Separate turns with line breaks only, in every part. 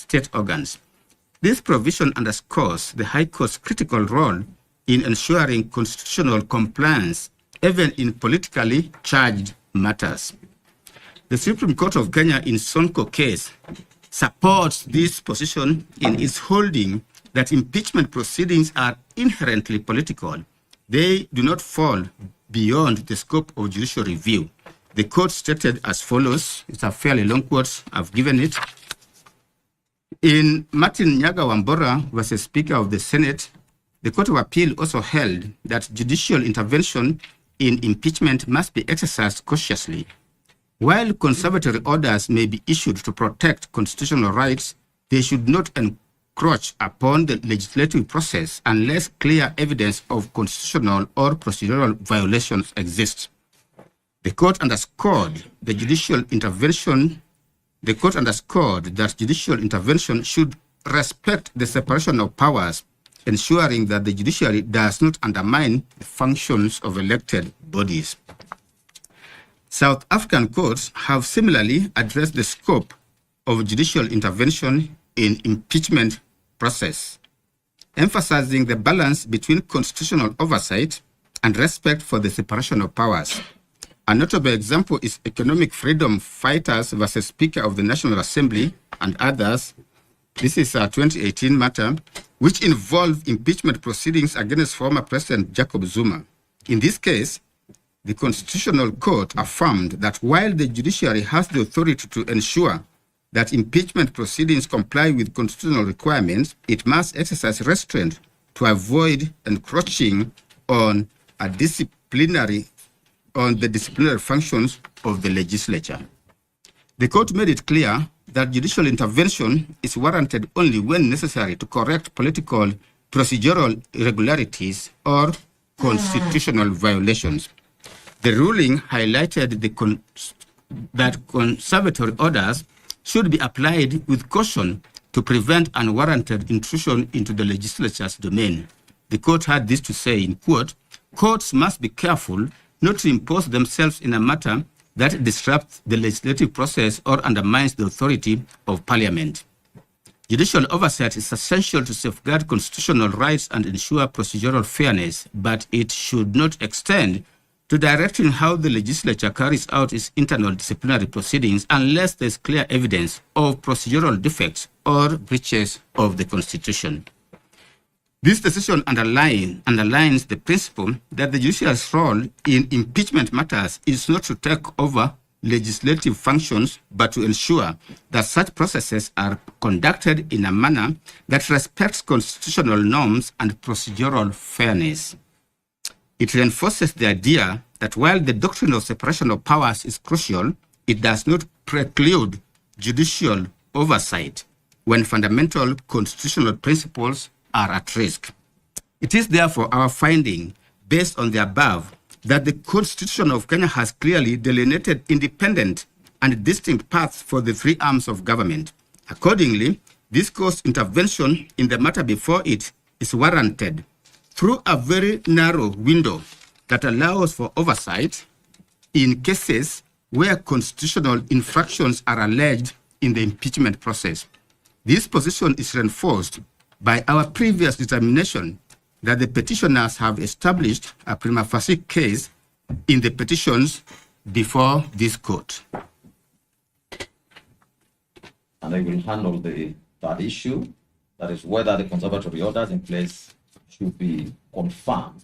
state organs. This provision underscores the High Court's critical role in ensuring constitutional compliance, even in politically charged matters. The Supreme Court of Kenya in Sonko case supports this position in its holding that impeachment proceedings are inherently political. They do not fall beyond the scope of judicial review. The court stated as follows. It's a fairly long quote. I've given it. In Martin Nyaga Wambora versus Speaker of the Senate, the Court of Appeal also held that judicial intervention in impeachment must be exercised cautiously. While conservatory orders may be issued to protect constitutional rights, they should not encroach upon the legislative process unless clear evidence of constitutional or procedural violations exists. The court underscored that judicial intervention should respect the separation of powers, ensuring that the judiciary does not undermine the functions of elected bodies. South African courts have similarly addressed the scope of judicial intervention in impeachment process, emphasizing the balance between constitutional oversight and respect for the separation of powers. A notable example is Economic Freedom Fighters versus Speaker of the National Assembly and others. This is a 2018 matter, which involved impeachment proceedings against former President Jacob Zuma. In this case, the Constitutional Court affirmed that while the judiciary has the authority to ensure that impeachment proceedings comply with constitutional requirements, it must exercise restraint to avoid encroaching on the disciplinary functions of the legislature. The court made it clear that judicial intervention is warranted only when necessary to correct political procedural irregularities or constitutional violations. The ruling highlighted that conservatory orders should be applied with caution to prevent unwarranted intrusion into the legislature's domain. The court had this to say, in quote, "Courts must be careful not to impose themselves in a matter that disrupts the legislative process or undermines the authority of Parliament. Judicial oversight is essential to safeguard constitutional rights and ensure procedural fairness, but it should not extend to directing how the legislature carries out its internal disciplinary proceedings unless there is clear evidence of procedural defects or breaches of the Constitution." This decision underlines the principle that the judiciary's role in impeachment matters is not to take over legislative functions, but to ensure that such processes are conducted in a manner that respects constitutional norms and procedural fairness. It reinforces the idea that while the doctrine of separation of powers is crucial, it does not preclude judicial oversight when fundamental constitutional principles are at risk. It is therefore our finding, based on the above, that the Constitution of Kenya has clearly delineated independent and distinct paths for the three arms of government. Accordingly, this court's intervention in the matter before it is warranted through a very narrow window that allows for oversight in cases where constitutional infractions are alleged in the impeachment process. This position is reinforced by our previous determination that the petitioners have established a prima facie case in the petitions before this court.
And I will handle the third issue, that is whether the conservatory orders in place should be confirmed.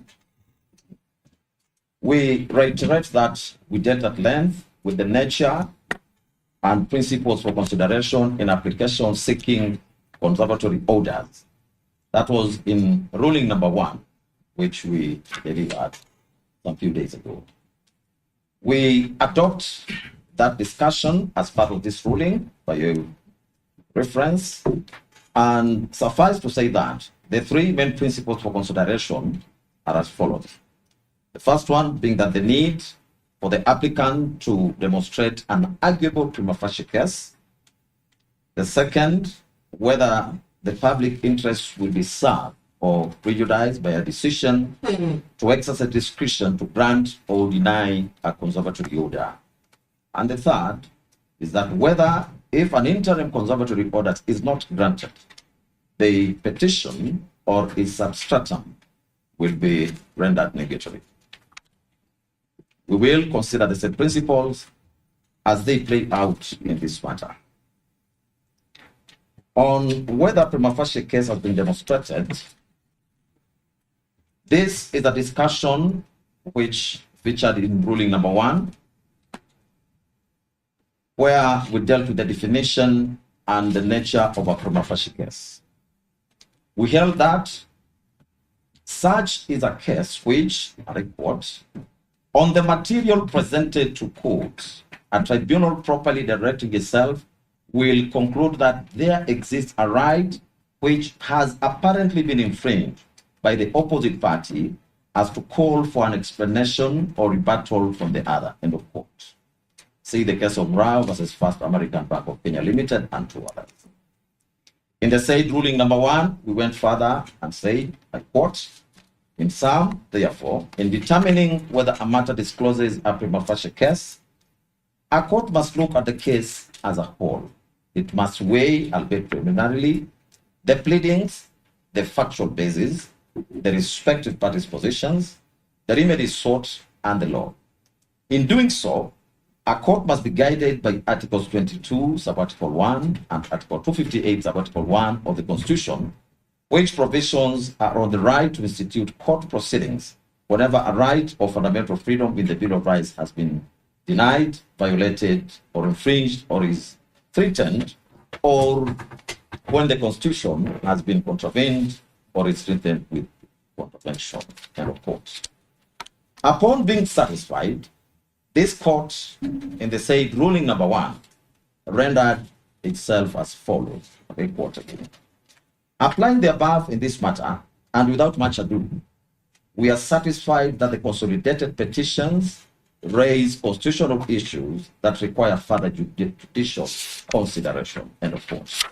We reiterate that we dealt at length with the nature and principles for consideration in application seeking conservatory orders. That was in ruling number 1, which we delivered some few days ago. We adopt that discussion as part of this ruling by your reference, and suffice to say that the three main principles for consideration are as follows. The first one being that the need for the applicant to demonstrate an arguable prima facie case. The second, whether the public interest will be served or prejudiced by a decision to exercise discretion to grant or deny a conservatory order. And the third is that whether if an interim conservatory order is not granted, the petition or its substratum will be rendered nugatory. We will consider the said principles as they play out in this matter. On whether prima facie case has been demonstrated, this is a discussion which featured in ruling number 1, where we dealt with the definition and the nature of a prima facie case. We held that such is a case which, I quote, on the material presented to court, a tribunal properly directing itself will conclude that there exists a right which has apparently been infringed by the opposite party as to call for an explanation or rebuttal from the other, end of quote. See the case of Rao versus First American Bank of Kenya Limited and 2 others. In the said ruling number 1, we went further and said, I quote, in sum, therefore, in determining whether a matter discloses a prima facie case, a court must look at the case as a whole. It must weigh, albeit preliminarily, the pleadings, the factual basis, the respective parties' positions, the remedies sought, and the law. In doing so, a court must be guided by Articles 22, Sub-Article 1, and Article 258, Sub-Article 1 of the Constitution, which provisions are on the right to institute court proceedings whenever a right or fundamental freedom in the Bill of Rights has been denied, violated, or infringed, or is threatened, or when the Constitution has been contravened or is threatened with contravention. End of quote. Upon being satisfied, this court, in the said ruling number 1, rendered itself as follows. Okay, quote again. Applying the above in this matter, and without much ado, we are satisfied that the consolidated petitions raise constitutional issues that require further judicial consideration. End of quote.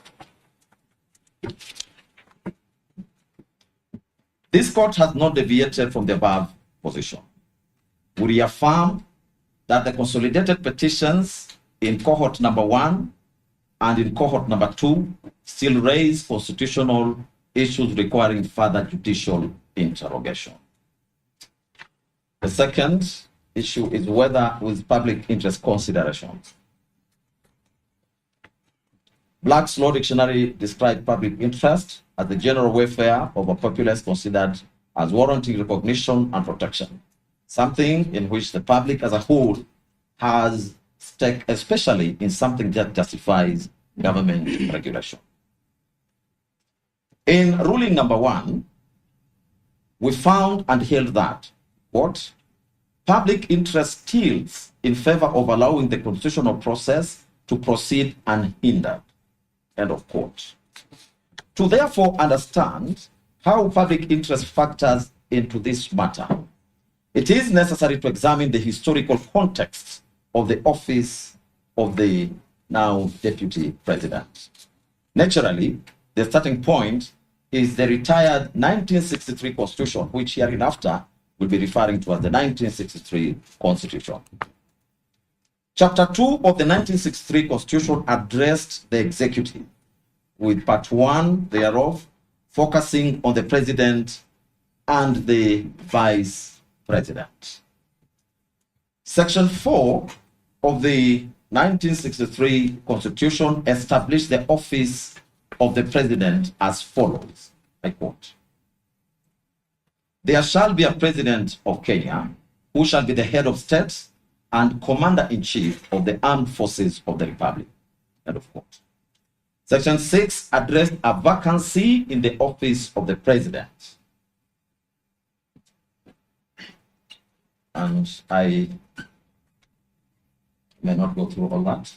This court has not deviated from the above position. We reaffirm that the consolidated petitions in cohort number 1 and in cohort number 2 still raise constitutional issues requiring further judicial interrogation. The second issue is whether with public interest considerations. Black's Law Dictionary described public interest as the general welfare of a populace considered as warranting recognition and protection, something in which the public as a whole has stake, especially in something that justifies government regulation. In ruling number 1, we found and held that, what? Public interest tilts in favor of allowing the constitutional process to proceed unhindered. End of quote. To therefore understand how public interest factors into this matter, it is necessary to examine the historical context of the office of the now Deputy President. Naturally, the starting point is the retired 1963 Constitution, which hereinafter will be referring to as the 1963 Constitution. Chapter 2 of the 1963 Constitution addressed the executive, with part 1 thereof focusing on the President and the Vice President. Section 4 of the 1963 Constitution established the office of the President as follows. I quote, there shall be a President of Kenya who shall be the head of state and Commander-in-Chief of the Armed Forces of the Republic. End of quote. Section 6 addressed a vacancy in the office of the President. And I may not go through all that,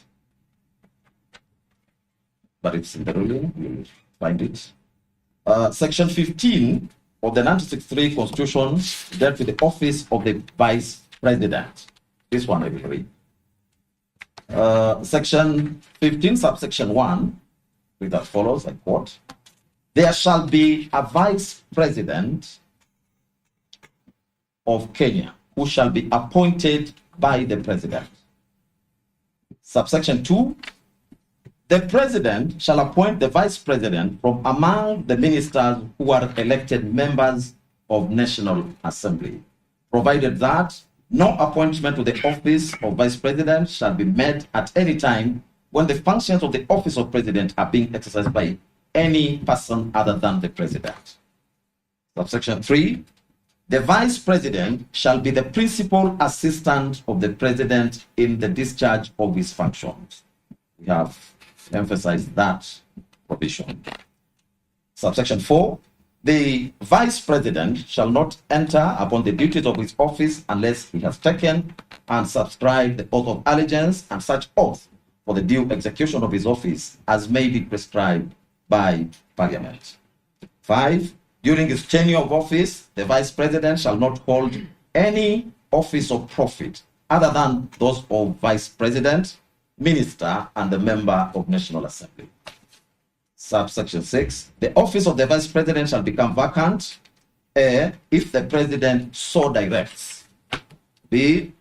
but it's in the ruling, you'll find it. Section 15 of the 1963 Constitution dealt with the office of the Vice President. This one I will read. Section 15, subsection 1, read as follows, I quote, there shall be a Vice President of Kenya who shall be appointed by the President. Subsection 2, The president shall appoint the vice president from among the ministers who are elected members of National Assembly, provided that no appointment to the office of vice president shall be made at any time when the functions of the office of president are being exercised by any person other than the president. Subsection 3, the vice president shall be the principal assistant of the president in the discharge of his functions. We have emphasized that provision. Subsection 4, the vice president shall not enter upon the duties of his office unless he has taken and subscribed the oath of allegiance and such oath for the due execution of his office as may be prescribed by Parliament. 5, during his tenure of office, the vice president shall not hold any office of profit other than those of vice president, minister, and the member of National Assembly. Subsection 6, the office of the vice president shall become vacant, A, if the president so directs, B,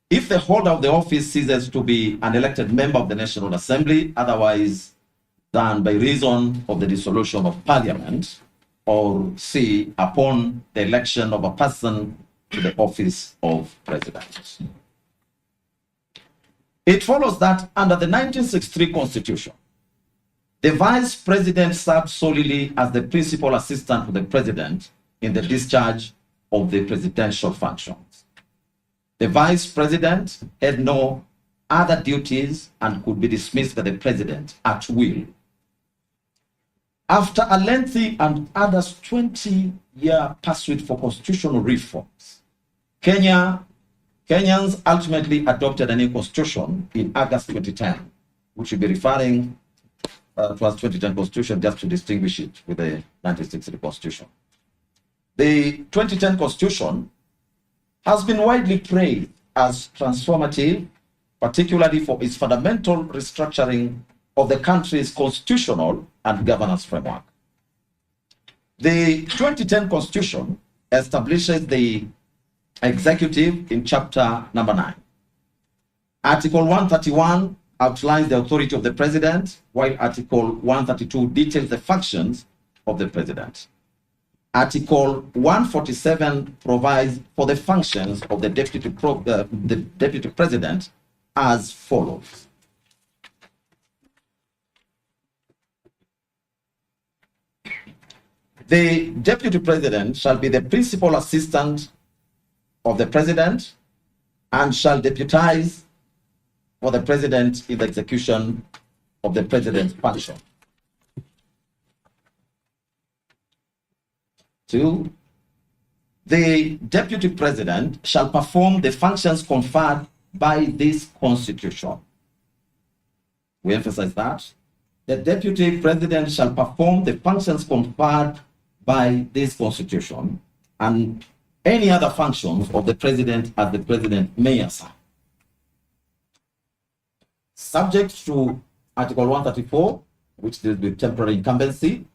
if the holder of the office ceases to be an elected member of the National Assembly, otherwise than by reason of the dissolution of Parliament, or C, upon the election of a person to the office of president. It follows that under the 1963 Constitution, the vice president served solely as the principal assistant to the president in the discharge of the presidential functions. The vice president had no other duties and could be dismissed by the president at will. After a lengthy and others 20-year pursuit for constitutional reforms, Kenyans ultimately adopted a new constitution in August 2010, which we'll be referring to as 2010 Constitution just to distinguish it with the 1960 Constitution. The 2010 Constitution has been widely praised as transformative, particularly for its fundamental restructuring of the country's constitutional and governance framework. The 2010 Constitution establishes the executive in chapter number 9. Article 131 outlines the authority of the president, while Article 132 details the functions of the president. Article 147 provides for the functions of the deputy president as follows. The deputy president shall be the principal assistant of the president and shall deputize for the president in the execution of the president's function. 2, the deputy president shall perform the functions conferred by this constitution. We emphasize that. The deputy president shall perform the functions conferred by this constitution and any other functions of the president as the president may assign. Subject to Article 134, which deals with temporary incumbency,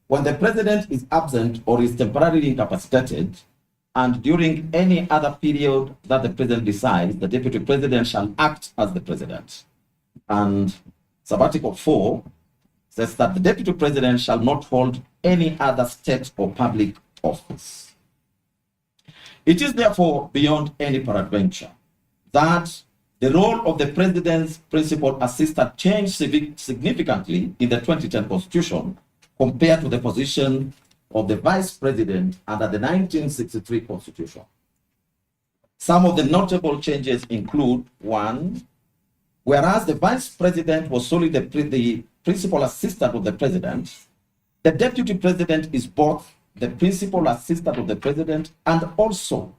when the president is absent or is temporarily incapacitated, and during any other period that the president decides, the deputy president shall act as the president. And Sub-Article 4 says that the deputy president shall not hold any other state or public office. It is therefore beyond any peradventure that the role of the president's principal assistant changed significantly in the 2010 Constitution compared to the position of the vice president under the 1963 Constitution. Some of the notable changes include: 1, whereas the vice president was solely the principal assistant of the president, the deputy president is both the principal assistant of the president and also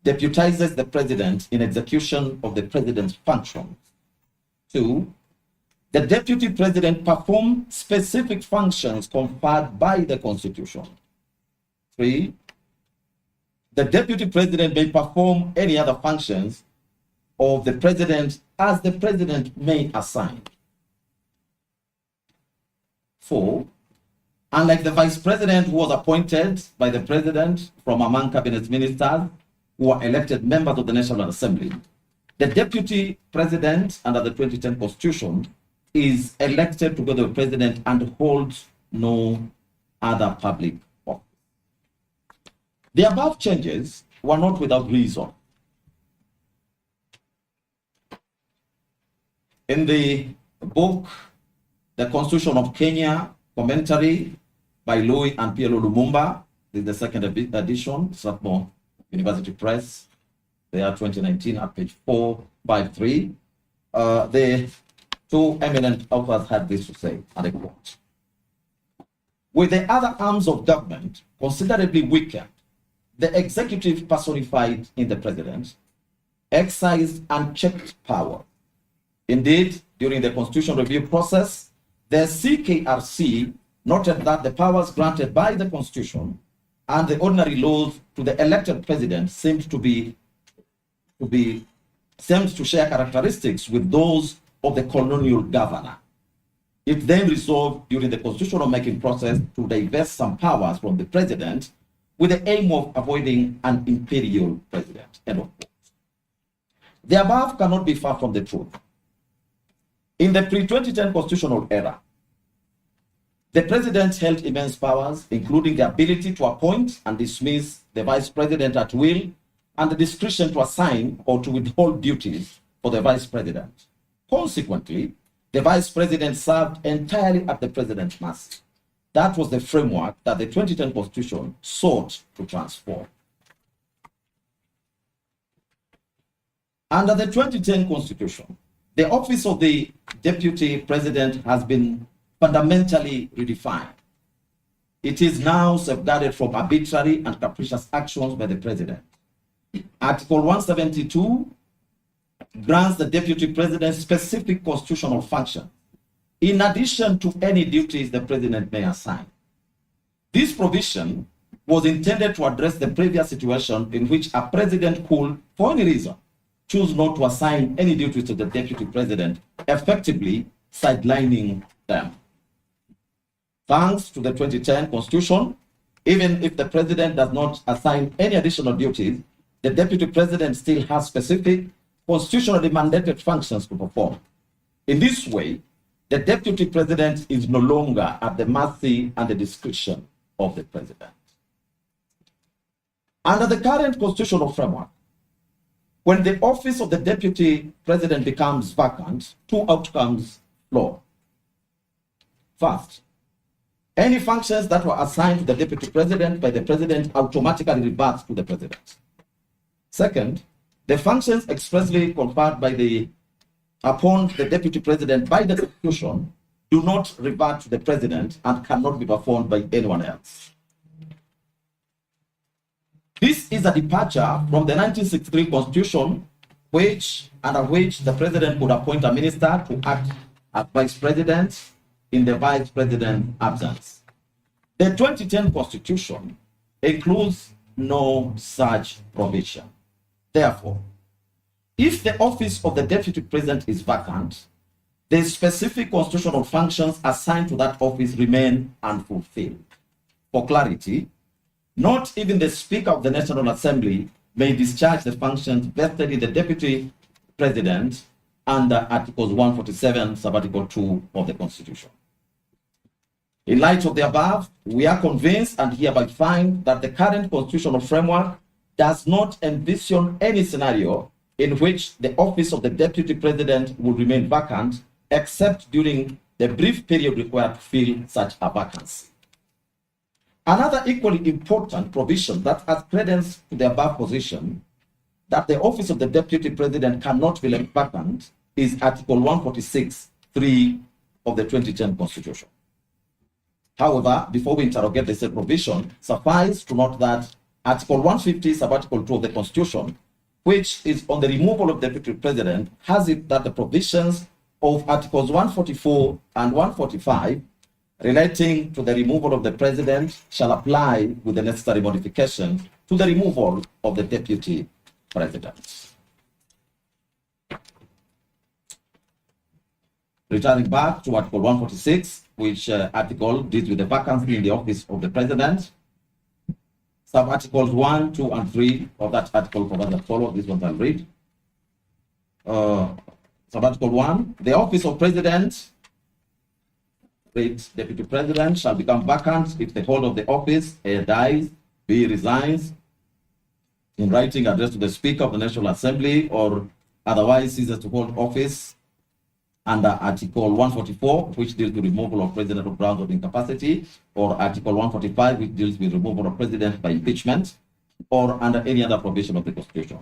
deputizes the president in execution of the president's functions. 2, the deputy president performs specific functions conferred by the Constitution. 3, the deputy president may perform any other functions of the president as the president may assign. 4, unlike the vice president who was appointed by the president from among cabinet ministers who are elected members of the National Assembly, the deputy president under the 2010 Constitution is elected together with the president and holds no other public office. The above changes were not without reason. In the book, The Constitution of Kenya, commentary by Louis and P.L. Lumumba, this is the second edition, Strathmore University Press, they are 2019 at page 453. The two eminent authors had this to say, and I quote: with the other arms of government considerably weakened, the executive personified in the president exercised unchecked power. Indeed, during the constitutional review process, the CKRC noted that the powers granted by the constitution and the ordinary laws to the elected president seemed to share characteristics with those of the colonial governor. It then resolved during the constitutional making process to divest some powers from the president with the aim of avoiding an imperial president. End of quote. The above cannot be far from the truth. In the pre-2010 constitutional era, the president held immense powers, including the ability to appoint and dismiss the vice president at will, and the discretion to assign or to withhold duties for the vice president. Consequently, the vice president served entirely at the president's mercy. That was the framework that the 2010 Constitution sought to transform. Under the 2010 Constitution, the office of the Deputy President has been fundamentally redefined. It is now safeguarded from arbitrary and capricious actions by the President. Article 172 grants the Deputy President specific constitutional function, in addition to any duties the President may assign. This provision was intended to address the previous situation in which a President could, for any reason, choose not to assign any duties to the Deputy President, effectively sidelining them. Thanks to the 2010 Constitution, even if the President does not assign any additional duties, the Deputy President still has specific constitutionally mandated functions to perform. In this way, the Deputy President is no longer at the mercy and the discretion of the President. Under the current constitutional framework, when the office of the Deputy President becomes vacant, two outcomes flow. First, any functions that were assigned to the Deputy President by the President automatically revert to the President. Second, the functions expressly conferred upon the Deputy President by the Constitution do not revert to the President and cannot be performed by anyone else. This is a departure from the 1963 Constitution, under which the President could appoint a minister to act as Vice President in the Vice President's absence. The 2010 Constitution includes no such provision. Therefore, if the office of the Deputy President is vacant, the specific constitutional functions assigned to that office remain unfulfilled. For clarity, not even the Speaker of the National Assembly may discharge the functions vested in the Deputy President under Articles 147, Sub-Article 2 of the Constitution. In light of the above, we are convinced and hereby find that the current constitutional framework does not envision any scenario in which the office of the Deputy President will remain vacant, except during the brief period required to fill such a vacancy. Another equally important provision that adds credence to the above position, that the office of the Deputy President cannot be left vacant, is Article 146(3) of the 2010 Constitution. However, before we interrogate the said provision, suffice to note that Article 150, Sub-Article 2 of the Constitution, which is on the removal of the Deputy President, has it that the provisions of Articles 144 and 145 relating to the removal of the President shall apply with the necessary modifications to the removal of the Deputy President. Returning back to Article 146, which article deals with the vacancy in the office of the President, Sub-Articles 1, 2, and 3 of that article provide the following. This one I'll read. Sub-Article 1, the office of President reads, Deputy President shall become vacant if the hold of the office A dies, B resigns, in writing addressed to the Speaker of the National Assembly, or otherwise ceases to hold office under Article 144, which deals with removal of President on grounds of incapacity, or Article 145, which deals with removal of President by impeachment, or under any other provision of the Constitution.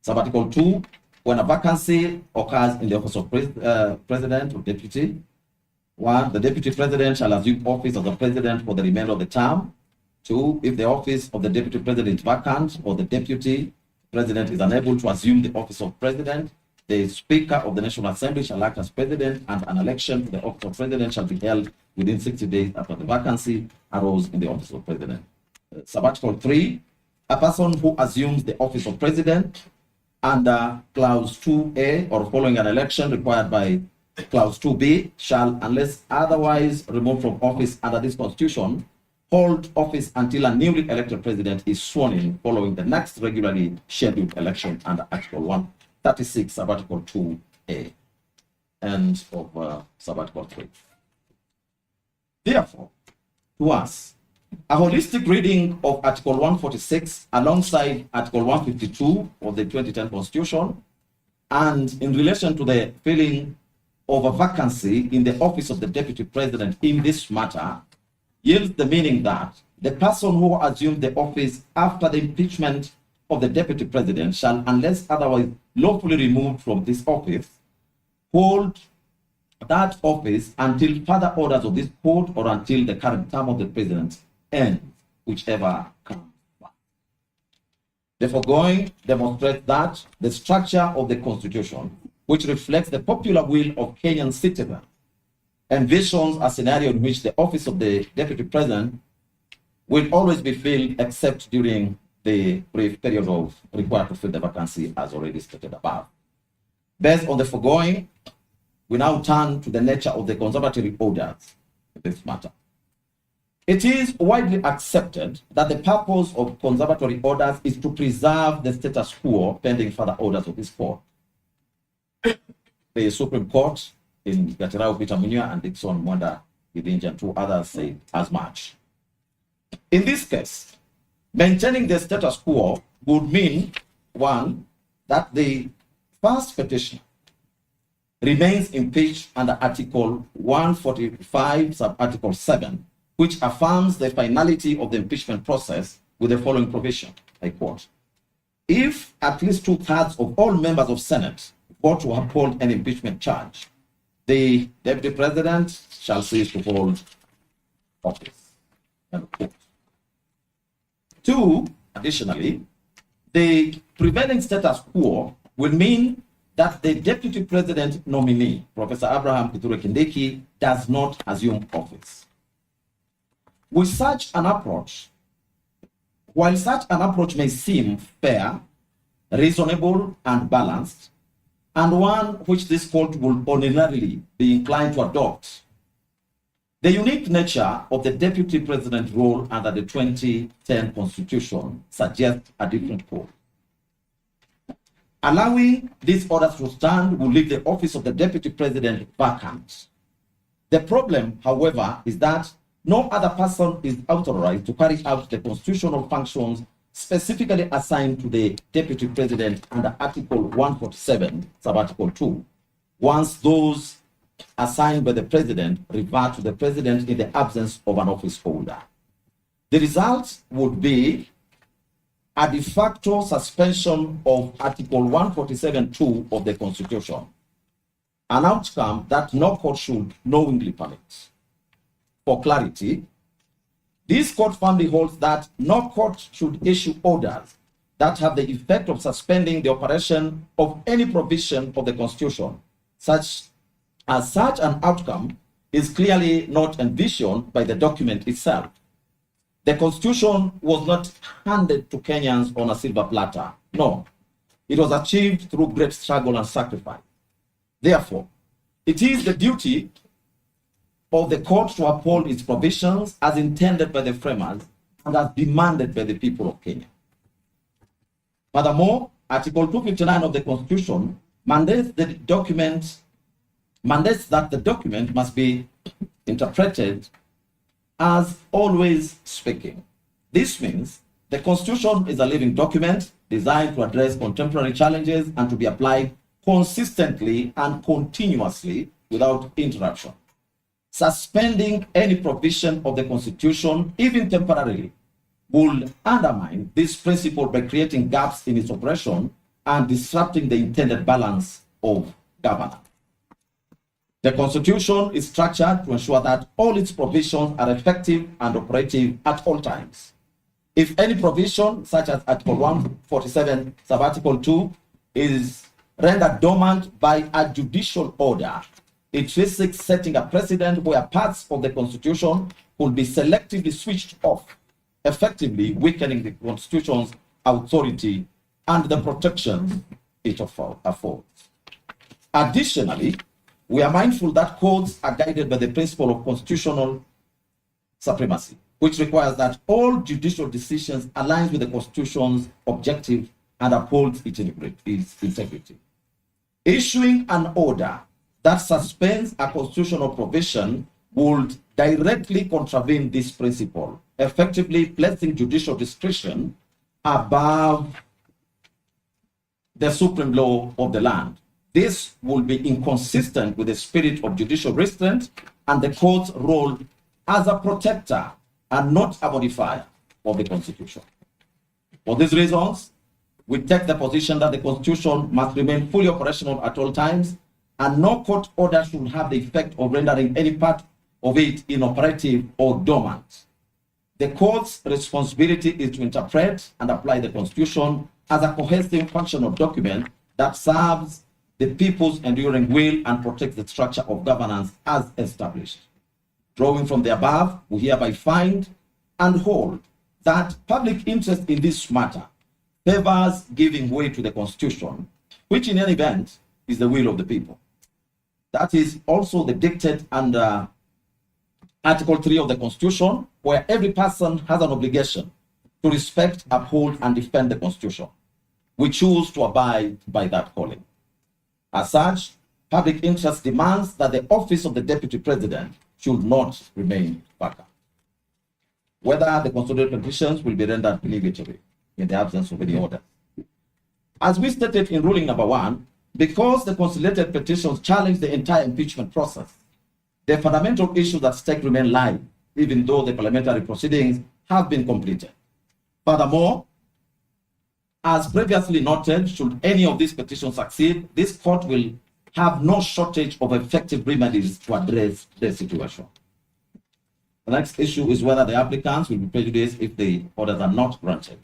Sub-Article 2, when a vacancy occurs in the office of President or Deputy, 1, the Deputy President shall assume office as the President for the remainder of the term. 2, if the office of the Deputy President is vacant or the Deputy President is unable to assume the office of President, the Speaker of the National Assembly shall act as President, and an election to the office of President shall be held within 60 days after the vacancy arose in the office of President. Sub-Article 3, a person who assumes the office of President under Clause 2A or following an election required by Clause 2B shall, unless otherwise removed from office under this Constitution, hold office until a newly elected President is sworn in following the next regularly scheduled election under Article 136, Sub-Article 2A. End of Sub-Article 3. Therefore, to us, a holistic reading of Article 146 alongside Article 152 of the 2010 Constitution, and in relation to the filling of a vacancy in the office of the Deputy President in this matter, yields the meaning that the person who assumed the office after the impeachment of the Deputy President shall, unless otherwise lawfully removed from this office, hold that office until further orders of this court or until the current term of the President ends, whichever comes first. The foregoing demonstrates that the structure of the Constitution, which reflects the popular will of Kenyan citizens, envisions a scenario in which the office of the Deputy President will always be filled except during the brief period of required to fill the vacancy as already stated above. Based on the foregoing, we now turn to the nature of the conservatory orders in this matter. It is widely accepted that the purpose of conservatory orders is to preserve the status quo pending further orders of this court. The Supreme Court in Gachagua, Peter Munya, and Dixon Mwanda Githinji and two others say as much. In this case, maintaining the status quo would mean, 1, that the first petitioner remains impeached under Article 145, sub-Article 7, which affirms the finality of the impeachment process with the following provision, I quote, if at least 2/3 of all members of Senate vote to uphold an impeachment charge, the Deputy President shall cease to hold office. End quote. 2, additionally, the prevailing status quo will mean that the Deputy President nominee, Professor Abraham Kithure Kindiki, does not assume office. With such an approach, while such an approach may seem fair, reasonable, and balanced, and one which this court will ordinarily be inclined to adopt, the unique nature of the Deputy President role under the 2010 Constitution suggests a different course. Allowing these orders to stand will leave the office of the Deputy President vacant. The problem, however, is that no other person is authorized to carry out the constitutional functions specifically assigned to the Deputy President under Article 147, sub-Article 2, once those assigned by the President revert to the President in the absence of an office holder. The result would be a de facto suspension of Article 147(2) of the Constitution, an outcome that no court should knowingly permit. For clarity, this court firmly holds that no court should issue orders that have the effect of suspending the operation of any provision of the Constitution, such an outcome is clearly not envisioned by the document itself. The Constitution was not handed to Kenyans on a silver platter. No, it was achieved through great struggle and sacrifice. Therefore, it is the duty of the court to uphold its provisions as intended by the framers and as demanded by the people of Kenya. Furthermore, Article 259 of the Constitution mandates the document mandates that the document must be interpreted as always speaking. This means the Constitution is a living document designed to address contemporary challenges and to be applied consistently and continuously without interruption. Suspending any provision of the Constitution, even temporarily, would undermine this principle by creating gaps in its operation and disrupting the intended balance of governance. The Constitution is structured to ensure that all its provisions are effective and operative at all times. If any provision, such as Article 147, Sub-Article 2, is rendered dormant by a judicial order, it risks setting a precedent where parts of the Constitution could be selectively switched off, effectively weakening the Constitution's authority and the protections it affords. Additionally, we are mindful that courts are guided by the principle of constitutional supremacy, which requires that all judicial decisions align with the Constitution's objective and upholds its integrity. Issuing an order that suspends a constitutional provision would directly contravene this principle, effectively placing judicial discretion above the supreme law of the land. This will be inconsistent with the spirit of judicial restraint and the court's role as a protector and not a modifier of the Constitution. For these reasons, we take the position that the Constitution must remain fully operational at all times, and no court order should have the effect of rendering any part of it inoperative or dormant. The court's responsibility is to interpret and apply the Constitution as a cohesive functional document that serves the people's enduring will and protects the structure of governance as established. Drawing from the above, we hereby find and hold that public interest in this matter favors giving way to the Constitution, which in any event is the will of the people. That is also the dictate under Article 3 of the Constitution, where every person has an obligation to respect, uphold, and defend the Constitution. We choose to abide by that calling. As such, public interest demands that the office of the Deputy President should not remain vacant. Whether the consolidated petitions will be rendered obligatory in the absence of any order. As we stated in ruling number 1, because the consolidated petitions challenge the entire impeachment process, the fundamental issues at stake remain live, even though the parliamentary proceedings have been completed. Furthermore, as previously noted, should any of these petitions succeed, this court will have no shortage of effective remedies to address the situation. The next issue is whether the applicants will be prejudiced if the orders are not granted.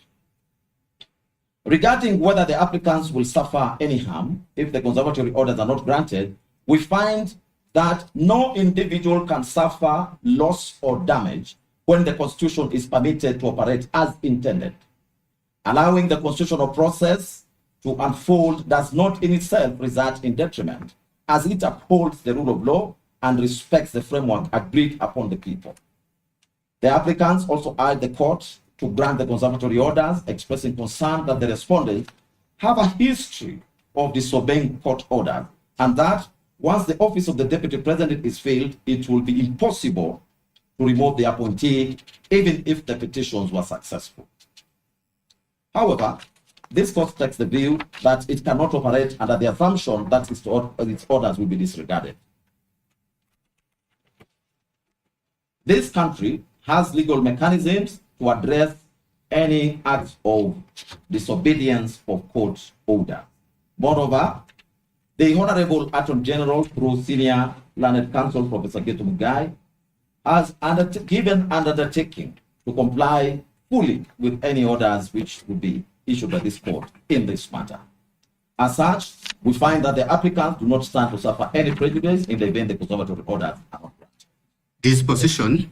Regarding whether the applicants will suffer any harm if the conservatory orders are not granted, we find that no individual can suffer loss or damage when the Constitution is permitted to operate as intended. Allowing the constitutional process to unfold does not in itself result in detriment, as it upholds the rule of law and respects the framework agreed upon the people. The applicants also urge the court to grant the conservatory orders, expressing concern that the respondents have a history of disobeying court orders, and that once the office of the Deputy President is filled, it will be impossible to remove the appointee, even if the petitions were successful. However, this court takes the view that it cannot operate under the assumption that its orders will be disregarded. This country has legal mechanisms to address any acts of disobedience of court order. Moreover, the Honorable Attorney General, through Senior Learned Counsel Professor Gachagua Mugai, has given an undertaking to comply fully with any orders which would be issued by this court in this matter. As such, we find that the applicants do not stand to suffer any prejudice in the event the conservatory orders are not granted.
This position,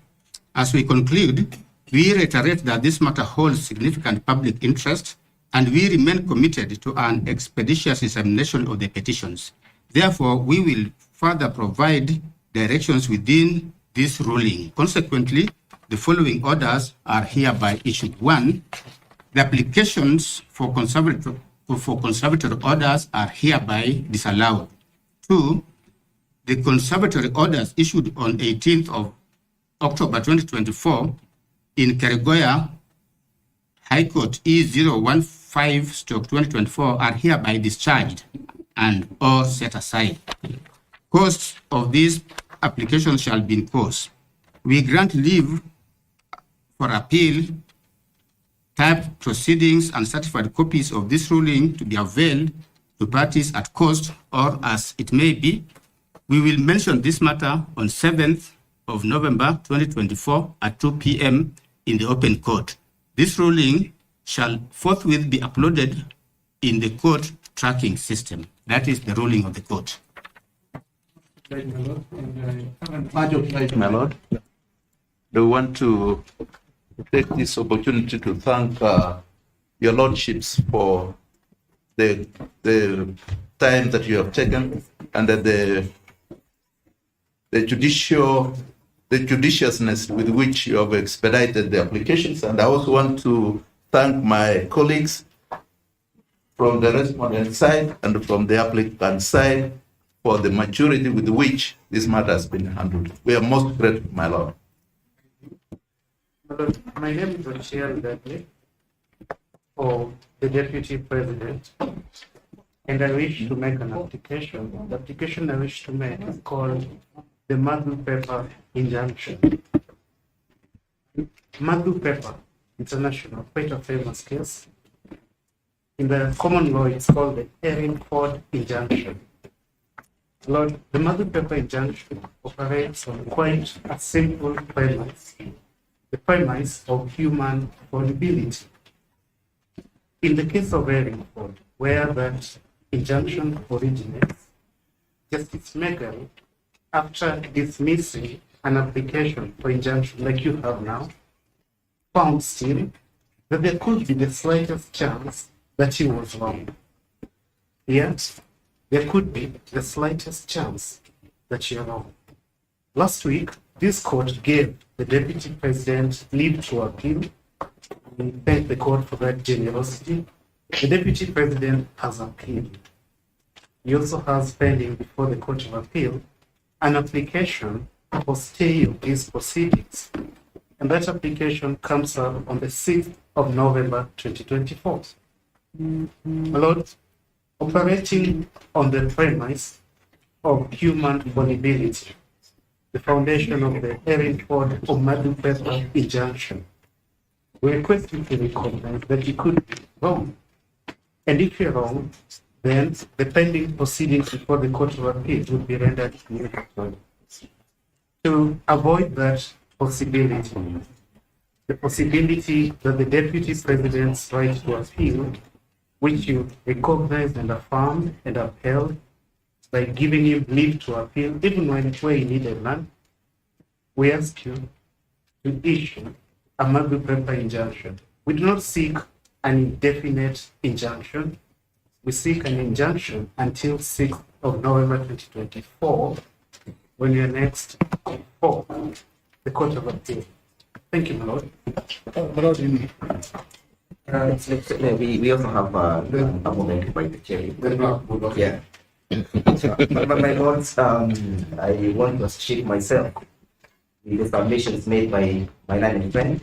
as we conclude, we reiterate that this matter holds significant public interest, and we remain committed to an expeditious examination of the petitions. Therefore, we will further provide directions within this ruling. Consequently, the following orders are hereby issued. 1. The applications for conservatory, orders are hereby disallowed. 2. the conservatory orders issued on 18th of October 2024 in Keregoya High Court E015/2024 are hereby discharged and or set aside. Costs of these applications shall be imposed. We grant leave for appeal, typed proceedings, and certified copies of this ruling to be availed to parties at cost or as it may be. We will mention this matter on 7th of November 2024 at 2 p.m. in the open court. This ruling shall forthwith be uploaded in the court tracking system. That is the ruling of the court.
My Lord, do want to take this opportunity to thank your lordships for the time that you have taken and the judiciousness with which you have expedited the applications. And I also want to thank my colleagues from the respondent side and from the applicant side for the maturity with which this matter has been handled. We are most grateful, my Lord.
My name is Rigathi for the Deputy President, and I wish to make an application. The application I wish to make is called the Madu Paper Injunction. Madu Paper International, quite a famous case. In the common law, it's called the Erin Ford Injunction. Lord, the Madu Paper Injunction operates on quite a simple premise, the premise of human vulnerability. In the case of Erin Ford, where that injunction originates, Justice Megal, after dismissing an application for injunction like you have now, found still that there could be the slightest chance that he was wrong. Yet, there could be the slightest chance that you're wrong. Last week, this court gave the Deputy President leave to appeal. We thank the court for that generosity. The Deputy President has appealed. He also has pending before the Court of Appeal an application for stay of these proceedings. And that application comes up on the 6th of November 2024. My Lord, operating on the premise of human vulnerability, the foundation of the Erin Ford or Madu Paper Injunction, we request you to recognize that you could be wrong. And if you're wrong, then the pending proceedings before the Court of Appeal would be rendered ineffective. To avoid that possibility, the possibility that the Deputy President's right to appeal, which you recognized and affirmed and upheld by giving him leave to appeal, even when he needed none, we ask you to issue a Madu Paper injunction. We do not seek an indefinite injunction. We seek an injunction until 6th of November 2024, when we are next before the Court of Appeal. Thank you, my Lord.
My Lord, we also have a moment by the chair. Yeah. My lords, I want to associate myself with the submissions made by my learned friend,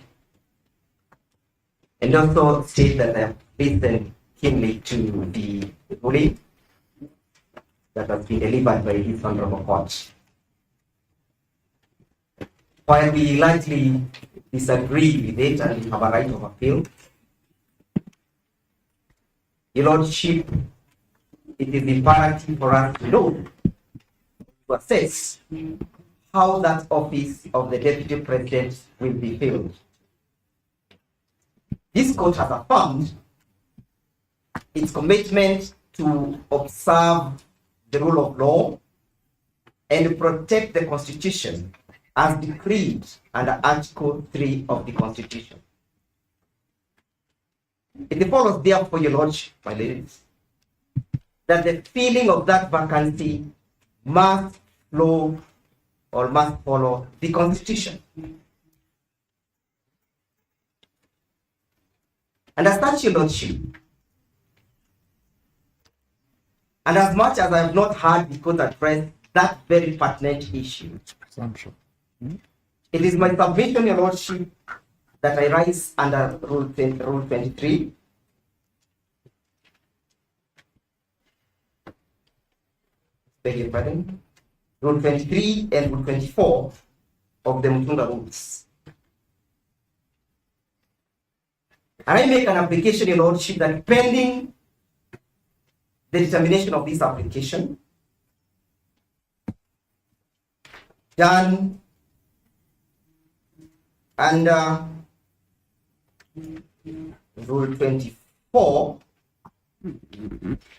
and also state that I have listened keenly to the ruling that has been delivered by this honorable court. While we likely disagree with it and have a right of appeal, Your Lordship, it is imperative for us to know, to assess how that office of the Deputy President will be filled. This court has affirmed its commitment to observe the rule of law and protect the Constitution as decreed under Article 3 of the Constitution. It follows, therefore, Your Lordship, my ladies, that the filling of that vacancy must flow or must follow the Constitution. And as such, Your Lordship, and as much as I have not heard the court address that very pertinent issue. It is my submission, Your Lordship, that I rise under Rule 23. Beg your pardon. Rule 23 and Rule 24 of the Mutunga Rules. And I make an application, Your Lordship, that pending the determination of this application, done under Rule 24,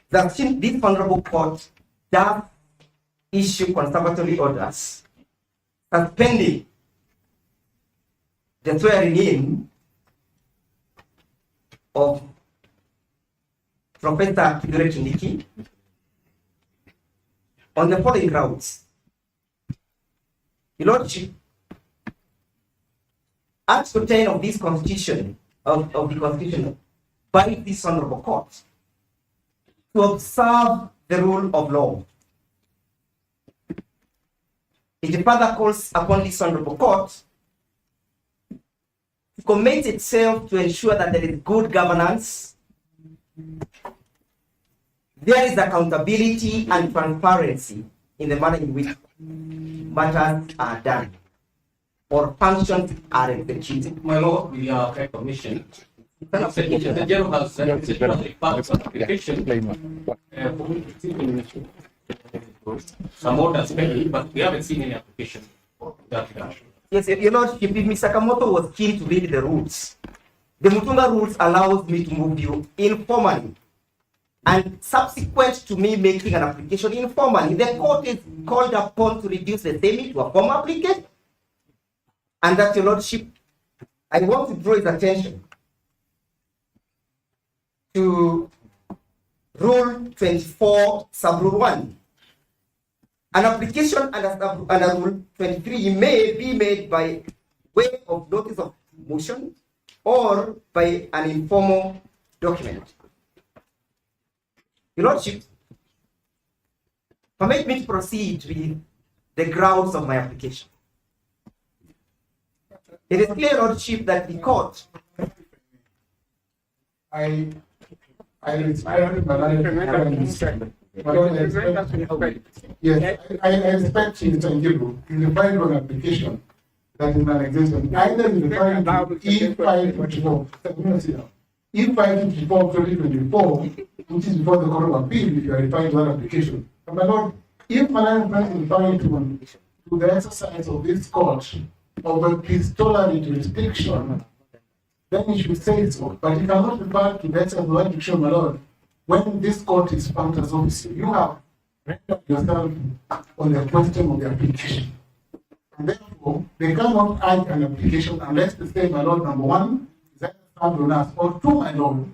that this Honorable Court does issue conservatory orders suspending the swearing in of Professor Rigathi on the following grounds. Your Lordship, Article 10 of this Constitution, of the Constitution, by this Honorable Court, to observe the rule of law. It further calls upon this Honorable Court to commit itself to ensure that there is good governance, there is accountability and transparency in the manner in which matters are done or functions are executed.
My Lord, we are High Commission. The General has said application. Some orders pending, but we haven't seen any application for that.
Yes, Your Lord, if Mr. Kamoto was keen to read the rules, the Mutunga rules allows me to move you informally. And subsequent to me making an application informally, the court is called upon to reduce the same to a formal application. And that, Your Lordship, I want to draw his attention to Rule 24, Sub-Rule 1. An application under Rule 23 may be made by way of notice of motion or by an informal document. Your Lordship, permit me to proceed with the grounds of my application. It is clear, Lordship, that the court.
I respect yes, I expect Mr. Njibu in replying to an application that is non-existent. Either in referring to E554, E554 2024, which is before the Court of Appeal, if you are referring to that application. But my Lord, if Malayan President is referring to the exercise of this court of a epistolary jurisdiction, then you should say so. But you cannot refer to the exercise of jurisdiction, my Lord, when this court is found as officer. You have rendered yourself on the question of the application. And therefore, they cannot add an application unless they say, my Lord, number one, is that served on us, or two, my Lord,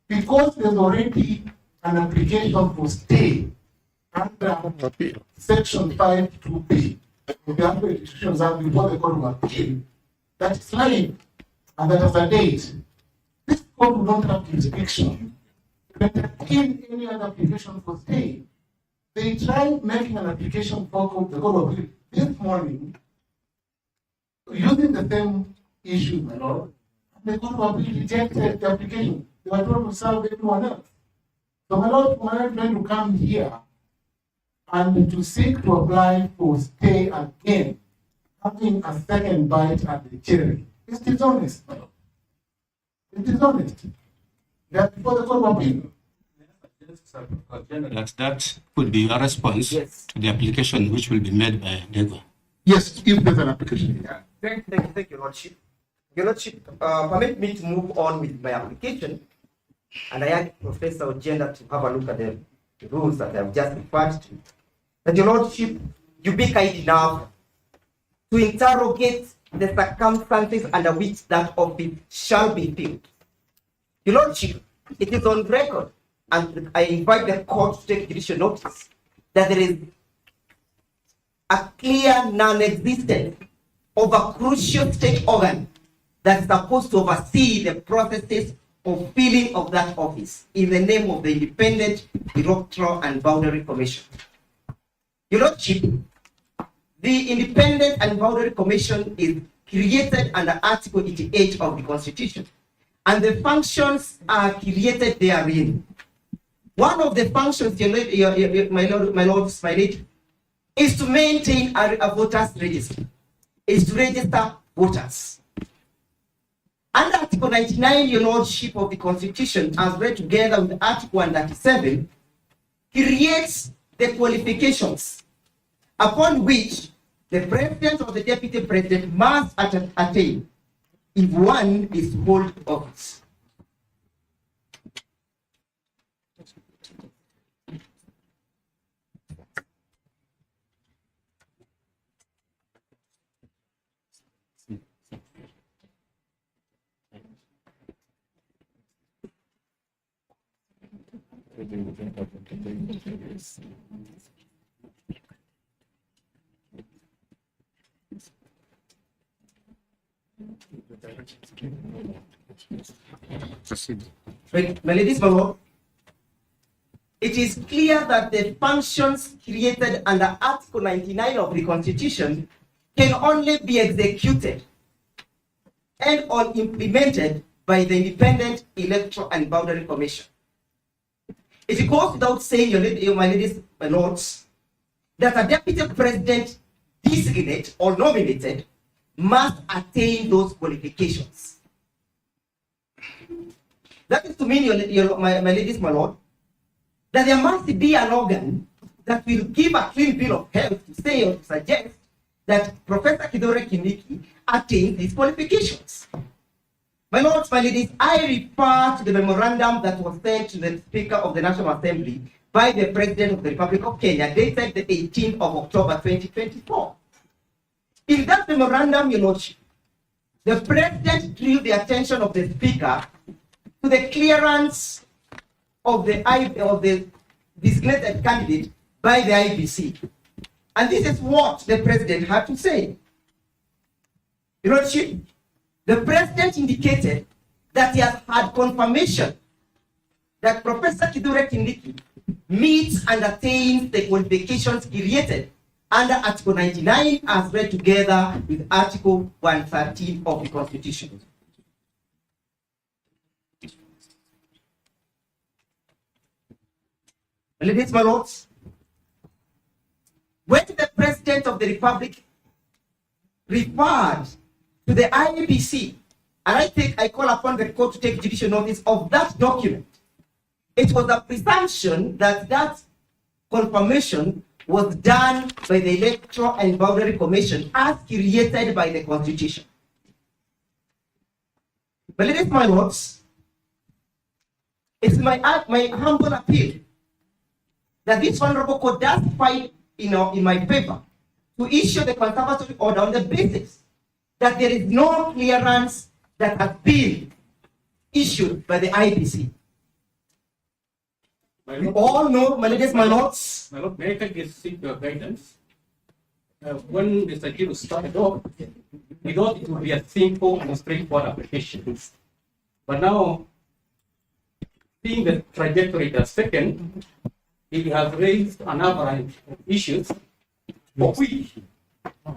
because there's already an application for stay under Section 5(2)(b) of the Appellate Institutions Act before the Court of Appeal, that is live and that has a date. This court will not have jurisdiction to entertain any other application for stay. They tried making an application for the Court of Appeal this morning using the same issue, my Lord, and the Court of Appeal rejected the application. They were told to serve everyone else. So, my Lord, we are trying to come here and to seek to apply for stay again, having a second bite at the cherry. It's dishonest, my Lord. It's dishonest. That before the Court of Appeal.
That could be a response to the application which will be made by Nego.
Yes, if there's an application. Yeah.
Thank you, Lordship. Your Lordship, permit me to move on with my application, and I ask Professor Ojenda to have a look at the rules that I have just referred to. That Your Lordship, you be kind enough to interrogate the circumstances under which that office shall be filled. Your Lordship, it is on record, and I invite the court to take judicial notice, that there is a clear non-existence of a crucial state organ that is supposed to oversee the processes of filling of that office in the name of the Independent Electoral and Boundary Commission. Your Lordship, the Independent and Boundary Commission is created under Article 88 of the Constitution, and the functions are created therein. One of the functions, my lady, is to maintain a voters register, is to register voters. Under Article 99, your Lordship, of the Constitution, as read together with Article 137, creates the qualifications upon which the president or the deputy president must attain if one is to hold office.
Proceed.
My ladies, my lord, it is clear that the functions created under Article 99 of the Constitution can only be executed and or implemented by the Independent Electoral and Boundary Commission. It goes without saying, my ladies, my lords, that a deputy president designated or nominated must attain those qualifications. That is to mean, my ladies, my lord, that there must be an organ that will give a clean bill of health to say or to suggest that Professor Kithure Kindiki attained these qualifications. My lords, my ladies, I refer to the memorandum that was sent to the Speaker of the National Assembly by the President of the Republic of Kenya, dated the 18th of October 2024. In that memorandum, your lordship, the President drew the attention of the Speaker to the clearance of the designated candidate by the IBC. And this is what the President had to say. Your lordship, the President indicated that he has had confirmation that Professor Kithure Kindiki meets and attains the qualifications created under Article 99 as read together with Article 113 of the Constitution. Ladies, my lords, when the President of the Republic referred to the IEBC, and I call upon the court to take judicial notice of that document, it was a presumption that that confirmation was done by the Electoral and Boundary Commission as created by the Constitution. But ladies, my lords, it's my humble appeal that this honorable court does fight in my favor to issue the conservatory order on the basis that there is no clearance that has been issued by the IBC. We all know, my ladies, my lords.
My lord, may I seek your guidance? When Mr. Gill started off, we thought it would be a simple and straightforward application. But now, seeing the trajectory it has taken, it has raised a number of issues for which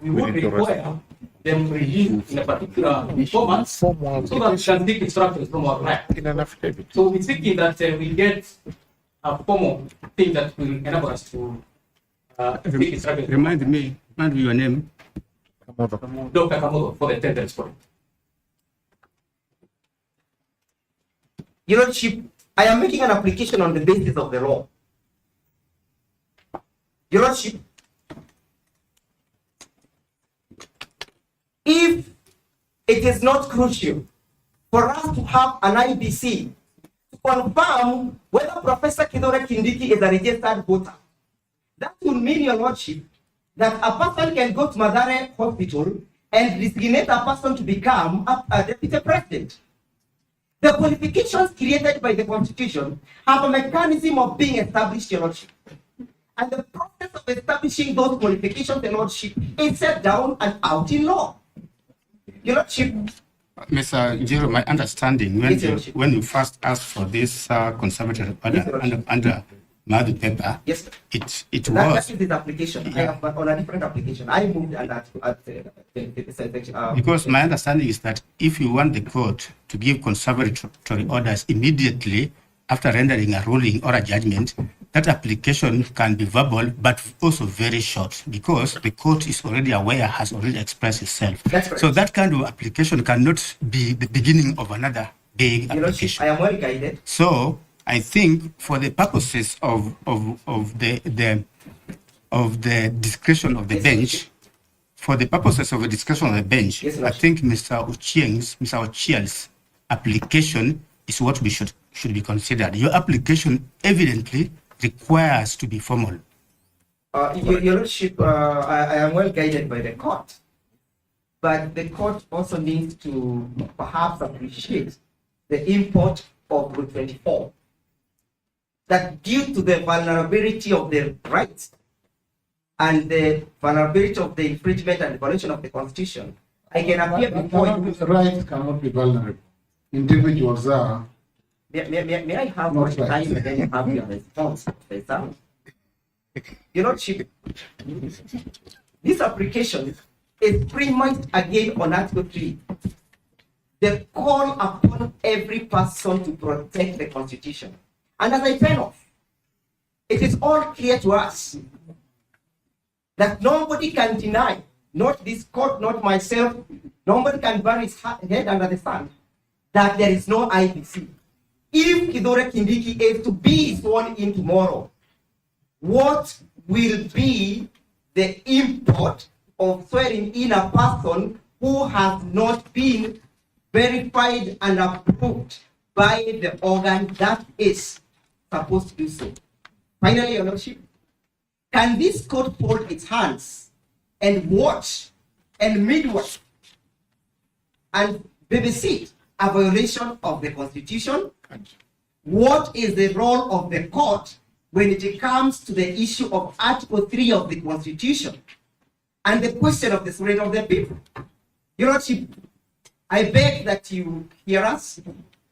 we would require them released in a particular format so that we can take instructions from our lab. So we're thinking that we get a formal thing that will enable us to take instructions.
Remind me your name.
Dr. Kamodo for the attendance point.
Your Lordship, I am making an application on the basis of the law. Your Lordship, if it is not crucial for us to have an IBC to confirm whether Professor Kithure Kindiki is a registered voter, that will mean, Your Lordship, that a person can go to Mathare Hospital and designate a person to become a deputy president. The qualifications created by the Constitution have a mechanism of being established, Your Lordship. And the process of establishing those qualifications, Your Lordship, is set down and out in law. Your Lordship.
Mr. Njiro, my understanding, when you first asked for this conservative order under Madu paper,
Yes, sir.
it
That
was
is his application. I have on a different application. I moved and that
because my understanding is that if you want the court to give conservatory orders immediately after rendering a ruling or a judgment, that application can be verbal but also very short because the court is already aware, has already expressed itself.
That's correct.
So that kind of application cannot be the beginning of another big
Your Lordship,
application.
I am well guided.
So I think for the purposes of the discretion of the
Yes,
bench, for the purposes of the discussion on the bench,
Yes,
I
Lordship.
think Mr. Ochieng's application is what we should be considered. Your application evidently requires to be formal.
Your Lordship, I am well guided by the court, but the court also needs to perhaps appreciate the import of Rule 24. That due to the vulnerability of the rights and the vulnerability of the infringement and violation of the Constitution, I can appear before you.
Rights cannot be vulnerable. Individuals are.
May I have
Not
more
right.
time and then you have your response, Professor? Your Lordship, this application is premised again on Article 3. The call upon every person to protect the Constitution. And as I turn off, it is all clear to us that nobody can deny, not this court, not myself, nobody can bury his head under the sand, that there is no IBC. If Kithure Kindiki is to be sworn in tomorrow, what will be the import of swearing in a person who has not been verified and approved by the organ that is supposed to do so? Finally, Your Lordship, can this court fold its hands and watch and midwife and babysit a violation of the Constitution? What is the role of the court when it comes to the issue of Article 3 of the Constitution and the question of the sovereignty of the people? Your Lordship, I beg that you hear us.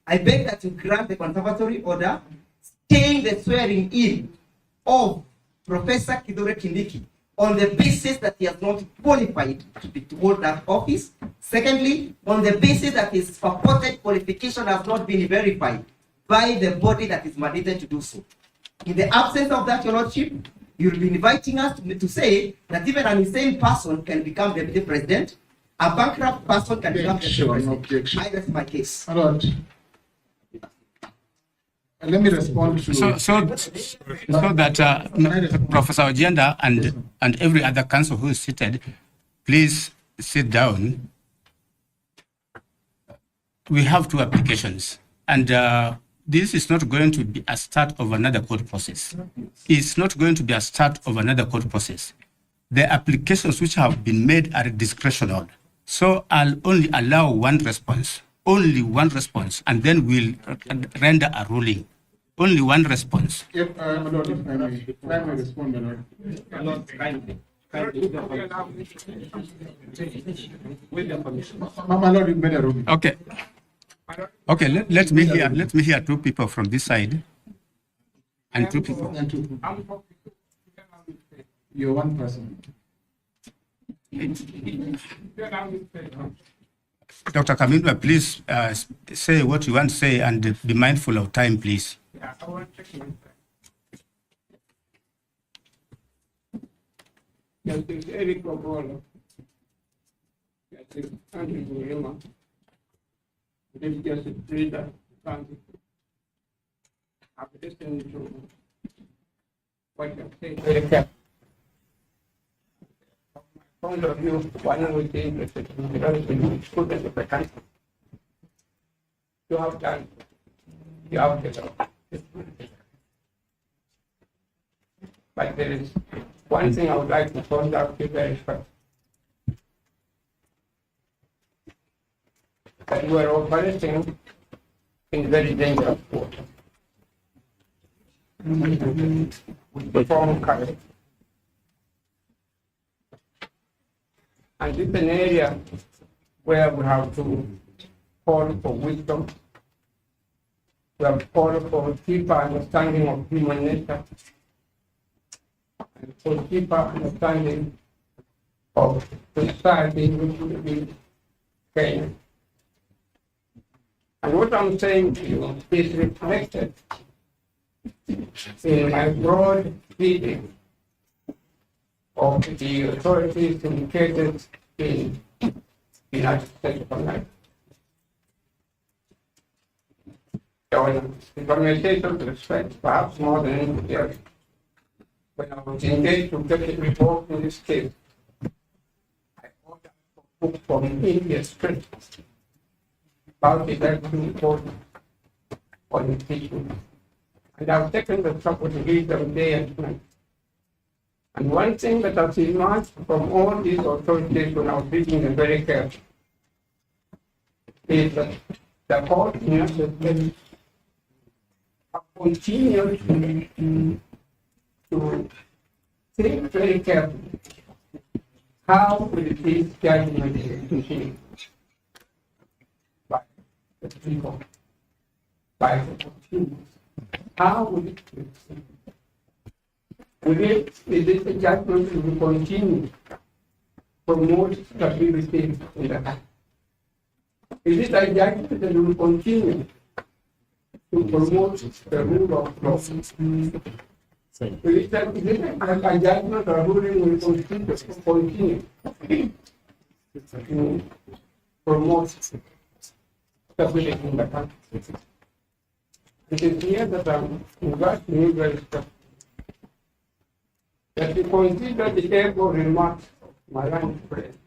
I beg that you grant the conservatory order staying the swearing in of Professor Kithure Kindiki on the basis that he has not qualified to hold that office. Secondly, on the basis that his purported qualification has not been verified by the body that is mandated to do so. In the absence of that, Your Lordship, you'll be inviting us to say that even an insane person can become deputy president, a bankrupt person can become deputy president.
Objection.
I rest my case.
My Lord, let me respond to.
So that Professor Ojenda and every other counsel who is seated, please sit down. We have two applications, and this is not going to be a start of another court process. It's not going to be a start of another court process. The applications which have been made are discretional. So I'll only allow one response, and then we'll render a ruling. Only one response.
If, my Lord, if I may respond, my Lord. My Lord, you made a ruling.
Okay. Okay, let me hear two people from this side. And two people.
And two people. You're one person.
Dr. Kamindwa, please say what you want to say and be mindful of time, please.
Yeah, I want to check. Yes, it's Eric Obola. Yes, it's Andrew William. Then just a trader. I've listened to what you're saying very carefully. From my point of view, one would be interested in developing students of the country. You have done, you have developed. But there is one thing I would like to point out to you very first. That you are operating in very dangerous water. With the form current. And this is an area where we have to call for wisdom We have called for deeper understanding of human nature and for deeper understanding of the society in which we live in Kenya. And what I'm saying to you is reflected in my broad reading of the authorities indicated in the United States of America. There was a conversation to respect, perhaps more than anything else. When I was engaged to get a report in this case, I ordered a book from India straight about the election report on impeachment. And I've taken the trouble to read them day and night. And one thing that I've emerged from all these authorities when I was reading them very carefully is that the court in the United States have continued to think very carefully how will this judgment be received by the people, by the consumers. How will it be received? Is it a judgment that will continue to promote stability in the country? Is it a judgment that will continue to promote the rule of law? Is it a judgment or ruling will continue to promote stability in the country? It is here that I'm inviting you very strongly that you consider the able remarks of my learned friend,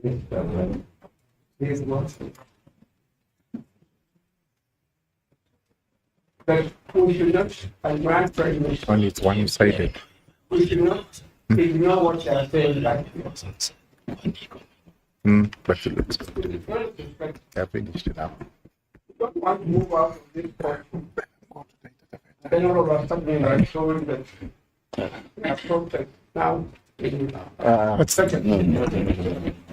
Mr. This was that we should not, as my friend,
Only it's one-sided.
we should not ignore what they are saying like this.
But it looks good.
With all respect,
I finished it up.
we don't want to move out of this portion. Then all of a sudden, I showed that we are protested now.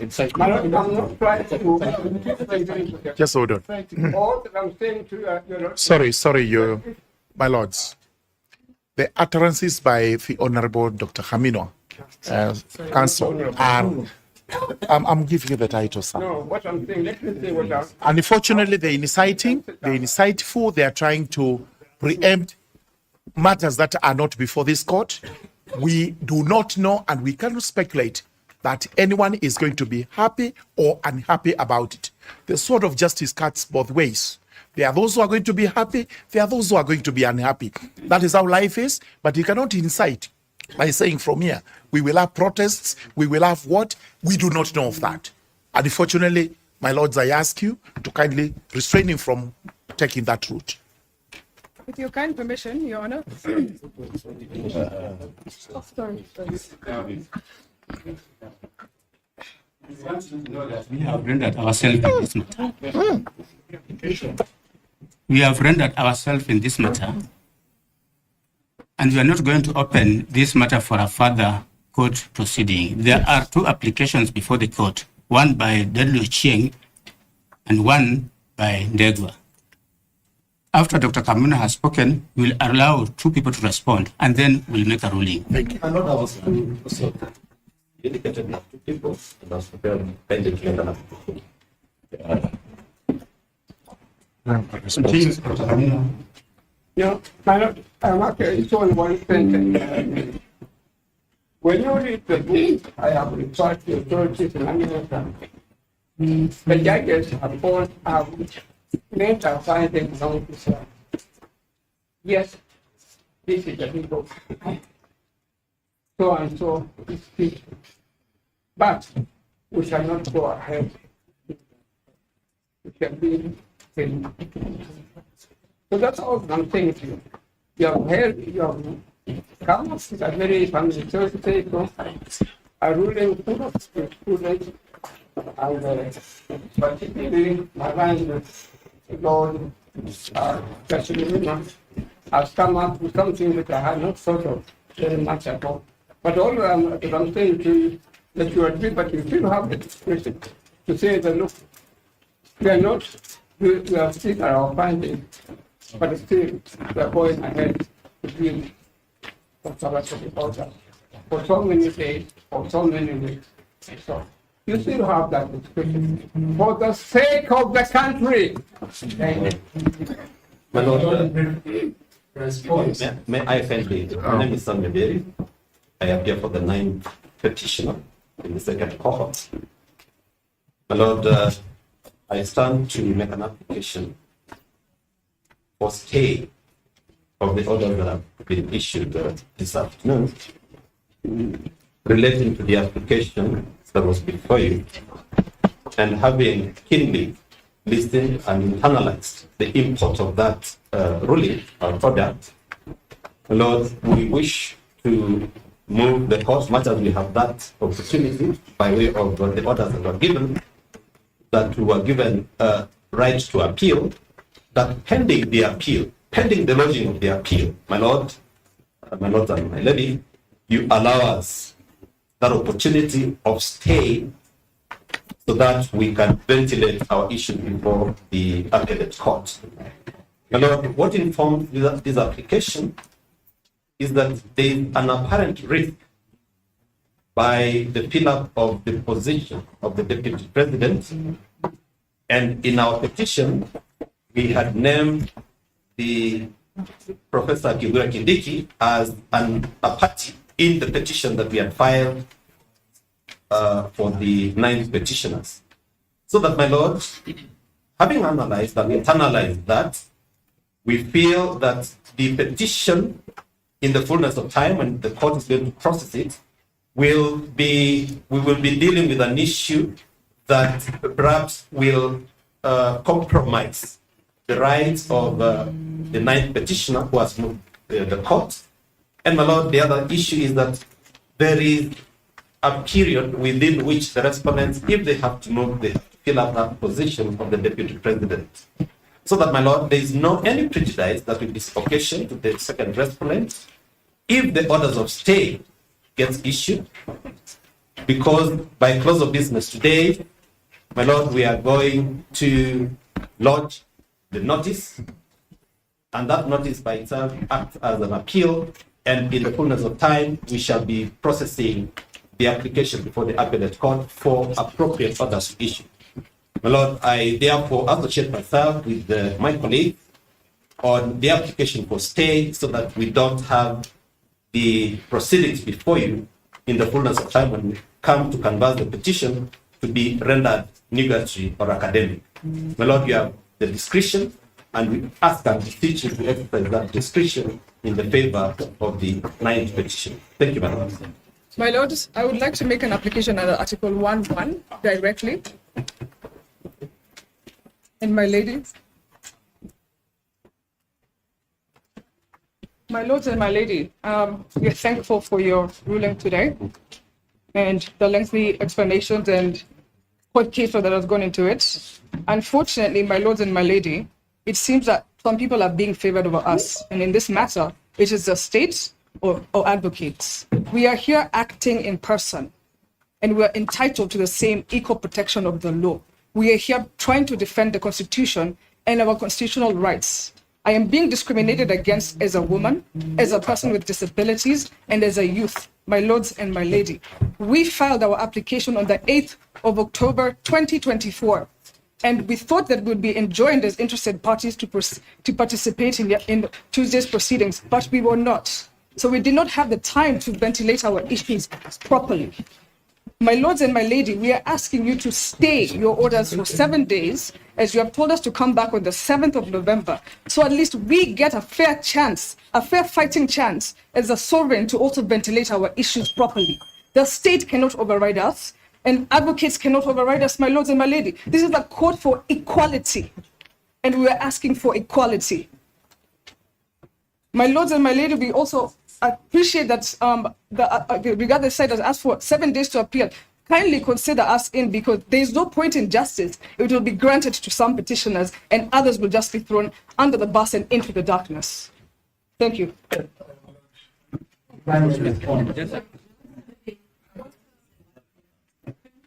Second. I'm not trying to.
Just hold on.
All that I'm saying to you,
Sorry, my lords. The utterances by the Honorable Dr. Hamino, Council, are. I'm giving you the title, sir.
no, what I'm saying, let me say what I'm.
And unfortunately, they're insightful, they are trying to preempt matters that are not before this court. We do not know and we cannot speculate that anyone is going to be happy or unhappy about it. The sword of justice cuts both ways. There are those who are going to be happy, there are those who are going to be unhappy. That is how life is, but you cannot incite by saying from here, we will have protests, we will have what? We do not know of that. And unfortunately, my lords, I ask you to kindly restrain him from taking that route.
With your kind permission, Your Honor. Sorry.
We have rendered ourselves in this matter. We have rendered ourselves in this matter, and we are not going to open this matter for a further court proceeding. There are two applications before the court, one by Dedlu Chieng and one by Ndegwa. After Dr. Kamuna has spoken, we'll allow two people to respond, and then we'll make a ruling.
Thank you. I know that was also indicated that two people and that's prepared pending another.
Yeah, I'm actually showing one sentence. When you read the book, I have referred to authorities in America. The judges have all made a finding on this. Yes, this is the people. So and so is speaking. But we shall not go ahead. We shall be in. So that's all I'm saying to you. You have heard, you have come up with a very family a ruling full of students, and particularly my line Lord, has come up with something that I had not thought of very much at all. But all I'm saying to you, that you agree, but you still have the discretion to say that, look, we are not, we have seen our findings, but still they're going ahead to build conservatory order for so many days, for so many weeks. And so you still have that discussion for the sake of the country.
My Lord, may I kindly, my name is Sam Meberi. I appear for the 9th petitioner in the second cohort. My Lord, I stand to make an application for stay of the orders that have been issued this afternoon relating to the application that was before you, and having keenly listened and internalized the import of that ruling or product, Lord, we wish to move the court, much as we have that opportunity by way of the orders that were given, that we were given a right to appeal, that pending the appeal, pending the lodging of the appeal, my Lord and my lady, you allow us that opportunity of stay so that we can ventilate our issue before the appellate court. My Lord, what informed this application is that there is an apparent risk by the fill-up of the position of the deputy president, and in our petition, we had named the Professor Kibura Kindiki as a party in the petition that we had filed for the 9 petitioners. So that, my Lord, having analyzed and internalized that, we feel that the petition, in the fullness of time, when the court is going to process it, we will be dealing with an issue that perhaps will compromise the rights of the 9th petitioner who has moved the court. And my Lord, the other issue is that there is a period within which the respondents, if they have to move, they have to fill up that position of the deputy president. So that, my Lord, there is no any prejudice that will be occasioned to the second respondent if the orders of stay gets issued, because by close of business today, my Lord, we are going to lodge the notice, and that notice by itself acts as an appeal, and in the fullness of time, we shall be processing the application before the appellate court for appropriate orders to issue. My Lord, I therefore associate myself with my colleague on the application for stay so that we don't have the proceedings before you in the fullness of time when we come to canvass the petition to be rendered nugatory or academic. My Lord, you have the discretion, and we ask and beseech you to exercise that discretion in the favor of the 9th petition. Thank you, Madam.
My Lord, I would like to make an application under Article 1.1 directly. And my ladies, my lords and my lady, we are thankful for your ruling today and the lengthy explanations and court case that has gone into it. Unfortunately, my lords and my lady, it seems that some people are being favored over us. And in this matter, it is the state or advocates. We are here acting in person, and we are entitled to the same equal protection of the law. We are here trying to defend the Constitution and our constitutional rights. I am being discriminated against as a woman, as a person with disabilities, and as a youth, my lords and my lady. We filed our application on the 8th of October, 2024. And we thought that we would be enjoined as interested parties to participate in Tuesday's proceedings, but we were not. So we did not have the time to ventilate our issues properly. My lords and my lady, we are asking you to stay your orders for 7 days, as you have told us to come back on the 7th of November. So at least we get a fair chance, a fair fighting chance as a sovereign to also ventilate our issues properly. The state cannot override us, and advocates cannot override us, my lords and my lady. This is a court for equality, and we are asking for equality. My lords and my lady, we also appreciate that the Rigathi side has asked for 7 days to appeal. Kindly consider us in, because there is no point in justice. It will be granted to some petitioners and others will just be thrown under the bus and into the darkness. Thank you.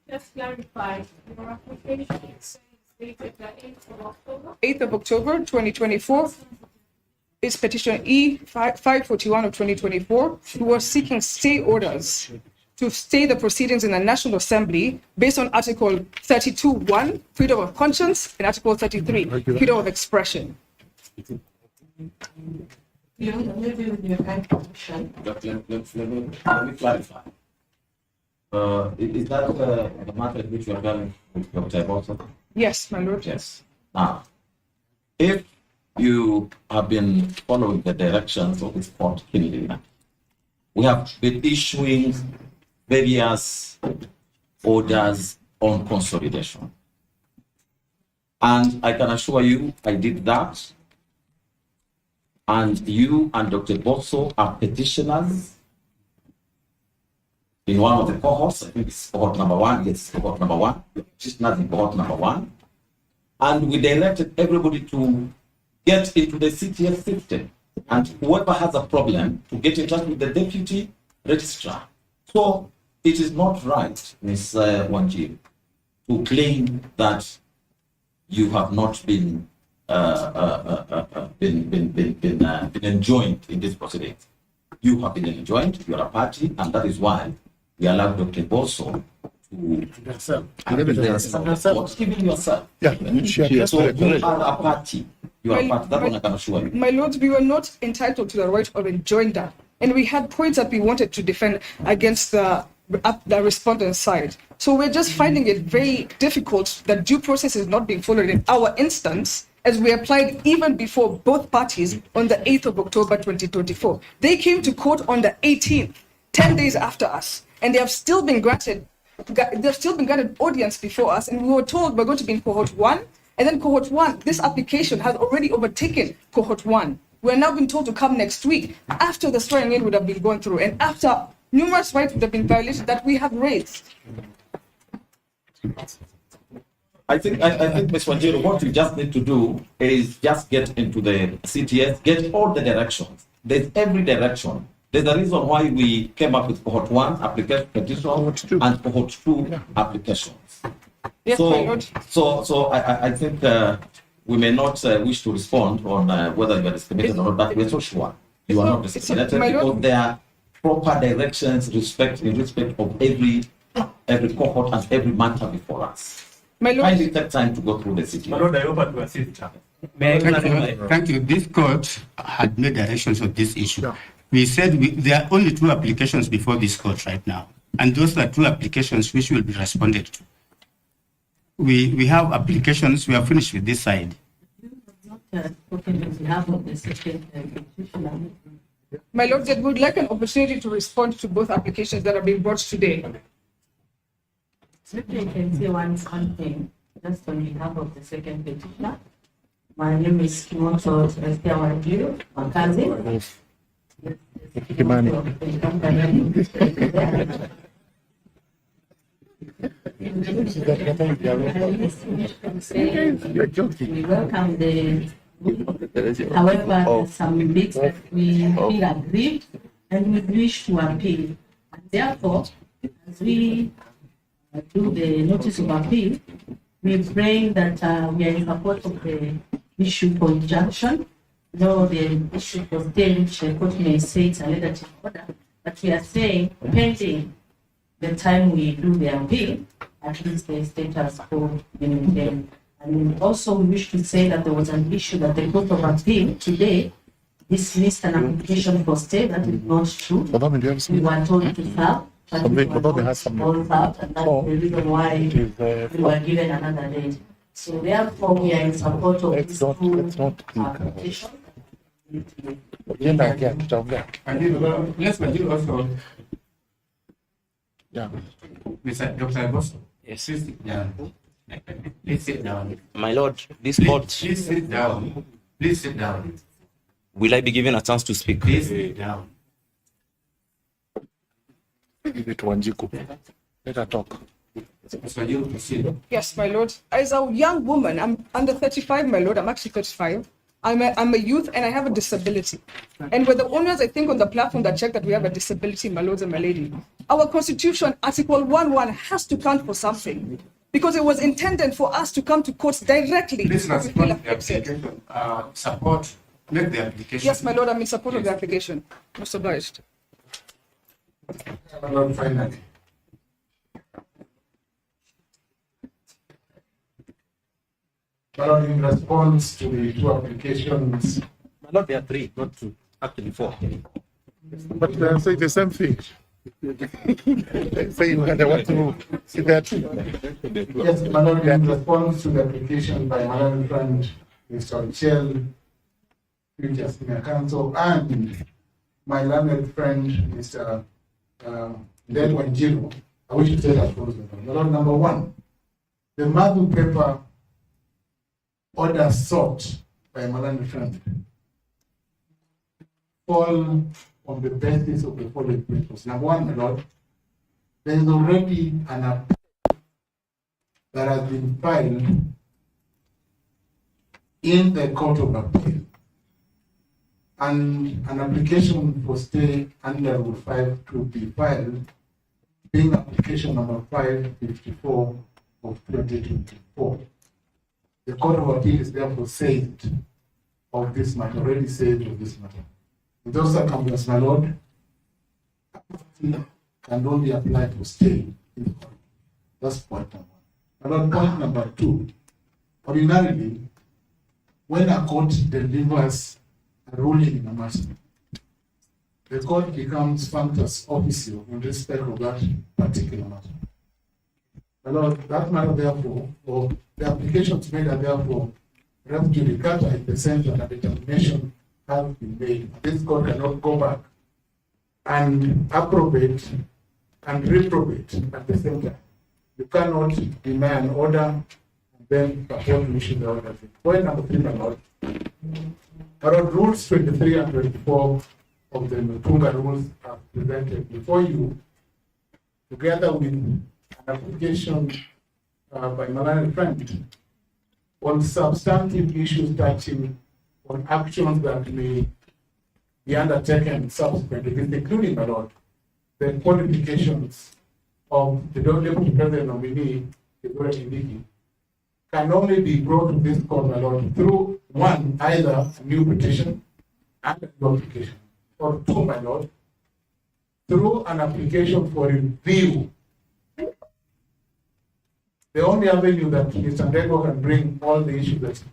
Just clarify, your application is dated the 8th of October? 8th of October, 2024. is petition E541 of 2024, who was seeking stay orders to stay the proceedings in the National Assembly based on Article 32(1), freedom of conscience, and Article 33, freedom of expression.
Maybe with your kind permission. Let me clarify. Is that the matter in which you are going with Dr. Bosa?
Yes, my lord.
Yes. Now, if you have been following the directions of this court, we have been issuing various orders on consolidation. And I can assure you, I did that. And you and Dr. Bosso are petitioners in one of the cohorts. I think it's cohort number 1. Yes, cohort number 1. Petitioners in cohort number 1. And we directed everybody to get into the CTS system. And whoever has a problem to get in touch with the deputy registrar. So it is not right, Ms. Wanji, to claim that you have not been enjoined in this proceedings. You have been enjoined, you are a party, and that is why we allowed Dr. Bosso to even yourself.
Yeah,
so you are a party. You are a party. That one I can assure you.
My lords, we were not entitled to the right of enjoinder, and we had points that we wanted to defend against the respondent side. So we're just finding it very difficult that due process is not being followed in our instance, as we applied even before both parties on the 8th of October 2024. They came to court on the 18th, 10 days after us, and they have still been granted audience before us, and we were told we're going to be in cohort 1, and then cohort 1, this application has already overtaken cohort 1. We're now being told to come next week after the swearing in would have been gone through and after numerous rights would have been violated that we have raised.
I think, Ms. Wanjiru, what you just need to do is just get into the CTS, get all the directions. There's every direction. There's a reason why we came up with cohort 1 application petition and cohort 2 applications.
Yes, my lord.
So I think we may not wish to respond on whether you are discriminated or not, but we're so sure you are not discriminated because there are proper directions in respect of every cohort and every matter before us.
My lord,
kindly take time to go through the city.
Thank you. This court had made directions on this issue.
Yeah.
We said there are only 2 applications before this court right now, and those are 2 applications which will be responded to. We have applications. We are finished with this side.
my lord, that would like an opportunity to respond to both applications that are being brought today.
Maybe I can say one thing, just on behalf of the second petitioner. My name is Kimoto Wanjiru, Makazi.
Millimani.
We welcome the. However, some bits that we feel aggrieved and we wish to appeal. And therefore, as we do the notice of appeal, we pray that we are in support of the issue for injunction. Though the issue for stay, which the court may say it's a legislative order, but we are saying pending the time we do the appeal, at least the status quo be maintained. And also we wish to say that there was an issue that the Court of Appeal today dismissed an application for stay. That is not true. We were told to serve, but we were not served, and that's the reason why we were given another date. So therefore we are in support of this application.
Let's continue also.
Yeah.
Dr. Bosso. Yes. Please sit down. Please sit down.
My lord, this court.
Please sit down. Please sit down.
Will I be given a chance to speak?
Please sit down.
Give it to Wanjiku. Let her talk.
Yes, my lord. As a young woman, I'm under 35, my lord. I'm actually 35. I'm a youth and I have a disability. And we're the owners, I think, on the platform that check that we have a disability, my lords and my lady. Our constitution, Article 1.1, has to count for something. Because it was intended for us to come to courts directly.
Please respond to the application. Support
make the application.
Yes, my lord, I'm in support of the application. Most obliged.
My lord, finally. My lord, in response to the two applications.
My lord, there are three, not two. Actually, four.
But they say the same thing. Say they want to see that.
Yes, my lord, in response to the application by my learned friend, Mr. Michel, future senior counsel, and my learned friend, Mr. Ndegwa Njiru, I wish to say that first. My lord, number one, the Madu paper order sought by my learned friend fall on the basis of the following principles. Number one, my lord, there is already an appeal that has been filed in the Court of Appeal, and an application for stay under Rule 5 to be filed, being application number 554 of 2024. The Court of Appeal is therefore saved of this matter, already saved of this matter. In those circumstances, my lord, can only apply for stay in the court. That's point number one. My lord, point number two, ordinarily, when a court delivers a ruling in a matter, the court becomes functus officio in respect of that particular matter. My lord, that matter therefore, or the applications made are therefore res judicata in the sense that a determination has been made. This court cannot go back and approbate and reprobate at the same time. You cannot deny an order and then purport to issue the order. Point number three, my lord. Around rules 23 and 24 of the Mutunga rules are presented before you, together with an application by my friend on substantive issues touching on actions that may be undertaken subsequently, including, my lord, the qualifications of the Deputy President nominee, Rigathi, can only be brought to this court, my lord, through one, either a new petition and a new application, or two, my lord, through an application for review. The only avenue that Mr. Ndegwa can bring all the issues that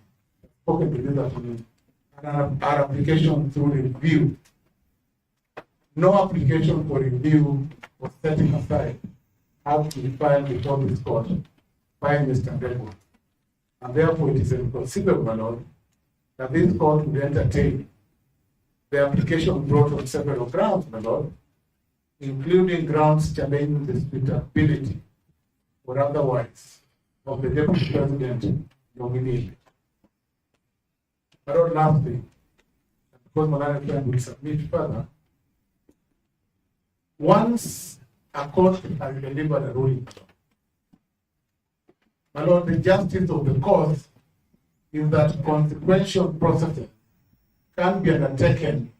spoken to this afternoon, and our application through review. No application for review or setting aside have to be filed before this court by Mr. Ndegwa. And therefore, it is inconceivable, my lord, that this court would entertain the application brought on several grounds, my lord, including grounds challenging the suitability or otherwise of the Deputy President nominee. My lord, lastly, because my friend will submit further, once a court has delivered a ruling, my lord, the justice of the court is that consequential processes can be undertaken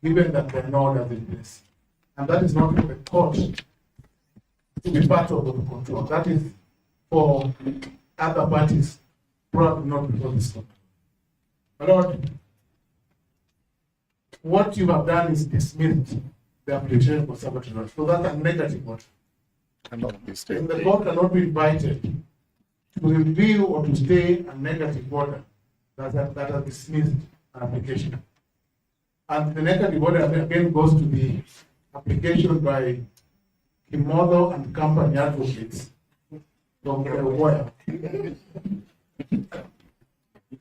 given that there are no orders in place. And that is not for the court to be part of the control. That is for other parties, probably not before this court. My lord, what you have done is dismissed the application for sabotage. So that's a negative one. And the court cannot be invited to review or to stay a negative order that has dismissed an application. And the negative order again goes to the application by Kimodo and Company Advocates, Dr. Owoya,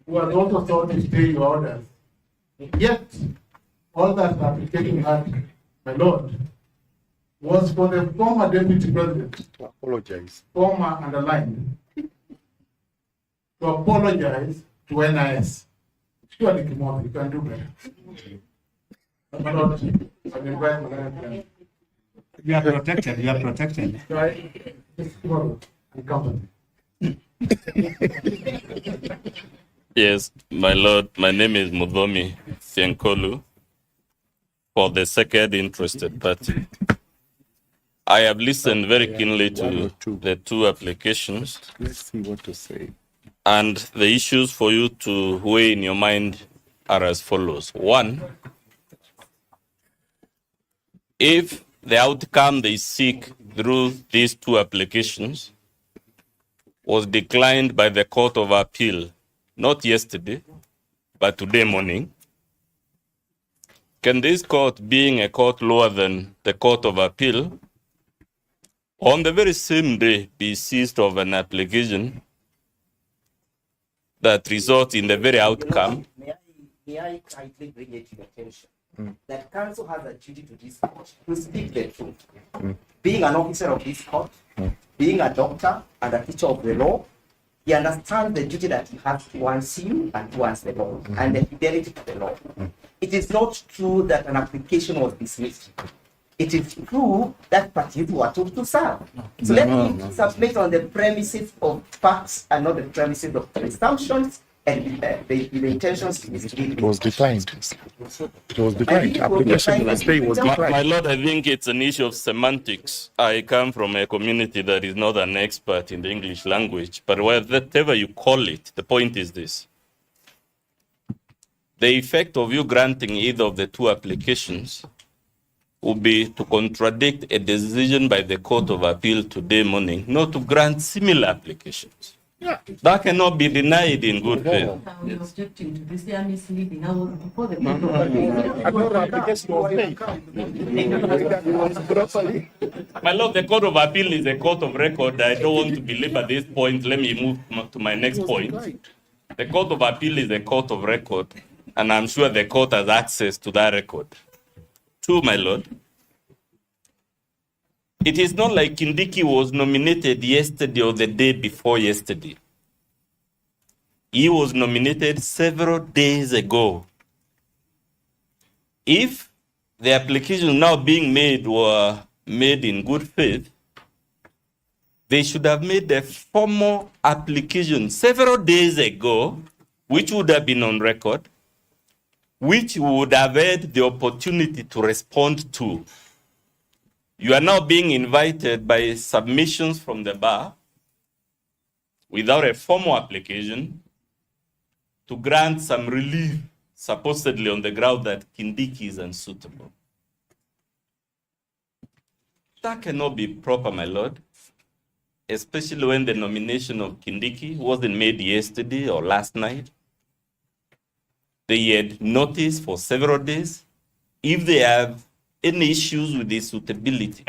who has also sought to stay your orders. Yet, all that the application had, my lord, was for the former Deputy President, former underlined, to apologize to NIS. Surely, Kimodo, you can do better. My lord, I invite my friend.
You are protected. You are protected.
Right? Tomorrow, and company.
Yes, my lord, my name is Mudhomi Thienkolu for the second interested party. I have listened very keenly to the two applications.
Let's see what to say.
And the issues for you to weigh in your mind are as follows. One, if the outcome they seek through these two applications was declined by the Court of Appeal, not yesterday, but today morning, can this court, being a court lower than the Court of Appeal, on the very same day be seized of an application that results in the very outcome?
May I kindly bring it to your attention that counsel has a duty to this court to speak the truth. Being an officer of this court, being a doctor and a teacher of the law, he understands the duty that he has towards you and towards the law and the fidelity to the law. It is not true that an application was dismissed. It is true that parties were told to serve. So let me submit on the premises of facts and not the premises of presumptions and the intentions to mislead.
It was declined. It was declined. Application was declined.
My lord, I think it's an issue of semantics. I come from a community that is not an expert in the English language, but whatever you call it, the point is this. The effect of you granting either of the two applications would be to contradict a decision by the Court of Appeal today morning, not to grant similar applications. Yeah. That cannot be denied in good faith.
We are objecting to this. They are misleading. I was before the
My lord, the Court of Appeal is a court of record. I don't want to belabor this point. Let me move to my next point. The Court of Appeal is a court of record, and I'm sure the court has access to that record. Two, my lord, it is not like Kindiki was nominated yesterday or the day before yesterday. He was nominated several days ago. If the applications now being made were made in good faith, they should have made a formal application several days ago, which would have been on record, which would have had the opportunity to respond to. You are now being invited by submissions from the bar without a formal application to grant some relief, supposedly on the ground that Kindiki is unsuitable. That cannot be proper, my lord, especially when the nomination of Kindiki wasn't made yesterday or last night. They had notice for several days. If they have any issues with the suitability,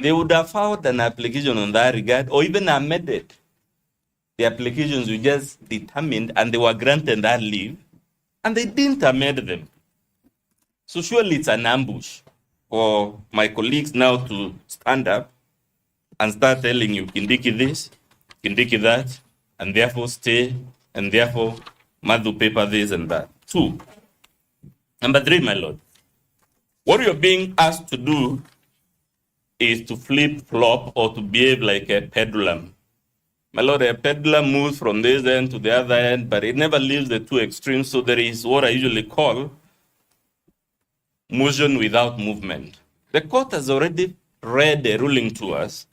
they would have filed an application on that regard or even amended. The applications were just determined and they were granted that leave and they didn't amend them. So surely it's an ambush for my colleagues now to stand up and start telling you Kindiki this, Kindiki that, and therefore stay, and therefore Madhu paper this and that. Two. Number three, my lord. What you're being asked to do is to flip-flop or to behave like a pendulum. My lord, a pendulum moves from this end to the other end, but it never leaves the two extremes, so there is what I usually call motion without movement. The court has already read a ruling to us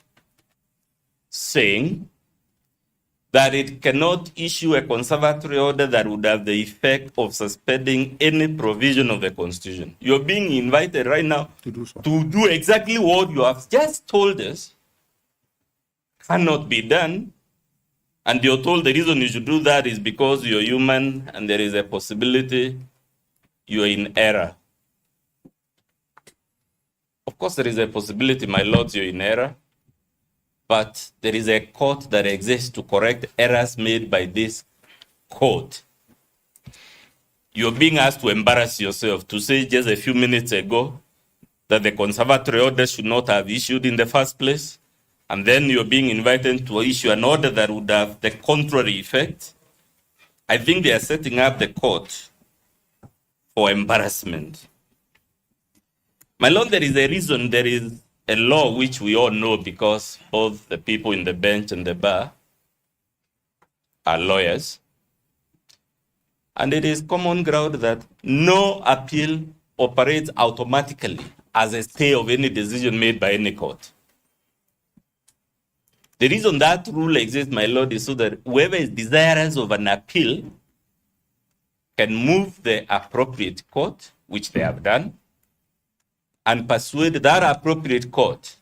saying that it cannot issue a conservatory order that would have the effect of suspending any provision of the Constitution. You're being invited right now to do exactly what you have just told us cannot be done. And you're told the reason you should do that is because you're human and there is a possibility you're in error. Of course, there is a possibility, my lords, you're in error. But there is a court that exists to correct errors made by this court. You're being asked to embarrass yourself to say just a few minutes ago that the conservatory order should not have issued in the first place. And then you're being invited to issue an order that would have the contrary effect. I think they are setting up the court for embarrassment. My lord, there is a reason there is a law which we all know because both the people in the bench and the bar are lawyers. And it is common ground that no appeal operates automatically as a stay of any decision made by any court. The reason that rule exists, my lord, is so that whoever is desirous of an appeal can move the appropriate court, which they have done, and persuade that appropriate court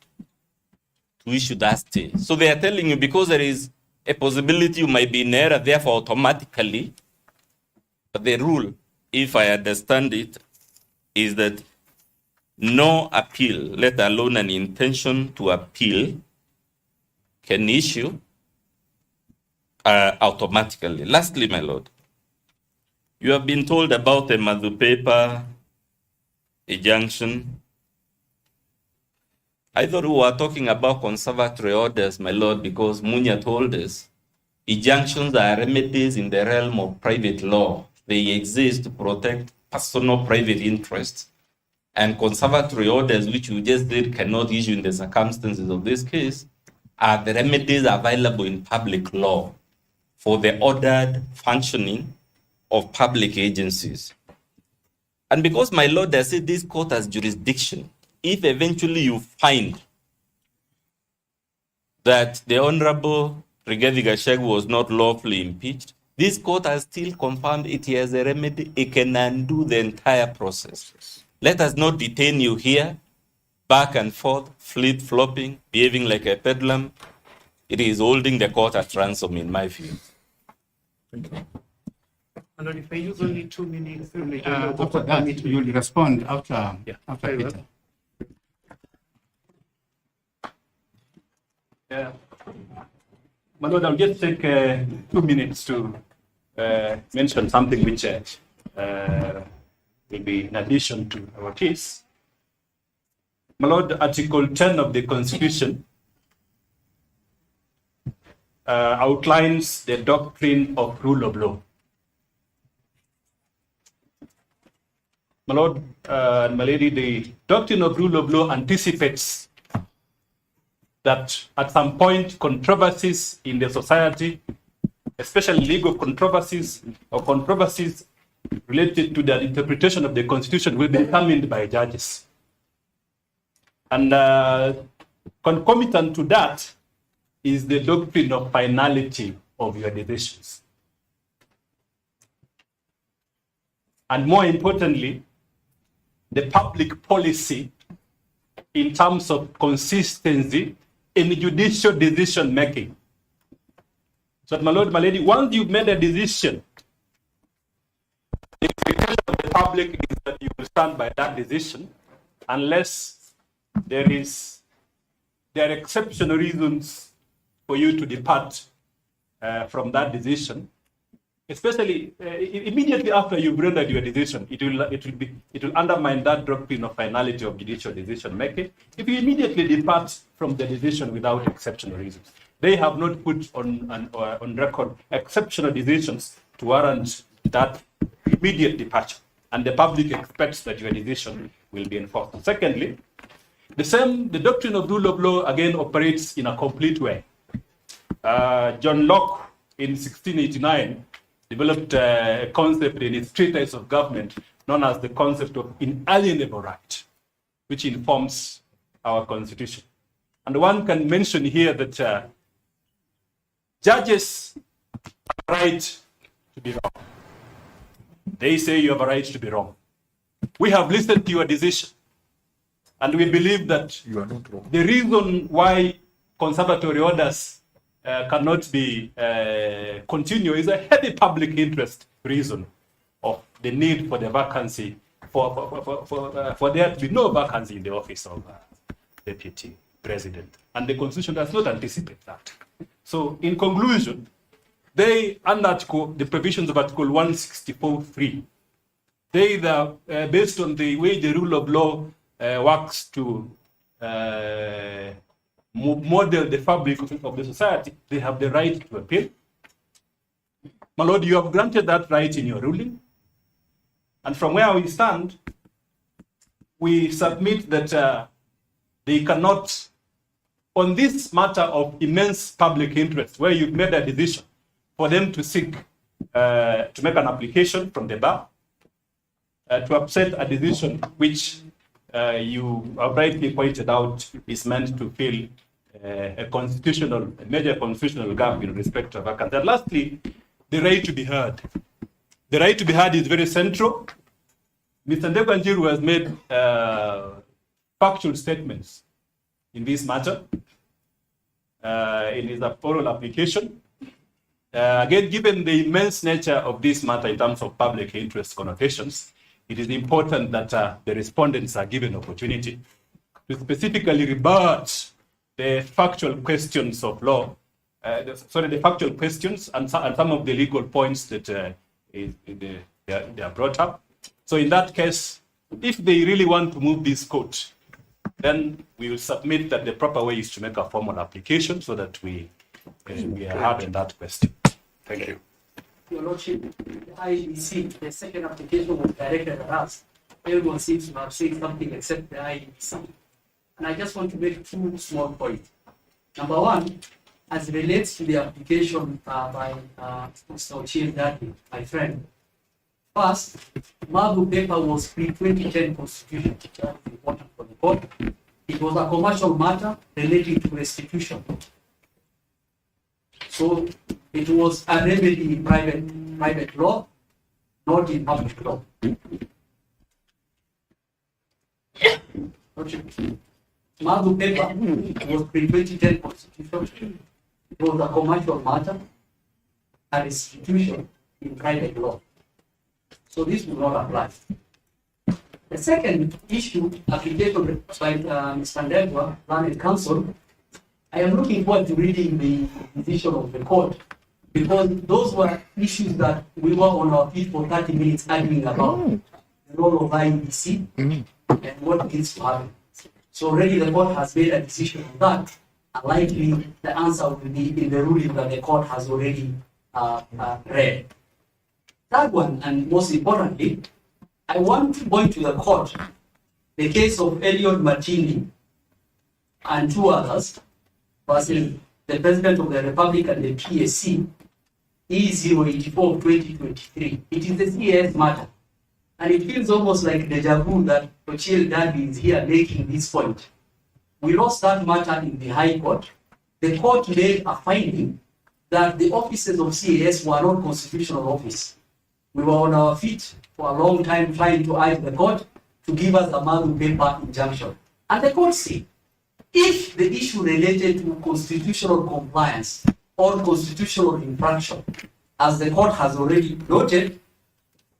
to issue that stay. So they are telling you, because there is a possibility you might be in error, therefore automatically, but the rule, if I understand it, is that no appeal, let alone an intention to appeal, can issue automatically. Lastly, my lord, you have been told about a Madhu paper, a junction. I thought we were talking about conservatory orders, my lord, because Munya told us injunctions are remedies in the realm of private law. They exist to protect personal private interests. And conservatory orders, which you just did, cannot issue in the circumstances of this case, are the remedies available in public law for the ordered functioning of public agencies. And because, my lord, I said this court has jurisdiction, if eventually you find that the Honorable Rigathi Gachagua was not lawfully impeached, this court has still confirmed it has a remedy. It can undo the entire process. Let us not detain you here, back and forth, flip-flopping, behaving like a bedlam. It is holding the court at ransom, in my view.
Thank you. And if I use only 2 minutes,
after that, you will respond after, after Peter.
Yeah. My lord, I'll just take 2 minutes to mention something which will be in addition to our case. My lord, Article 10 of the Constitution outlines the doctrine of rule of law. My lord and my lady, the doctrine of rule of law anticipates that at some point controversies in the society, especially legal controversies or controversies related to the interpretation of the Constitution, will be determined by judges. And concomitant to that is the doctrine of finality of your decisions. And more importantly, the public policy in terms of consistency in judicial decision making. So, my lord, my lady, once you've made a decision, the expectation of the public is that you will stand by that decision, unless there are exceptional reasons for you to depart from that decision. Especially immediately after you've rendered your decision, it will undermine that doctrine of finality of judicial decision making. If you immediately depart from the decision without exceptional reasons, they have not put on record exceptional decisions to warrant that immediate departure, and the public expects that your decision will be enforced. Secondly, the doctrine of rule of law again operates in a complete way. John Locke in 1689 developed a concept in his treatise of government known as the concept of inalienable right, which informs our constitution. And one can mention here that judges have a right to be wrong. They say you have a right to be wrong. We have listened to your decision, and we believe that
You are not wrong.
the reason why conservatory orders cannot be continue is a heavy public interest reason of the need for the vacancy, for there to be no vacancy in the office of deputy president. And the constitution does not anticipate that. So in conclusion, the provisions of Article 164.3, based on the way the rule of law works to model the fabric of the society, they have the right to appeal. My lord, you have granted that right in your ruling. And from where we stand, we submit that they cannot, on this matter of immense public interest, where you've made a decision for them to seek, to make an application from the bar, to upset a decision which you have rightly pointed out is meant to fill a major constitutional gap in respect of vacancy. And lastly, the right to be heard.
The right to be heard is very central. Mr. Ndegwa has made factual statements in this matter in his oral application. Again, given the immense nature of this matter in terms of public interest connotations, it is important that the respondents are given opportunity to specifically rebut the factual questions of law, the factual questions and some of the legal points that they are brought up. So in that case, if they really want to move this court, then we will submit that the proper way is to make a formal application so that we are heard in that question. Thank you.
Your Lordship, the IEBC, the second application was directed at us. Everyone seems to have said something except the IEBC. And I just want to make two small points. Number one, as it relates to the application by Mr. Ochieng Dadi, my friend. First, Mabu paper was pre-2010 constitution. That is important for the court. It was a commercial matter relating to restitution. So it was a remedy in private law, not in public law. Mabu paper was pre-2010 constitution. It was a commercial matter, a restitution in private law. So this will not apply. The second issue, application by Mr. Ndegwa, Learned Counsel, I am looking forward to reading the decision of the court because those were issues that we were on our feet for 30 minutes arguing about the role of IEBC and what needs to happen. So already the court has made a decision on that, and likely the answer will be in the ruling that the court has already read. Third one, and most importantly, I want to point to the court the case of Elliot Martini and two others versus the President of the Republic and the PSC, E084 of 2023. It is the CAS matter. And it feels almost like deja vu that Ochieng Dadi is here making this point. We lost that matter in the High Court. The court made a finding that the offices of CAS were not constitutional office. We were on our feet for a long time trying to urge the court to give us a Mabu paper injunction. And the court said, if the issue related to constitutional compliance or constitutional infraction, as the court has already noted,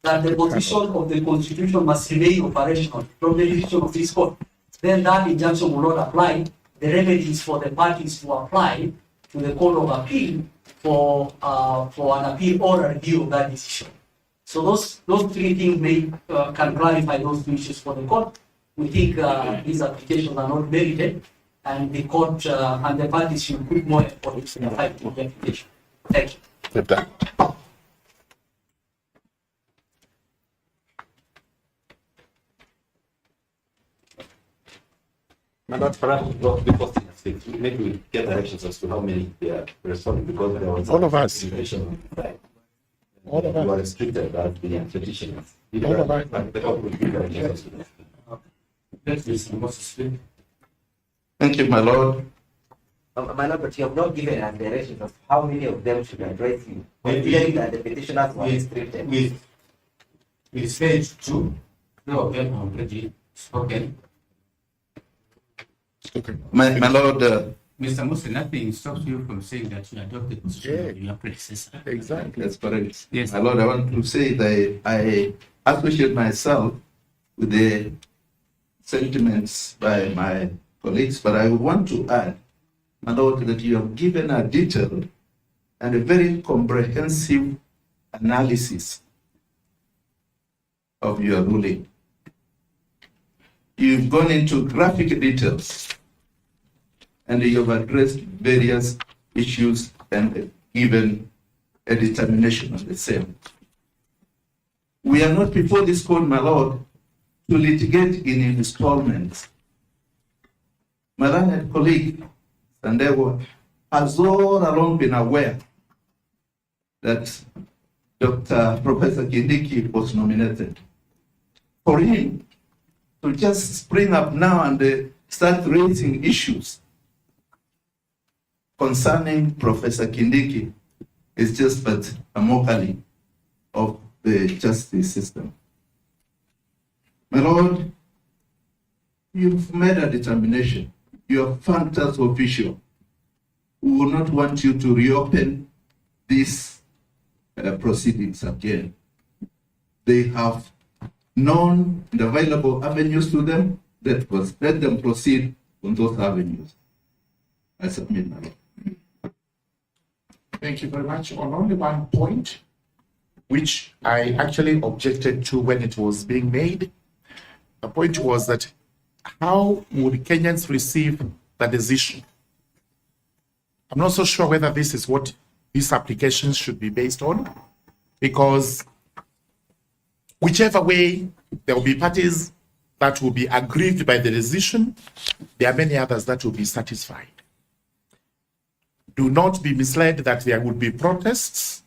that the position of the Constitution must remain operational from the decision of this court, then that injunction will not apply. The remedy is for the parties to apply to the Court of Appeal for an appeal or a review of that decision. So those three things can clarify those two issues for the court. We think these applications are not merited, and the court and the parties should put more effort in the fight for the application. Thank you.
My Lord, perhaps before maybe we get directions as to how many they are responding because there was
all of us.
All of us. You are restricted as the petitioners.
All of us.
The court will give directions as to
Thank you, my Lord.
My Lord, but you have not given us directions as to how many of them should address you, considering that the petitioners were restricted.
With stage 2, no of them have already spoken.
Okay. My Lord.
Mr. Musa, nothing stops you from saying that you adopt the constitution of your predecessor.
Exactly. That's correct.
Yes.
My Lord, I want to say that I associate myself with the sentiments by my colleagues, but I want to add, my Lord, that you have given a detailed and a very comprehensive analysis of your ruling. You've gone into graphic details and you have addressed various issues and given a determination of the same. We are not before this court, my Lord, to litigate in installments. My learned colleague, Ndegwa, has all along been aware that Professor Kindiki was nominated. For him to just spring up now and start raising issues concerning Professor Kindiki is just but a mockery of the justice system. My Lord, you've made a determination. Your functus official we will not want you to reopen these proceedings again. They have known the available avenues to them. Let them proceed on those avenues. I submit my Lord.
Thank you very much. On only one point, which I actually objected to when it was being made, the point was that how would Kenyans receive the decision? I'm not so sure whether this is what these applications should be based on, because whichever way, there will be parties that will be aggrieved by the decision. There are many others that will be satisfied. Do not be misled that there will be protests,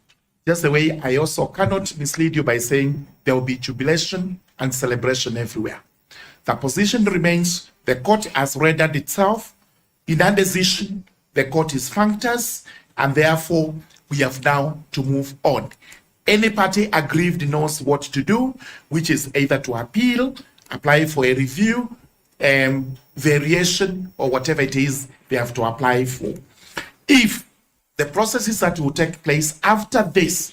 just the way I also cannot mislead you by saying there will be jubilation and celebration everywhere. The position remains, the court has rendered itself in a decision. The court is functus, and therefore we have now to move on. Any party aggrieved knows what to do, which is either to appeal, apply for a review, variation, or whatever it is they have to apply for. If the processes that will take place after this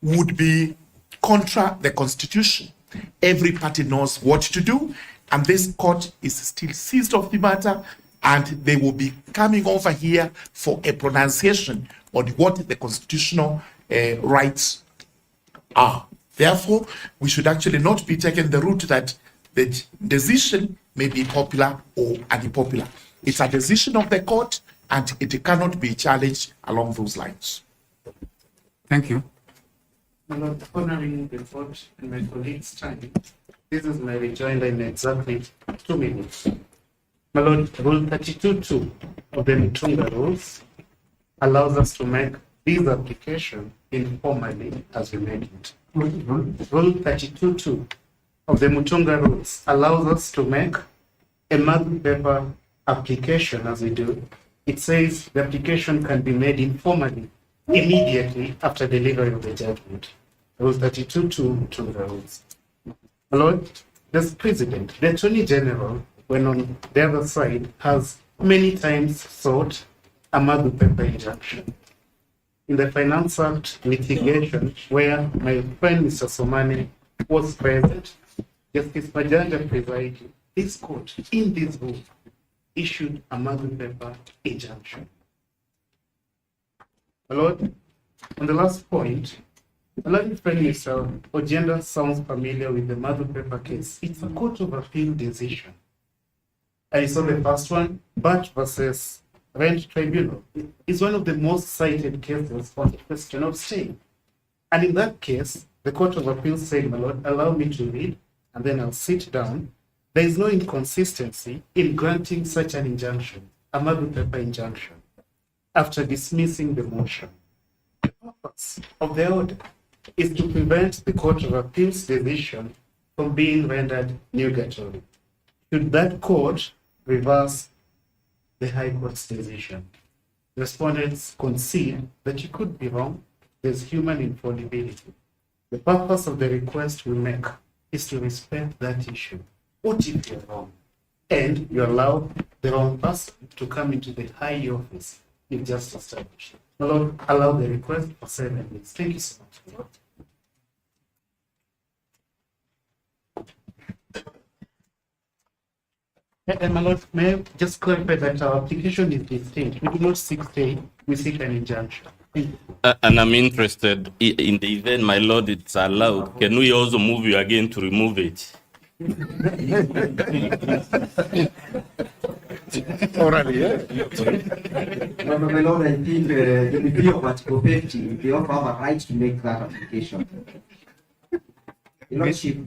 would be contra the Constitution, every party knows what to do, and this court is still seized of the matter, and they will be coming over here for a pronunciation on what the constitutional rights are. Therefore, we should actually not be taking the route that the decision may be popular or unpopular. It's a decision of the court, and it cannot be challenged along those lines.
Thank you.
My Lord, honoring the court and my colleagues' time, this is my rejoinder in exactly 2 minutes. My Lord, Rule 32.2 of the Mutunga Rules allows us to make this application informally as we make it. Rule 32.2 of the Mutunga Rules allows us to make a matter paper application as we do. It says the application can be made informally immediately after delivery of the judgment. Rule 32.2 to the rules. My Lord, the President, the Attorney General, when on the other side, has many times sought a Madu paper injunction. In the Finance Act litigation, where my friend Mr. Somane was present, Justice Majanja presiding, this court, in this rule, issued a Madu paper injunction. My Lord, on the last point, my Lord friend Mr. Ojenda sounds familiar with the Madu paper case. It's a Court of Appeal decision. I saw the first one, Batch versus Rent Tribunal. It's one of the most cited cases on the question of stay. And in that case, the Court of Appeal said, my Lord, allow me to read, and then I'll sit down. There is no inconsistency in granting such an injunction, a Madu paper injunction, after dismissing the motion. The purpose of the order is to prevent the Court of Appeal's decision from being rendered nugatory. Should that court reverse the High Court's decision? Respondents concede that you could be wrong. There's human infallibility. The purpose of the request we make is to respect that issue. What if you're wrong? And you allow the wrong person to come into the high office you've just established. My Lord, allow the request for 7 minutes. Thank you so much, my Lord. And my Lord, may I just clarify that our application is distinct. We do not seek stay, we seek an injunction.
And I'm interested in the event, my Lord, it's allowed. Can we also move you again to remove it?
Already, yeah.
My Lord, I think in view of Article 50, we also have a right to make that application. Your Lordship,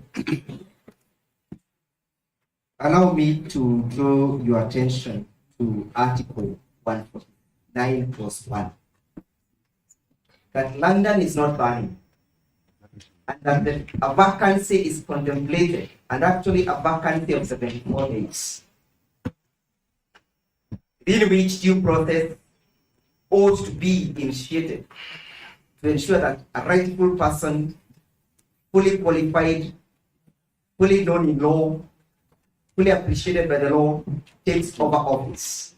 allow me to draw your attention to Article 149 clause 1. That London is not banned, and that a vacancy is contemplated, and actually a vacancy of 74 days, in which due process ought to be initiated to ensure that a rightful person fully qualified, fully known in law, fully appreciated by the law, takes over office.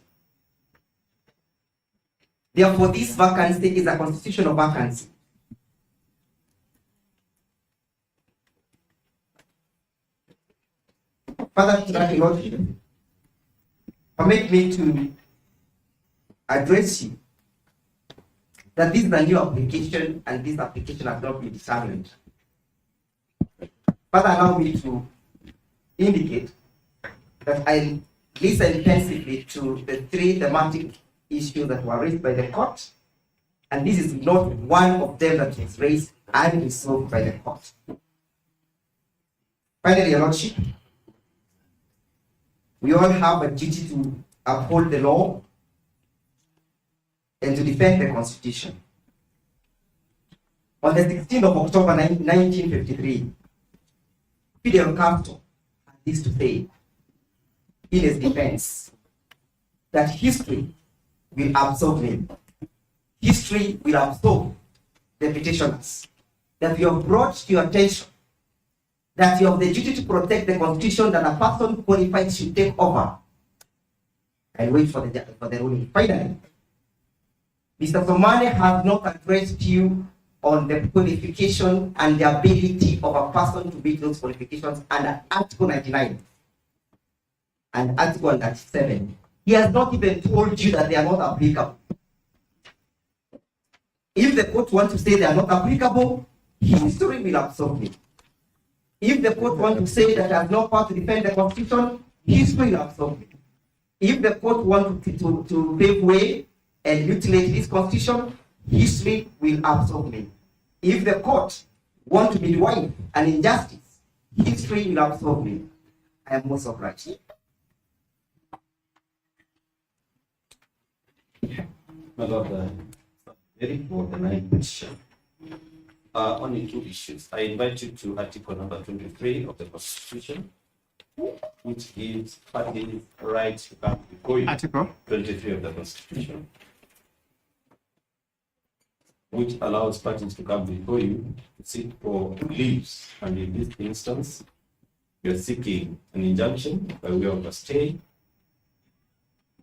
Therefore, this vacancy is a constitutional vacancy. Further to that, Lordship, permit me to address you that this is a new application and this application has not been determined. Further, allow me to indicate that I listened intensively to the three thematic issues that were raised by the court, and this is not one of them that was raised and resolved by the court. Finally, Your Lordship, we all have a duty to uphold the law and to defend the Constitution. On the 16th of October 1953, Fidel Castro had this to say in his defense, that history will absolve him. History will absolve the petitioners. That we have brought to your attention that you have the duty to protect the Constitution, that a person qualified should take over and wait for the ruling. Finally, Mr. Somane has not addressed you on the qualification and the ability of a person to meet those qualifications under Article 99 and Article 97. He has not even told you that they are not applicable. If the court wants to say they are not applicable, history will absolve him. If the court wants to say that has no power to defend the Constitution, history will absolve him. If the court wants to pave way and mutilate this Constitution, history will absolve him. If the court wants to midwife an injustice, history will absolve him. I am most obliged.
My Lord, very for the ninth question. Only two issues. I invite you to Article number 23 of the Constitution, which gives parties right to come before you.
Article
23 of the Constitution, which allows parties to come before you to seek for leaves. And in this instance, we are seeking an injunction by way of a stay,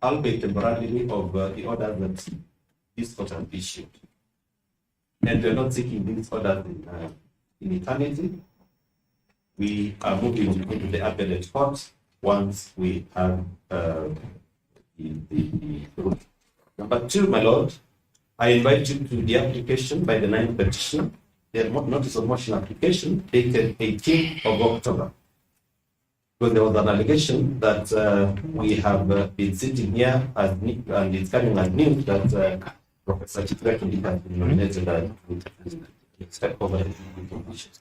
albeit temporarily, of the order that this court has issued. And we are not seeking these orders in eternity. We are moving to go to the appellate court once we have the ruling. Number two, my Lord, I invite you to the application by the 9th petition, the notice of motion application dated 18th of October. Because there was an allegation that we have been sitting here and it's coming as news that Professor Rigathi has been nominated as to step over the issues.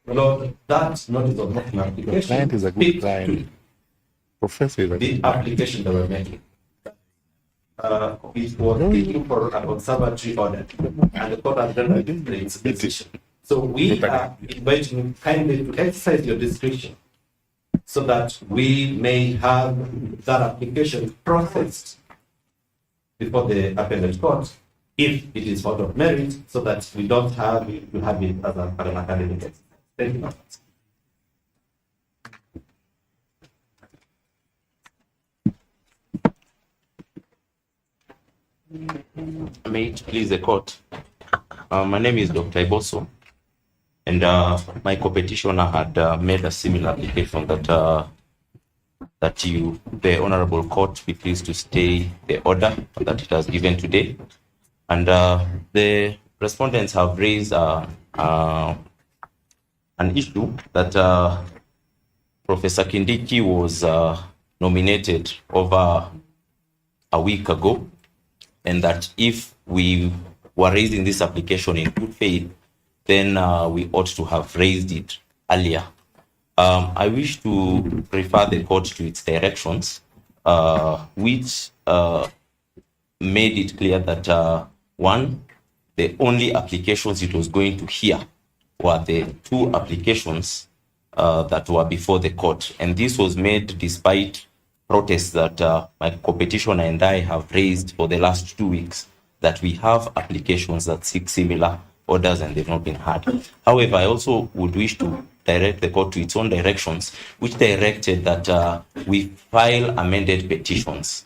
Lord, that notice of motion application
Client is a good client. Professor is a
the
good client.
application that we're making. It was taken for a conservatory order, and the court has rendered its decision. So we are inviting you kindly to exercise your discretion so that we may have that application processed before the appellate court, if it is found of merit, so that we don't have to have it as an academic exercise. Thank you.
May it please the court. My name is Dr. Iboso, and my co-petitioner had made a similar application that you, the Honorable Court, be pleased to stay the order that it has given today. And the respondents have raised an issue that Professor Kindiki was nominated over a week ago, and that if we were raising this application in good faith, then we ought to have raised it earlier. I wish to refer the court to its directions, which made it clear that one, the only applications it was going to hear were the two applications that were before the court. And this was made despite protests that my co-petitioner and I have raised for the last 2 weeks, that we have applications that seek similar orders and they've not been heard. However, I also would wish to direct the court to its own directions, which directed that we file amended petitions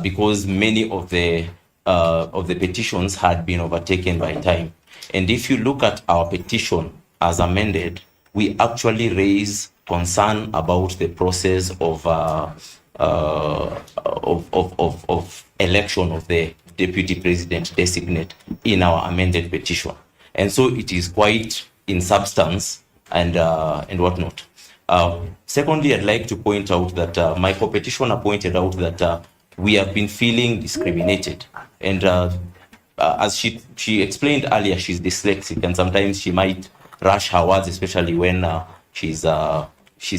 because many of the petitions had been overtaken by time. And if you look at our petition as amended, we actually raise concern about the process of election of the deputy president designate in our amended petition. And so it is quite in substance and whatnot. Secondly, I'd like to point out that my co-petitioner pointed out that we have been feeling discriminated. And as she explained earlier, she's dyslexic and sometimes she might rush her words, especially when she's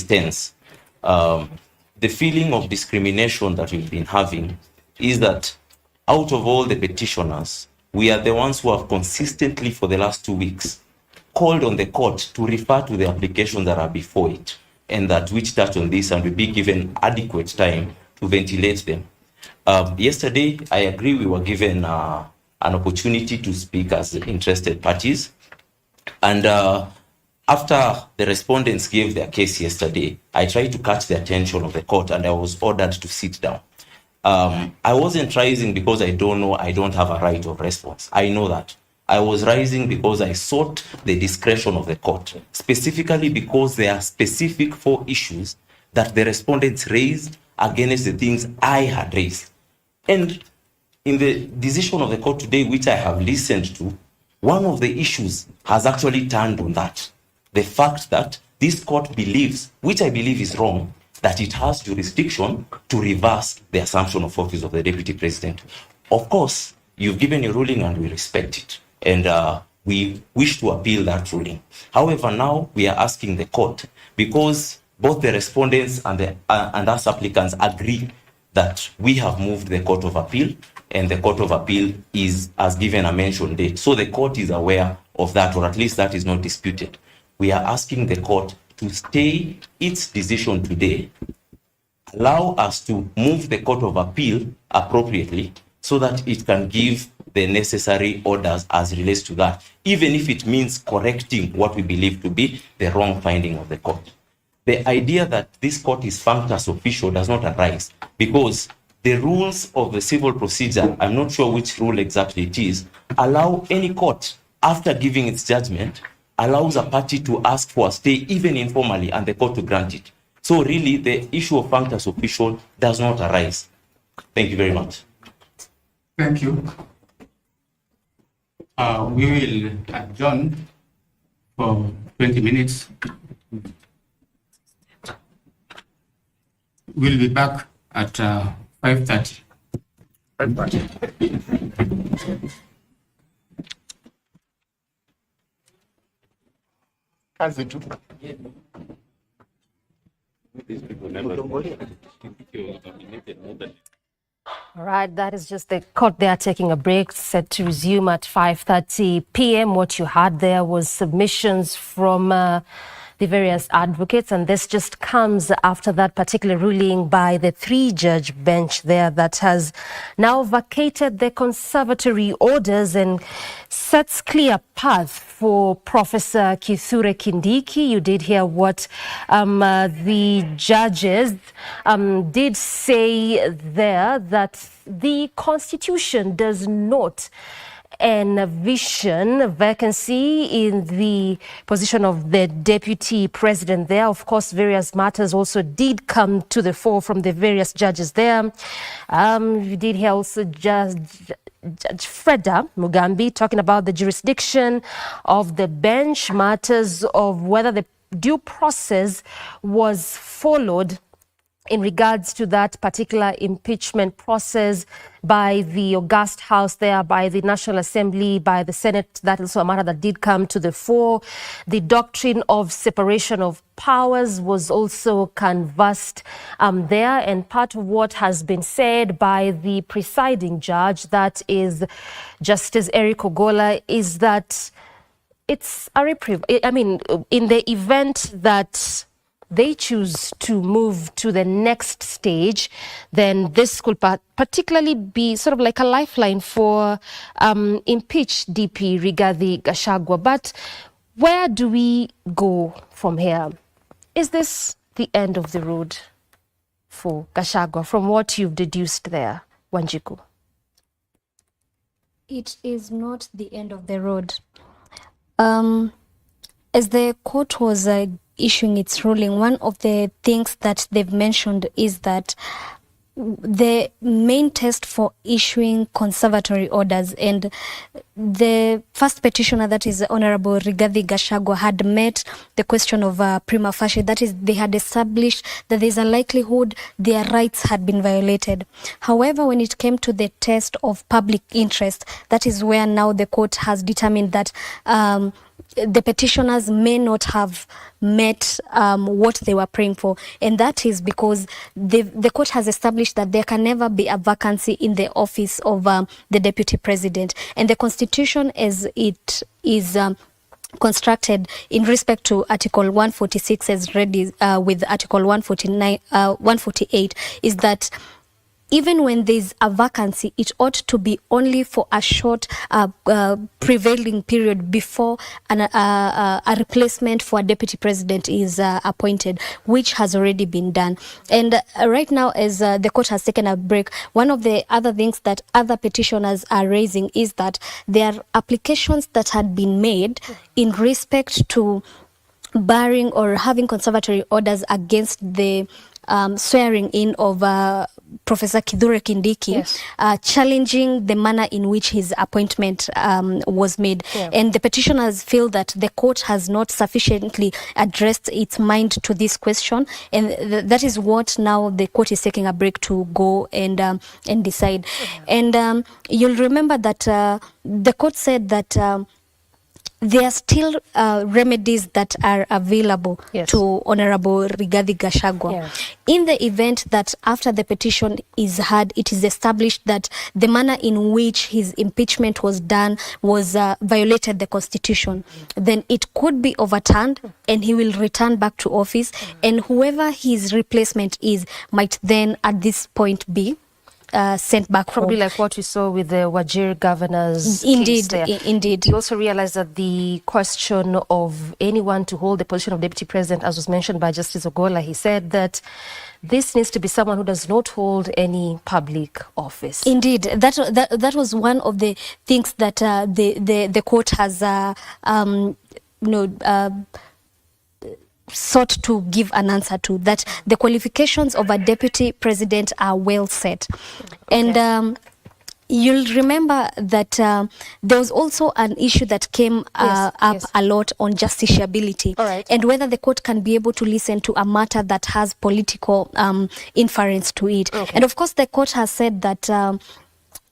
tense. The feeling of discrimination that we've been having is that out of all the petitioners, we are the ones who have consistently for the last 2 weeks called on the court to refer to the applications that are before it and that which touch on this and will be given adequate time to ventilate them. Yesterday, I agree we were given an opportunity to speak as interested parties. And after the respondents gave their case yesterday, I tried to catch the attention of the court and I was ordered to sit down. I wasn't rising because I don't have a right of response. I know that. I was rising because I sought the discretion of the court, specifically because there are specific 4 issues that the respondents raised against the things I had raised. And in the decision of the court today, which I have listened to, one of the issues has actually turned on that. The fact that this court believes, which I believe is wrong, that it has jurisdiction to reverse the assumption of office of the deputy president. Of course, you've given a ruling and we respect it. And we wish to appeal that ruling. However, now we are asking the court, because both the respondents and us applicants agree that we have moved the Court of Appeal, and the Court of Appeal has given a mention date. So the court is aware of that, or at least that is not disputed. We are asking the court to stay its decision today, allow us to move the Court of Appeal appropriately so that it can give the necessary orders as relates to that, even if it means correcting what we believe to be the wrong finding of the court. The idea that this court is functus officio does not arise because the rules of the civil procedure, I'm not sure which rule exactly it is, allow any court, after giving its judgment, allows a party to ask for a stay even informally and the court to grant it. So really the issue of functus officio does not arise. Thank you very much.
Thank you. We will adjourn for 20 minutes. We'll be back at 5:30. 5:30.
Kazi tu.
All right, that is just the court there taking a break, set to resume at 5:30 p.m. What you had there was submissions from the various advocates, and this just comes after that particular ruling by the 3-judge bench there that has now vacated the conservatory orders and sets clear path for Professor Kithure Kindiki. You did hear what the judges did say there, that the Constitution does not envision a vacancy in the position of the deputy president there. Of course, various matters also did come to the fore from the various judges there. You did hear also Judge Freda Mugambi talking about the jurisdiction of the bench, matters of whether the due process was followed in regards to that particular impeachment process by the August House there, by the National Assembly, by the Senate. That is also a matter that did come to the fore. The doctrine of separation of powers was also canvassed there, and part of what has been said by the presiding judge, that is Justice Eric Ogola, is that it's a reprieve. I mean, in the event that they choose to move to the next stage, then this could particularly be sort of like a lifeline for impeached DP Rigathi Gachagua. But where do we go from here? Is this the end of the road for Gachagua from what you've deduced there, Wanjiku?
It is not the end of the road. As the court was issuing its ruling, one of the things that they've mentioned is that the main test for issuing conservatory orders, and the first petitioner, that is Honorable Rigathi Gachagua, had met the question of prima facie, that is, they had established that there's a likelihood their rights had been violated. However, when it came to the test of public interest, that is where now the court has determined that the petitioners may not have met what they were praying for, and that is because the court has established that there can never be a vacancy in the office of the deputy president, and the constitution as it is constructed in respect to Article 146 as read with Article 148 is that even when there's a vacancy, it ought to be only for a short prevailing period before a replacement for a deputy president is appointed, which has already been done. And right now, as the court has taken a break, one of the other things that other petitioners are raising is that there are applications that had been made in respect to barring or having conservatory orders against the swearing in of Professor Kithure Kindiki, yes, challenging the manner in which his appointment was made. Yeah. And the petitioners feel that the court has not sufficiently addressed its mind to this question, and that is what now the court is taking a break to go and decide. Yeah. And you'll remember that the court said that there are still remedies that are available, yes, to Honorable Rigathi Gachagua. Yeah. In the event that after the petition is heard, it is established that the manner in which his impeachment was done was violated the constitution, then it could be overturned and he will return back to office, and whoever his replacement is might then at this point be sent back
probably
home.
Like what we saw with the Wajir governor's
indeed
case there.
Indeed.
You also realize that the question of anyone to hold the position of deputy president, as was mentioned by Justice Ogola, he said that this needs to be someone who does not hold any public office.
Indeed, that was one of the things that the court has sought to give an answer to, that the qualifications of a deputy president are well set. Okay. And you'll remember that there was also an issue that came up a lot on justiciability, and whether the court can be able to listen to a matter that has political inference to it. Okay. And of course, the court has said that,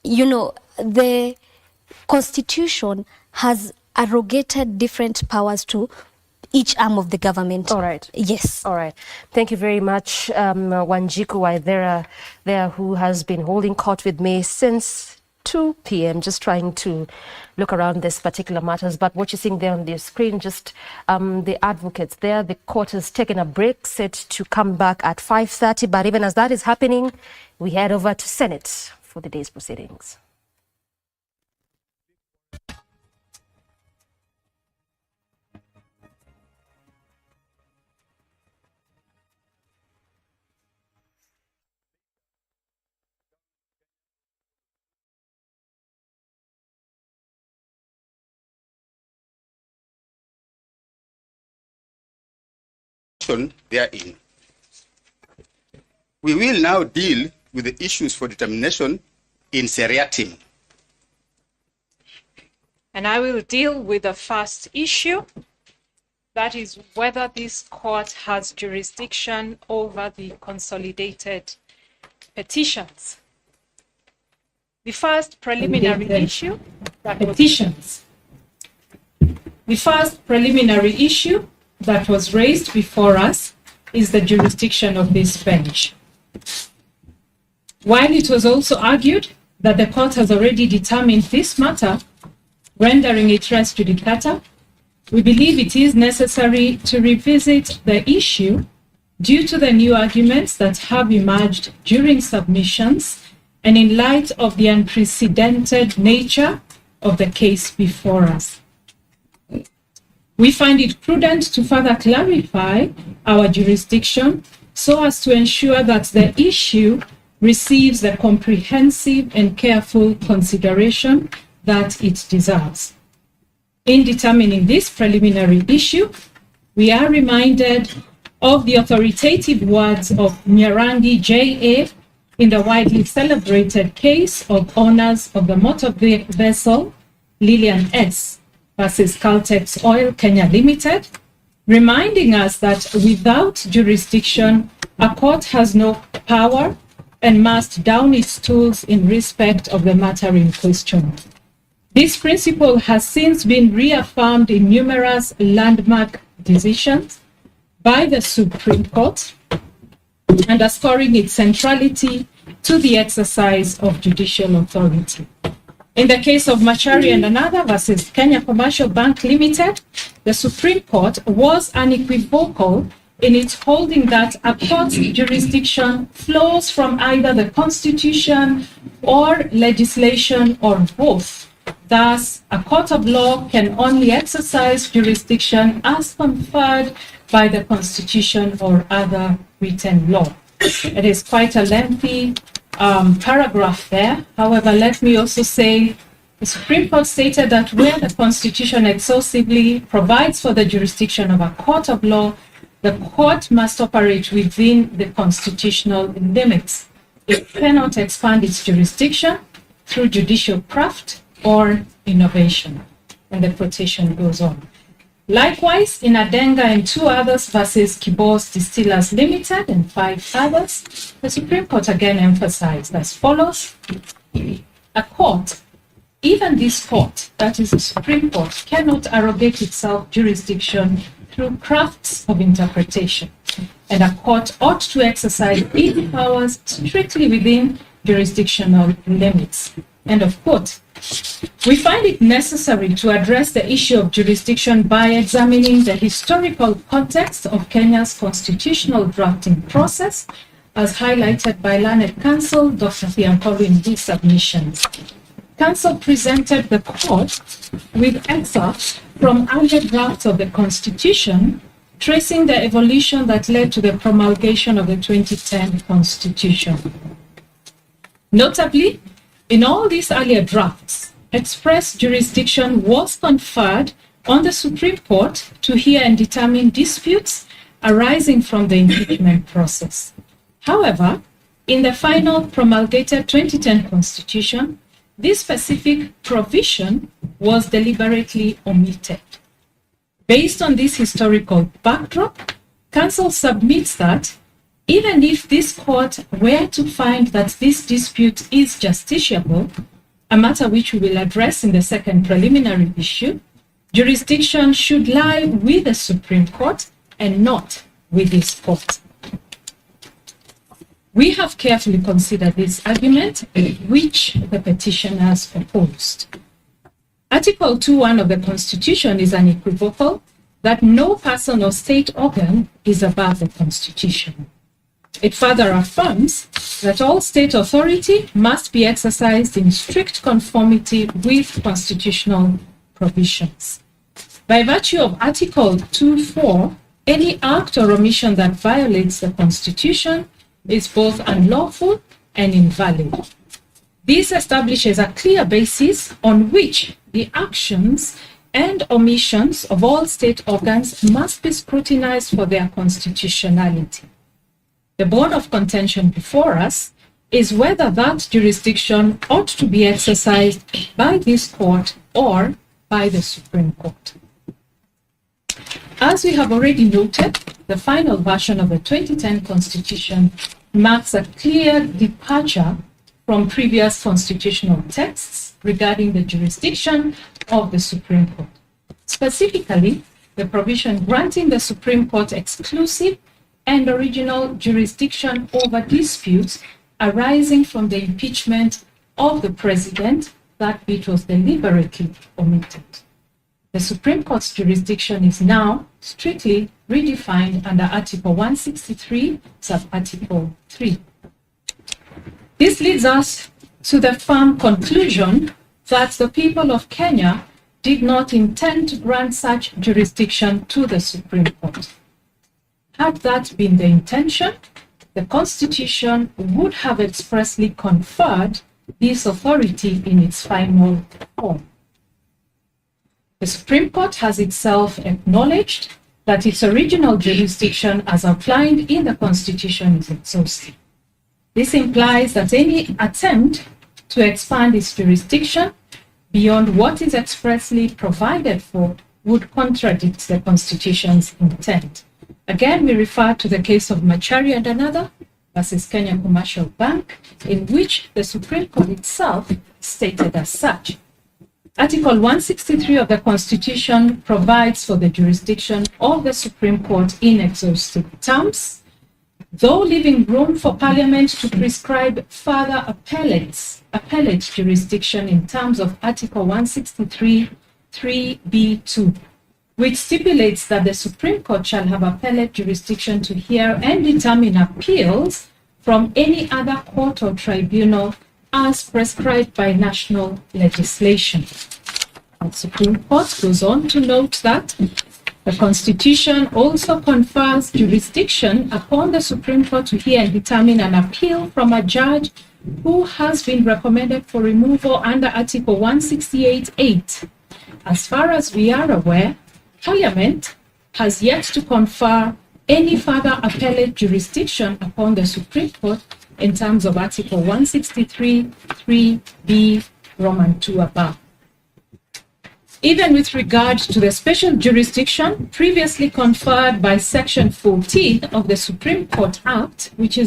the constitution has arrogated different powers to each arm of the government.
All right.
Yes.
All right. Thank you very much, Wanjiku Waithera, there, who has been holding court with me since 2 p.m., just trying to look around this particular matters. But what you're seeing there on the screen, just the advocates there, the court has taken a break, set to come back at 5:30. But even as that is happening, we head over to Senate for the day's proceedings.
Therein. We will now deal with the issues for determination in seriatim.
And I will deal with the first issue, that is whether this court has jurisdiction over the consolidated petitions. The first preliminary issue, petitions. The first preliminary issue that was raised before us is the jurisdiction of this bench. While it was also argued that the court has already determined this matter, rendering it res judicata, we believe it is necessary to revisit the issue Due to the new arguments that have emerged during submissions and in light of the unprecedented nature of the case before us, we find it prudent to further clarify our jurisdiction so as to ensure that the issue receives the comprehensive and careful consideration that it deserves. In determining this preliminary issue, we are reminded of the authoritative words of Nyarangi J.A. in the widely celebrated case of owners of the motor vessel Lillian S. versus Caltex Oil Kenya Limited, reminding us that without jurisdiction, a court has no power and must down its tools in respect of the matter in question. This principle has since been reaffirmed in numerous landmark decisions by the Supreme Court, underscoring its centrality to the exercise of judicial authority. In the case of Machari and another versus Kenya Commercial Bank Limited, the Supreme Court was unequivocal in its holding that a court's jurisdiction flows from either the Constitution or legislation or both. Thus, a court of law can only exercise jurisdiction as conferred by the Constitution or other written law. It is quite a lengthy paragraph there. However, let me also say the Supreme Court stated that where the Constitution exhaustively provides for the jurisdiction of a court of law, the court must operate within the constitutional limits. It cannot expand its jurisdiction through judicial craft or innovation. And the quotation goes on. Likewise, in Adenga and two others versus Kibos Distillers Limited and 5 others, the Supreme Court again emphasized as follows: a court, even this court, that is the Supreme Court, cannot arrogate itself jurisdiction through crafts of interpretation, and a court ought to exercise its powers strictly within jurisdictional limits. End of quote. We find it necessary to address the issue of jurisdiction by examining the historical context of Kenya's constitutional drafting process, as highlighted by learned counsel Dr. Thiankolu in these submissions. Counsel presented the court with excerpts from earlier drafts of the Constitution, tracing the evolution that led to the promulgation of the 2010 Constitution. Notably, in all these earlier drafts, express jurisdiction was conferred on the Supreme Court to hear and determine disputes arising from the impeachment process. However, in the final promulgated 2010 Constitution, this specific provision was deliberately omitted. Based on this historical backdrop, counsel submits that even if this court were to find that this dispute is justiciable, a matter which we will address in the second preliminary issue, jurisdiction should lie with the Supreme Court and not with this court. We have carefully considered this argument, which the petitioners proposed. Article 2.1 of the Constitution is unequivocal that no person or state organ is above the Constitution. It further affirms that all state authority must be exercised in strict conformity with constitutional provisions. By virtue of Article 2.4, any act or omission that violates the Constitution is both unlawful and invalid. This establishes a clear basis on which the actions and omissions of all state organs must be scrutinized for their constitutionality. The bone of contention before us is whether that jurisdiction ought to be exercised by this court or by the Supreme Court. As we have already noted, the final version of the 2010 Constitution marks a clear departure from previous constitutional texts regarding the jurisdiction of the Supreme Court. Specifically, the provision granting the Supreme Court exclusive and original jurisdiction over disputes arising from the impeachment of the president, that bit was deliberately omitted. The Supreme Court's jurisdiction is now
strictly redefined under Article 163, sub-Article 3. This leads us to the firm conclusion that the people of Kenya did not intend to grant such jurisdiction to the Supreme Court. Had that been the intention, the Constitution would have expressly conferred this authority in its final form. The Supreme Court has itself acknowledged that its original jurisdiction as outlined in the Constitution is exhaustive. This implies that any attempt to expand its jurisdiction beyond what is expressly provided for would contradict the Constitution's intent. Again, we refer to the case of Machari and another versus Kenya Commercial Bank, in which the Supreme Court itself stated as such. Article 163 of the Constitution provides for the jurisdiction of the Supreme Court in exhaustive terms, though leaving room for Parliament to prescribe further appellate jurisdiction in terms of Article 163 3b2, which stipulates that the Supreme Court shall have appellate jurisdiction to hear and determine appeals from any other court or tribunal as prescribed by national legislation. The Supreme Court goes on to note that the Constitution also confers jurisdiction upon the Supreme Court to hear and determine an appeal from a judge who has been recommended for removal under Article 168(8). As far as we are aware, Parliament has yet to confer any further appellate jurisdiction upon the Supreme Court in terms of Article 163 3b Roman 2 above. Even with regard to the special jurisdiction previously conferred by Section 14 of the Supreme Court Act, which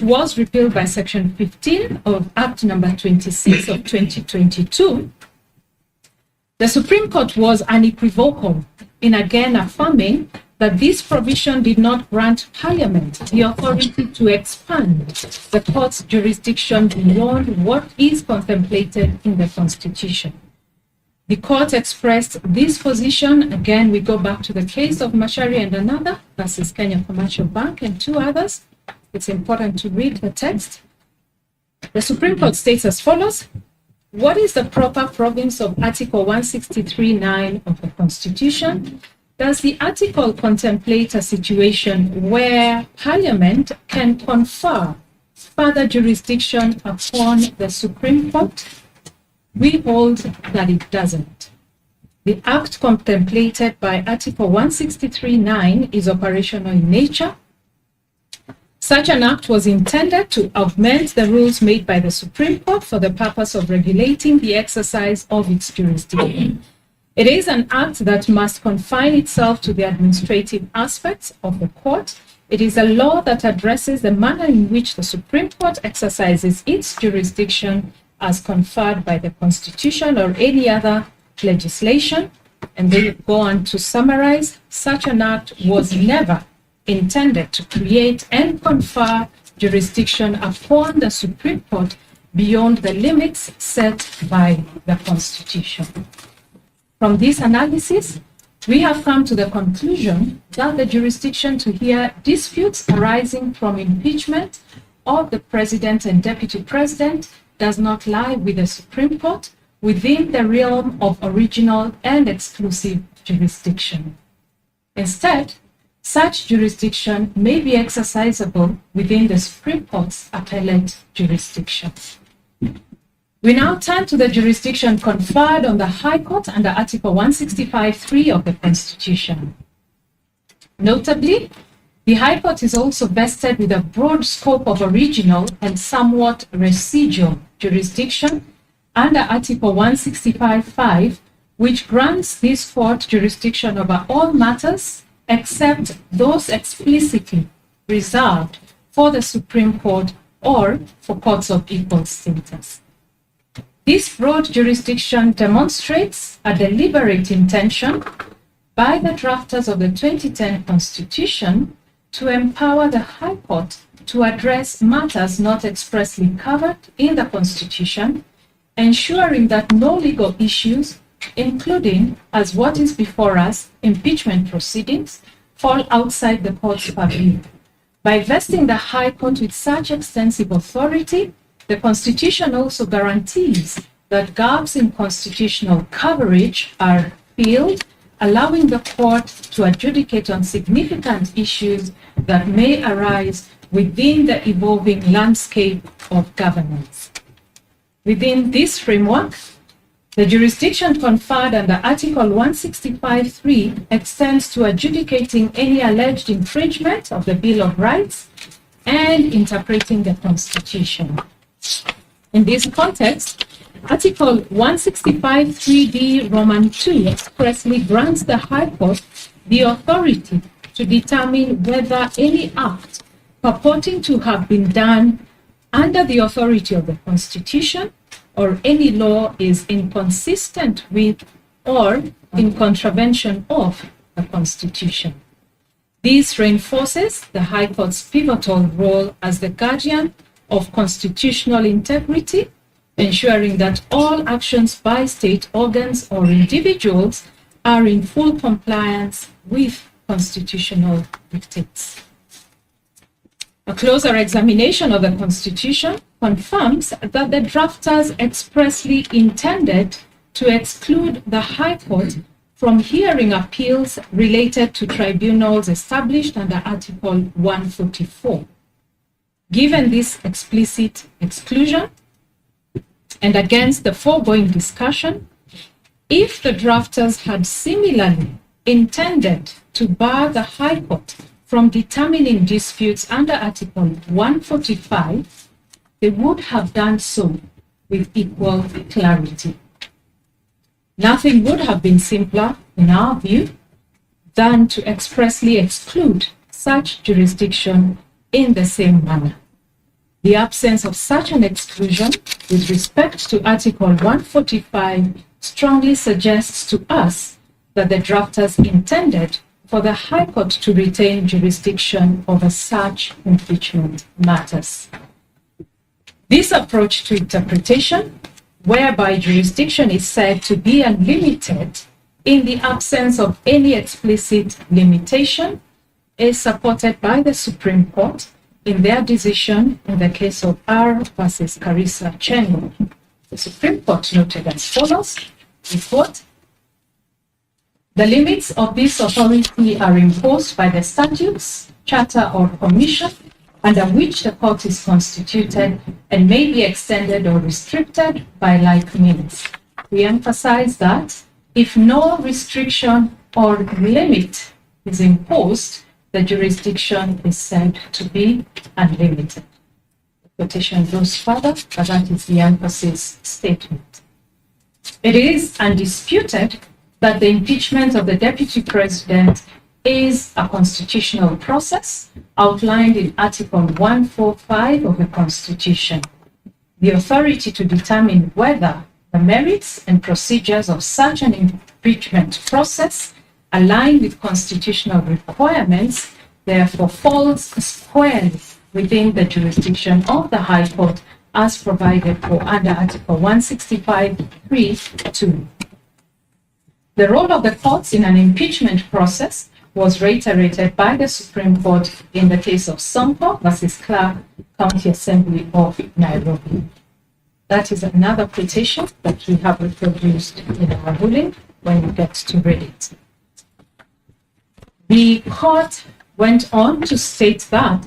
was repealed by Section 15 of Act number 26 of 2022, the Supreme Court was unequivocal in again affirming that this provision did not grant Parliament the authority to expand the court's jurisdiction beyond what is contemplated in the Constitution. The court expressed this position. Again, we go back to the case of Machari and another versus Kenya Commercial Bank and two others. It's important to read the text. The Supreme Court states as follows: what is the proper province of Article 163(9) of the Constitution? Does the article contemplate a situation where Parliament can confer further jurisdiction upon the Supreme Court? We hold that it doesn't. The act contemplated by Article 163(9) is operational in nature. Such an act was intended to augment the rules made by the Supreme Court for the purpose of regulating the exercise of its jurisdiction. It is an act that must confine itself to the administrative aspects of the court. It is a law that addresses the manner in which the Supreme Court exercises its jurisdiction as conferred by the Constitution or any other legislation. And they go on to summarize, such an act was never intended to create and confer jurisdiction upon the Supreme Court beyond the limits set by the Constitution. From this analysis, we have come to the conclusion that the jurisdiction to hear disputes arising from impeachment of the President and Deputy President does not lie with the Supreme Court within the realm of original and exclusive jurisdiction. Instead, such jurisdiction may be exercisable within the Supreme Court's appellate jurisdiction. We now turn to the jurisdiction conferred on the High Court under Article 165(3) of the Constitution. Notably, the High Court is also vested with a broad scope of original and somewhat residual jurisdiction under Article 165(5), which grants this court jurisdiction over all matters except those explicitly reserved for the Supreme Court or for courts of equal status. This broad jurisdiction demonstrates a deliberate intention by the drafters of the 2010 Constitution to empower the High Court to address matters not expressly covered in the Constitution, ensuring that no legal issues including, as what is before us, impeachment proceedings, fall outside the court's purview. By vesting the High Court with such extensive authority, the Constitution also guarantees that gaps in constitutional coverage are filled, allowing the court to adjudicate on significant issues that may arise within the evolving landscape of governance. Within this framework, the jurisdiction conferred under Article 165(3) extends to adjudicating any alleged infringement of the Bill of Rights and interpreting the Constitution. In this context, Article 165(3)(d) Roman 2 expressly grants the High Court the authority to determine whether any act purporting to have been done under the authority of the Constitution or any law is inconsistent with or in contravention of the Constitution. This reinforces the High Court's pivotal role as the guardian of constitutional integrity, ensuring that all actions by state organs or individuals are in full compliance with constitutional dictates. A closer examination of the Constitution confirms that the drafters expressly intended to exclude the High Court from hearing appeals related to tribunals established under Article 144. Given this explicit exclusion, and against the foregoing discussion, if the drafters had similarly intended to bar the High Court from determining disputes under Article 145, they would have done so with equal clarity. Nothing would have been simpler, in our view, than to expressly exclude such jurisdiction in the same manner. The absence of such an exclusion with respect to Article 145 strongly suggests to us that the drafters intended for the High Court to retain jurisdiction over such impeachment matters. This approach to interpretation, whereby jurisdiction is said to be unlimited in the absence of any explicit limitation, is supported by the Supreme Court in their decision in the case of R versus Karisa Chengo. The Supreme Court noted as follows, we quote, "The limits of this authority are imposed by the statutes, charter, or commission under which the court is constituted and may be extended or restricted by like means." We emphasize that if no restriction or limit is imposed, the jurisdiction is said to be unlimited. The quotation goes further, but that is the emphasis statement. It is undisputed that the impeachment of the Deputy President is a constitutional process outlined in Article 145 of the Constitution. The authority to determine whether the merits and procedures of such an impeachment process align with constitutional requirements, therefore falls squarely within the jurisdiction of the High Court as provided for under Article 165(3)(2). The role of the courts in an impeachment process was reiterated by the Supreme Court in the case of Sonko versus Clark County Assembly of Nairobi. That is another quotation that we have reproduced in our ruling when you get to read it. The court went on to state that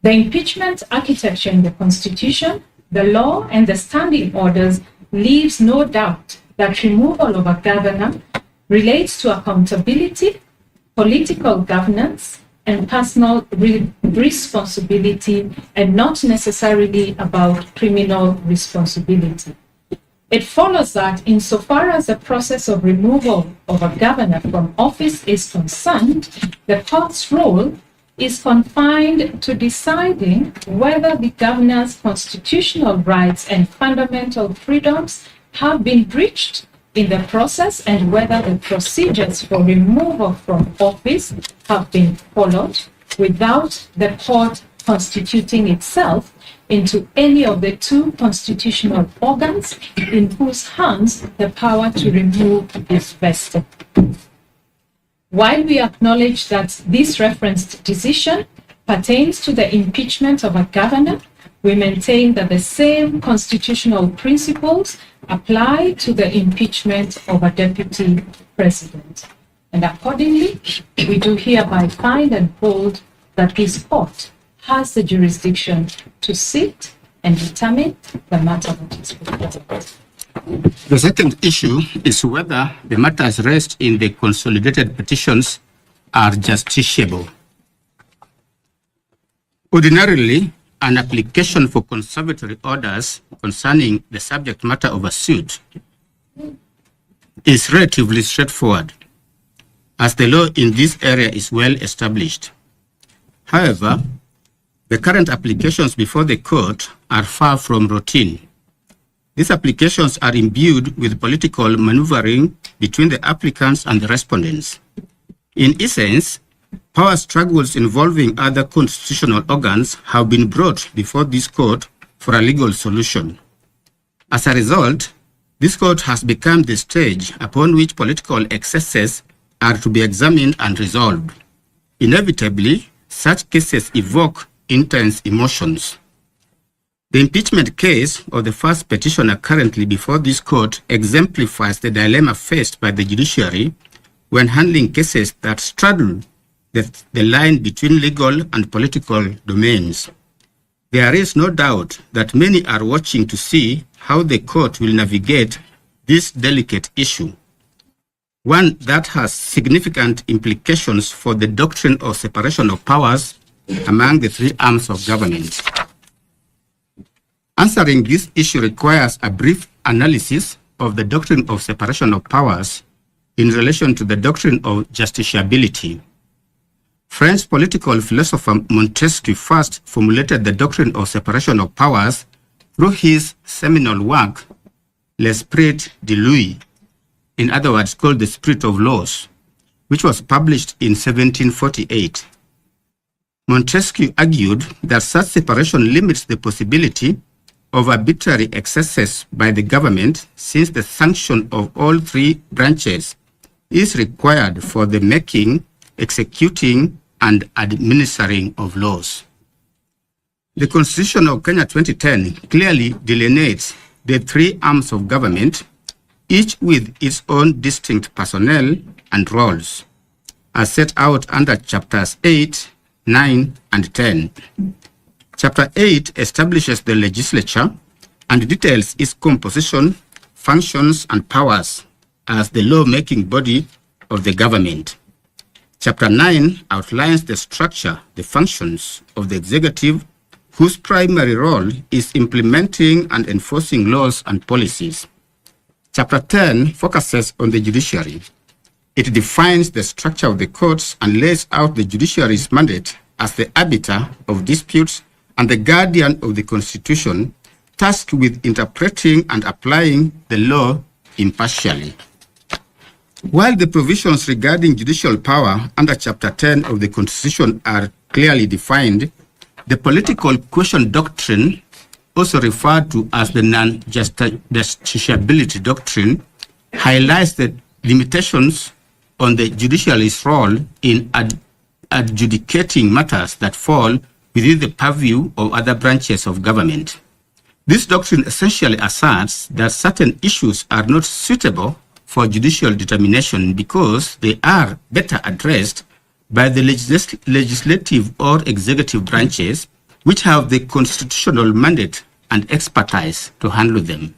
the impeachment architecture in the Constitution, the law, and the standing orders leaves no doubt that removal of a governor relates to accountability, political governance, and personal responsibility, and not necessarily about criminal responsibility. It follows that insofar as the process of removal of a governor from office is concerned, the court's role is confined to deciding whether the governor's constitutional rights and fundamental freedoms have been breached in the process and whether the procedures for removal from office have been followed without the court constituting itself into any of the two constitutional organs in whose hands the power to remove is vested. While we acknowledge that this referenced decision pertains to the impeachment of a governor, we maintain that the same constitutional principles apply to the impeachment of a deputy president. And accordingly, we do hereby find and hold that this court has the jurisdiction to sit and determine the matter that is before it.
The second issue is whether the matters raised in the consolidated petitions are justiciable. Ordinarily, an application for conservatory orders concerning the subject matter of a suit is relatively straightforward, as the law in this area is well established. However, the current applications before the court are far from routine. These applications are imbued with political maneuvering between the applicants and the respondents. In essence, power struggles involving other constitutional organs have been brought before this court for a legal solution. As a result, this court has become the stage upon which political excesses are to be examined and resolved. Inevitably, such cases evoke intense emotions. The impeachment case of the first petitioner currently before this court exemplifies the dilemma faced by the judiciary when handling cases that straddle the line between legal and political domains. There is no doubt that many are watching to see how the court will navigate this delicate issue, one that has significant implications for the doctrine of separation of powers among the three arms of government. Answering this issue requires a brief analysis of the doctrine of separation of powers in relation to the doctrine of justiciability. French political philosopher Montesquieu first formulated the doctrine of separation of powers through his seminal work, L'Esprit de Louis, in other words called the Spirit of Laws, which was published in 1748. Montesquieu argued that such separation limits the possibility of arbitrary excesses by the government, since the sanction of all three branches is required for the making, executing, and administering of laws. The Constitution of Kenya 2010 clearly delineates the three arms of government, each with its own distinct personnel and roles, as set out under chapters 8, 9, and 10. Chapter 8 establishes the legislature and details its composition, functions, and powers as the law-making body of the government. Chapter 9 outlines the structure, the functions of the executive, whose primary role is implementing and enforcing laws and policies. Chapter 10 focuses on the judiciary. It defines the structure of the courts and lays out the judiciary's mandate as the arbiter of disputes and the guardian of the Constitution, tasked with interpreting and applying the law impartially. While the provisions regarding judicial power under Chapter 10 of the Constitution are clearly defined, the political question doctrine, also referred to as the non-justiciability doctrine, highlights the limitations on the judiciary's role in adjudicating matters that fall within the purview of other branches of government. This doctrine essentially asserts that certain issues are not suitable for judicial determination because they are better addressed by the legislative or executive branches, which have the constitutional mandate and expertise to handle them.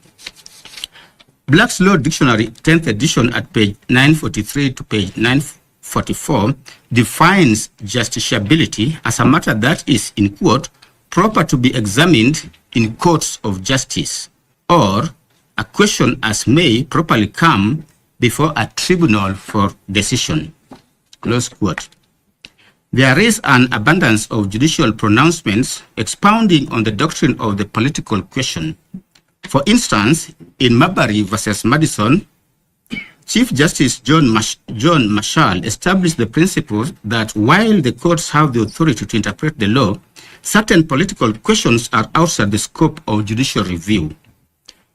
Black's Law Dictionary, 10th edition, at page 943 to page 944, defines justiciability as a matter that is, in quote, proper to be examined in courts of justice, or a question as may properly come before a tribunal for decision, close quote. There is an abundance of judicial pronouncements expounding on the doctrine of the political question. For instance, in Marbury versus Madison, Chief Justice John Marshall established the principle that while the courts have the authority to interpret the law, certain political questions are outside the scope of judicial review.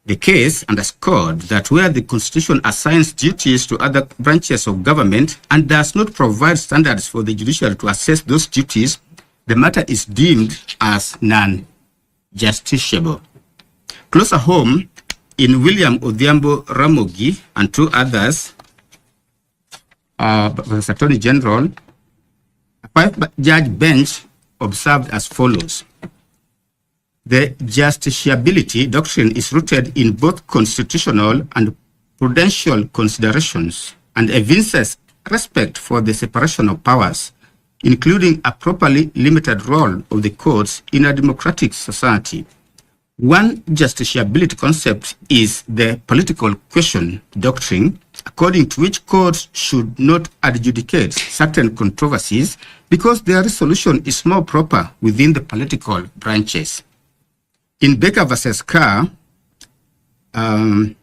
The case underscored that where the Constitution assigns duties to other branches of government and does not provide standards for the judiciary to assess those duties, the matter is deemed as non-justiciable. Closer home, in William Odhiambo Ramogi and two others, the Attorney General, a five-judge bench observed as follows. The justiciability doctrine is rooted in both constitutional and prudential considerations and evinces respect for the separation of powers, including a properly limited role of the courts in a democratic society. One justiciability concept is the political question doctrine, according to which courts should not adjudicate certain controversies because their resolution is more proper within the political branches. In Baker versus Carr, the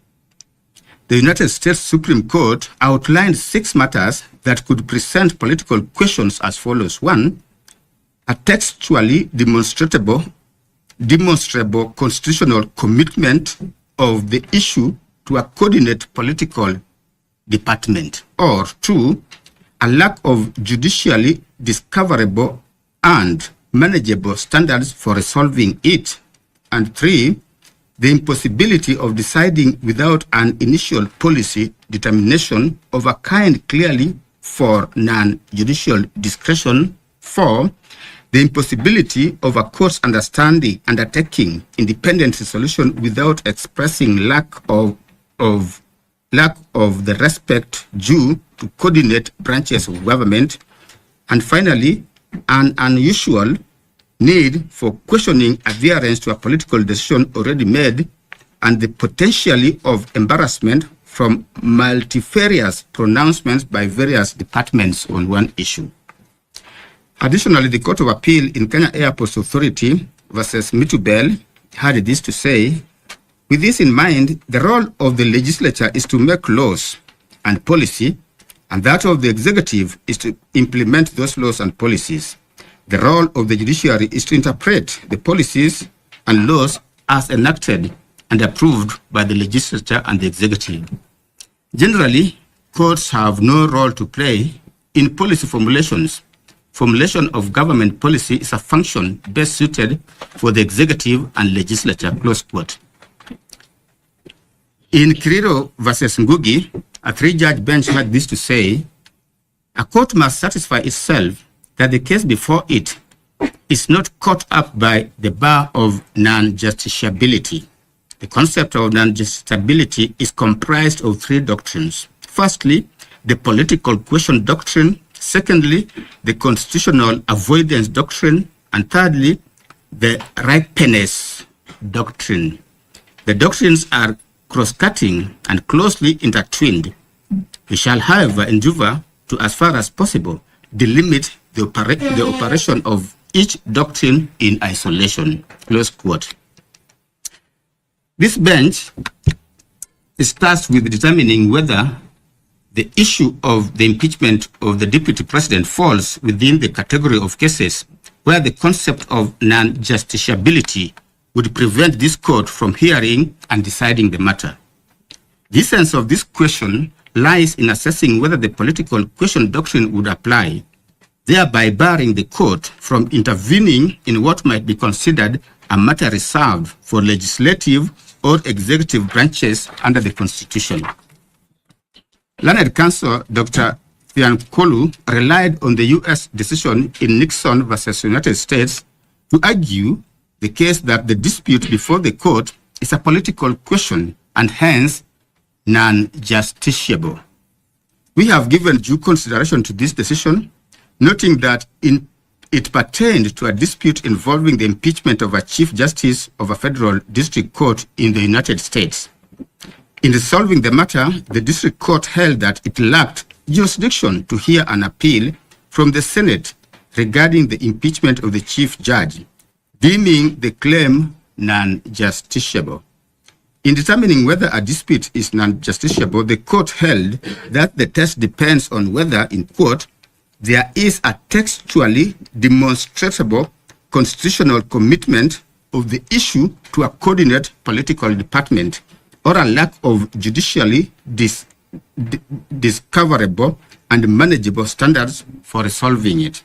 United States Supreme Court outlined 6 matters that could present political questions as follows. 1, a textually demonstrable constitutional commitment of the issue to a coordinate political department. Or 2, a lack of judicially discoverable and manageable standards for resolving it. And 3, the impossibility of deciding without an initial policy determination of a kind clearly for non-judicial discretion. 4, the impossibility of a court's undertaking independent resolution without expressing lack of the respect due to coordinate branches of government. And finally, an unusual need for questioning adherence to a political decision already made and the potentially of embarrassment from multifarious pronouncements by various departments on one issue. Additionally, the Court of Appeal in Kenya Airports Authority versus Mitubel had this to say: with this in mind, the role of the legislature is to make laws and policy, and that of the executive is to implement those laws and policies. The role of the judiciary is to interpret the policies and laws as enacted and approved by the legislature and the executive. Generally, courts have no role to play in policy formulations. Formulation of government policy is a function best suited for the executive and legislature, close quote. In Kiriro versus Ngugi, a 3-judge bench had this to say: a court must satisfy itself that the case before it is not caught up by the bar of non-justiciability. The concept of non-justiciability is comprised of 3 doctrines. Firstly, the political question doctrine. Secondly, the constitutional avoidance doctrine. And thirdly, the ripeness doctrine. The doctrines are cross-cutting and closely intertwined. We shall, however, endeavor to, as far as possible, delimit the operation of each doctrine in isolation. Close quote. This bench is tasked with determining whether the issue of the impeachment of the deputy president falls within the category of cases where the concept of non-justiciability would prevent this court from hearing and deciding the matter. The essence of this question lies in assessing whether the political question doctrine would apply, thereby barring the court from intervening in what might be considered a matter reserved for legislative or executive branches under the Constitution. Learned counsel Dr. Thiankolu relied on the U.S. decision in Nixon versus United States to argue the case that the dispute before the court is a political question and hence non-justiciable. We have given due consideration to this decision, noting that it pertained to a dispute involving the impeachment of a Chief Justice of a federal district court in the United States. In resolving the matter, the district court held that it lacked jurisdiction to hear an appeal from the Senate regarding the impeachment of the chief judge, deeming the claim non-justiciable. In determining whether a dispute is non-justiciable, the court held that the test depends on whether, in quote, there is a textually demonstrable constitutional commitment of the issue to a coordinate political department or a lack of judicially discoverable and manageable standards for resolving it.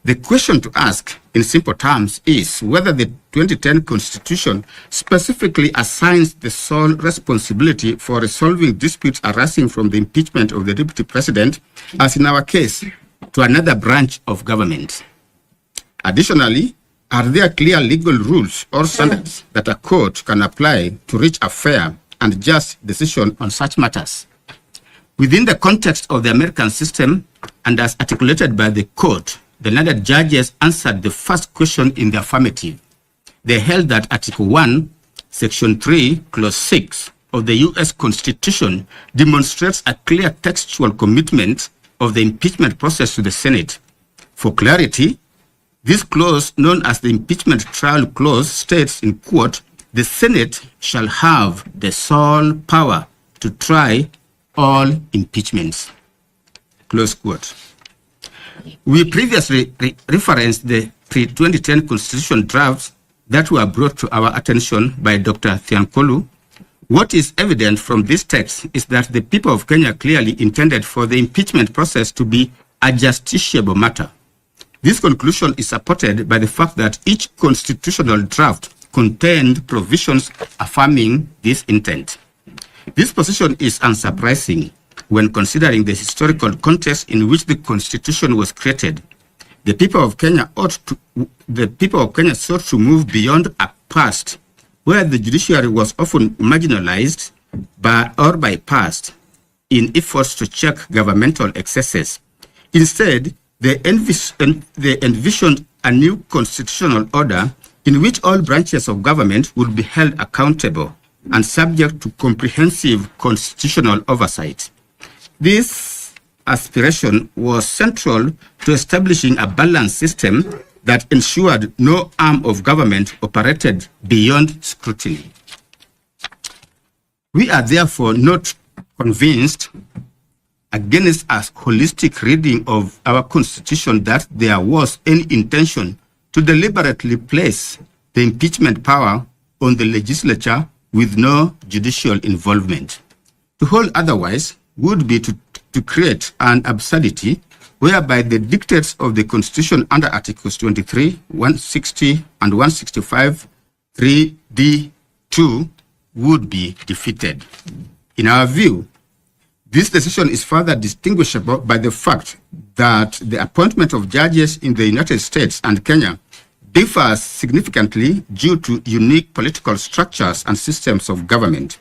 The question to ask in simple terms is whether the 2010 Constitution specifically assigns the sole responsibility for resolving disputes arising from the impeachment of the Deputy President, as in our case, to another branch of government. Additionally, are there clear legal rules or standards that a court can apply to reach a fair and just decision on such matters? Within the context of the American system, and as articulated by the court, the learned judges answered the first question in the affirmative. They held that Article 1, Section 3, Clause 6 of the U.S. Constitution demonstrates a clear textual commitment of the impeachment process to the Senate. For clarity, this clause, known as the Impeachment Trial Clause, states in quote, "The Senate shall have the sole power to try all impeachments," close quote. We previously referenced the pre-2010 Constitution drafts that were brought to our attention by Dr. Thiankolu. What is evident from this text is that the people of Kenya clearly intended for the impeachment process to be a justiciable matter. This conclusion is supported by the fact that each constitutional draft contained provisions affirming this intent. This position is unsurprising when considering the historical context in which the Constitution was created. The people of Kenya sought to move beyond a past where the judiciary was often marginalized or bypassed in efforts to check governmental excesses. Instead, they envisioned a new constitutional order in which all branches of government would be held accountable and subject to comprehensive constitutional oversight. This aspiration was central to establishing a balanced system that ensured no arm of government operated beyond scrutiny. We are therefore not convinced, against a holistic reading of our Constitution, that there was any intention to deliberately place the impeachment power on the legislature with no judicial involvement. To hold otherwise would be to create an absurdity whereby the dictates of the Constitution under Articles 23, 160, and 165, 3D2 would be defeated. In our view, this decision is further distinguishable by the fact that the appointment of judges in the United States and Kenya differs significantly due to unique political structures and systems of government.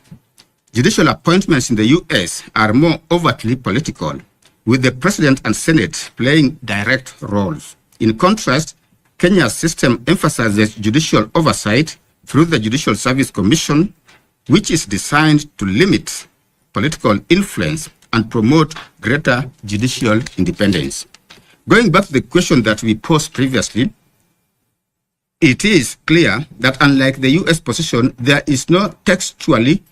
Judicial appointments in the US are more overtly political, with the President and Senate playing direct roles. In contrast, Kenya's system emphasizes judicial oversight through the Judicial Service Commission, which is designed to limit political influence and promote greater judicial independence. Going back to the question that we posed previously, it is clear that unlike the US position, there is no textually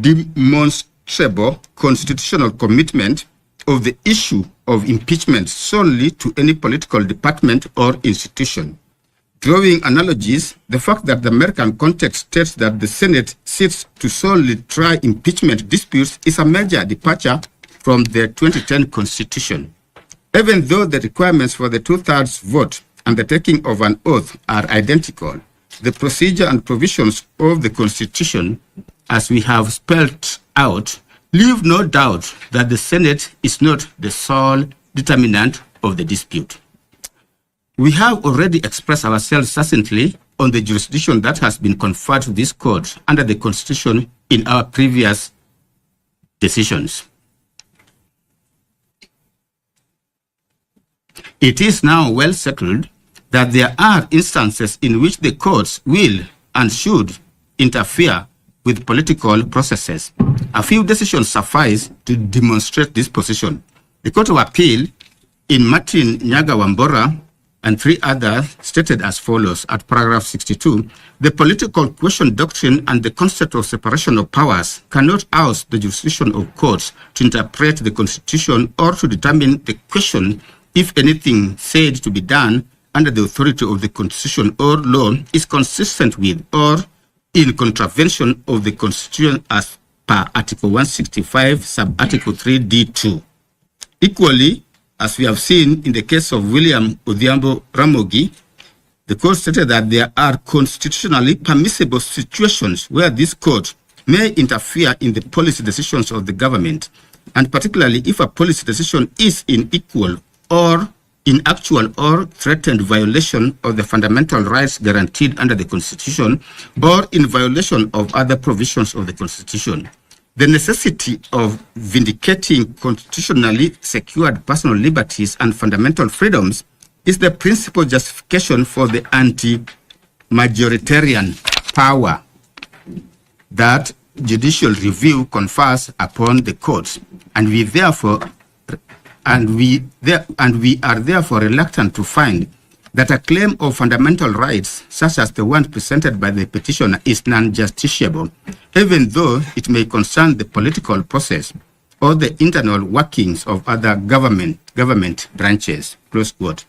demonstrable constitutional commitment of the issue of impeachment solely to any political department or institution. Drawing analogies, the fact that the American context states that the Senate sits to solely try impeachment disputes is a major departure from the 2010 Constitution. Even though the requirements for the two-thirds vote and the taking of an oath are identical, the procedure and provisions of the Constitution, as we have spelled out, leave no doubt that the Senate is not the sole determinant of the dispute. We have already expressed ourselves succinctly on the jurisdiction that has been conferred to this court under the Constitution in our previous decisions. It is now well settled that there are instances in which the courts will and should interfere with political processes. A few decisions suffice to demonstrate this position. The Court of Appeal in Martin Nyaga Wambora and three others stated as follows at paragraph 62, the political question doctrine and the concept of separation of powers cannot oust the jurisdiction of courts to interpret the Constitution or to determine the question if anything said to be done under the authority of the Constitution or law is consistent with or in contravention of the Constitution as per Article 165, sub-Article 3D2. Equally, as we have seen in the case of William Odhiambo Ramogi, the court stated that there are constitutionally permissible situations where this court may interfere in the policy decisions of the government, and particularly if a policy decision is in equal or in actual or threatened violation of the fundamental rights guaranteed under the Constitution or in violation of other provisions of the Constitution. The necessity of vindicating constitutionally secured personal liberties and fundamental freedoms is the principal justification for the anti-majoritarian power that judicial review confers upon the courts, and we are therefore reluctant to find that a claim of fundamental rights, such as the one presented by the petitioner, is non-justiciable, even though it may concern the political process or the internal workings of other government branches. Close quote.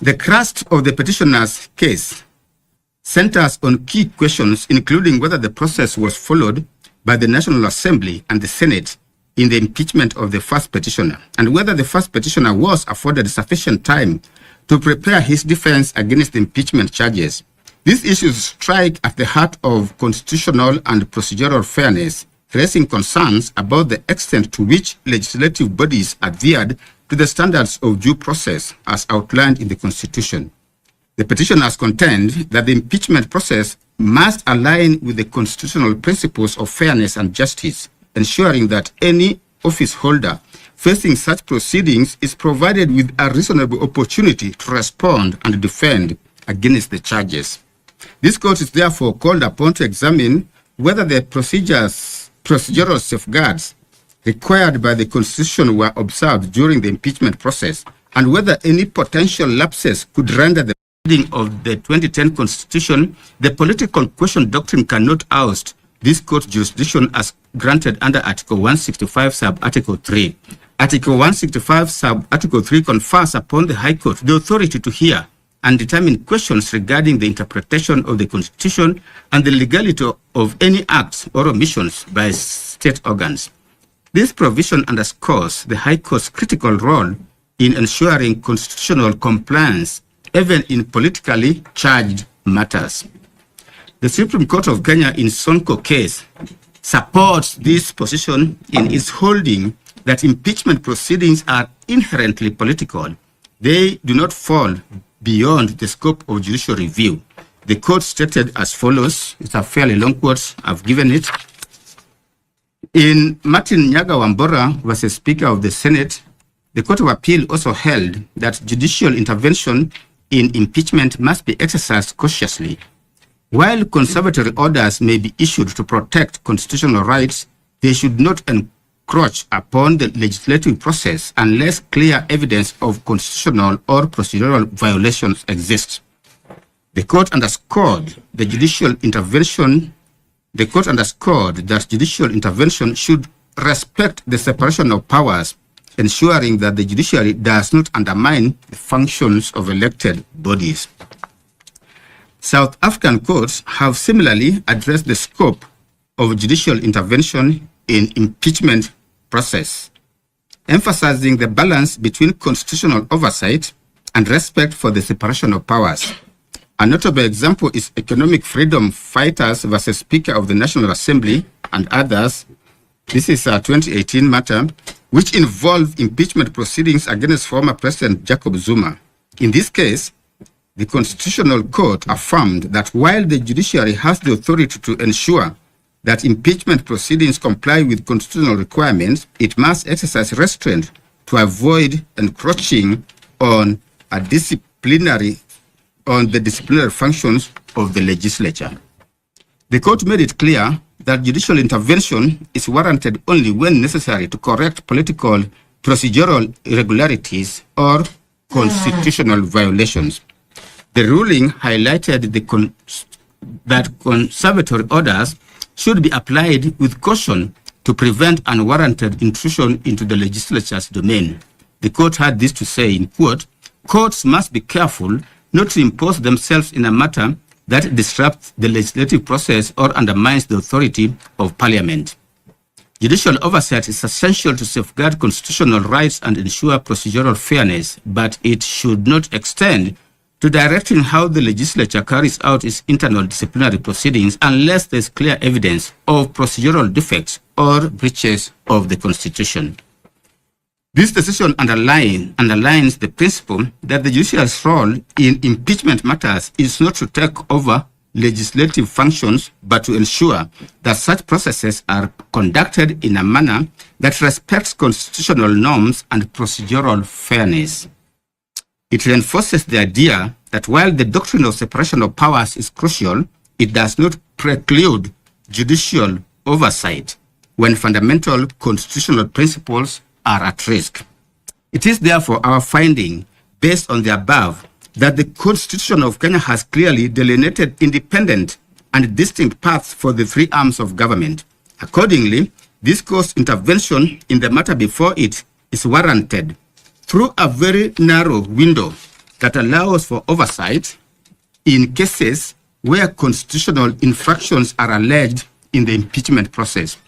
The crust of the petitioner's case centers on key questions, including whether the process was followed by the National Assembly and the Senate in the impeachment of the first petitioner, and whether the first petitioner was afforded sufficient time to prepare his defense against the impeachment charges. These issues strike at the heart of constitutional and procedural fairness, raising concerns about the extent to which legislative bodies adhered to the standards of due process as outlined in the Constitution. The petitioners contend that the impeachment process must align with the constitutional principles of fairness and justice, ensuring that any office holder facing such proceedings is provided with a reasonable opportunity to respond and defend against the charges. This court is therefore called upon to examine whether the procedural safeguards required by the Constitution were observed during the impeachment process, and whether any potential lapses could render the reading of the 2010 Constitution. The political question doctrine cannot oust this court's jurisdiction as granted under Article 165, sub-Article 3. Article 165, sub-Article 3 confers upon the High Court the authority to hear and determine questions regarding the interpretation of the Constitution and the legality of any acts or omissions by state organs. This provision underscores the High Court's critical role in ensuring constitutional compliance, even in politically charged matters. The Supreme Court of Kenya in Sonko case supports this position in its holding that impeachment proceedings are inherently political. They do not fall beyond the scope of judicial review. The court stated as follows. It's a fairly long quote. I've given it. In Martin Nyaga Wambora versus Speaker of the Senate, the Court of Appeal also held that judicial intervention in impeachment must be exercised cautiously. While conservatory orders may be issued to protect constitutional rights, they should not encroach upon the legislative process unless clear evidence of constitutional or procedural violations exists. The court underscored that judicial intervention should respect the separation of powers, ensuring that the judiciary does not undermine the functions of elected bodies. South African courts have similarly addressed the scope of judicial intervention in impeachment process, emphasizing the balance between constitutional oversight and respect for the separation of powers. A notable example is Economic Freedom Fighters versus Speaker of the National Assembly and others. This is a 2018 matter which involved impeachment proceedings against former President Jacob Zuma. In this case, the Constitutional Court affirmed that while the judiciary has the authority to ensure that impeachment proceedings comply with constitutional requirements, it must exercise restraint to avoid encroaching on the disciplinary functions of the legislature. The court made it clear that judicial intervention is warranted only when necessary to correct political procedural irregularities or constitutional violations. The ruling highlighted that conservatory orders should be applied with caution to prevent unwarranted intrusion into the legislature's domain. The court had this to say, in quote, courts must be careful not to impose themselves in a matter that disrupts the legislative process or undermines the authority of Parliament. Judicial oversight is essential to safeguard constitutional rights and ensure procedural fairness, but it should not extend to directing how the legislature carries out its internal disciplinary proceedings unless there is clear evidence of procedural defects or breaches of the Constitution. This decision underlines the principle that the judiciary's role in impeachment matters is not to take over legislative functions, but to ensure that such processes are conducted in a manner that respects constitutional norms and procedural fairness. It reinforces the idea that while the doctrine of separation of powers is crucial, it does not preclude judicial oversight when fundamental constitutional principles are at risk. It is therefore our finding, based on the above, that the Constitution of Kenya has clearly delineated independent and distinct paths for the three arms of government. Accordingly, this court's intervention in the matter before it is warranted through a very narrow window that allows for oversight in cases where constitutional infractions are alleged in the impeachment process.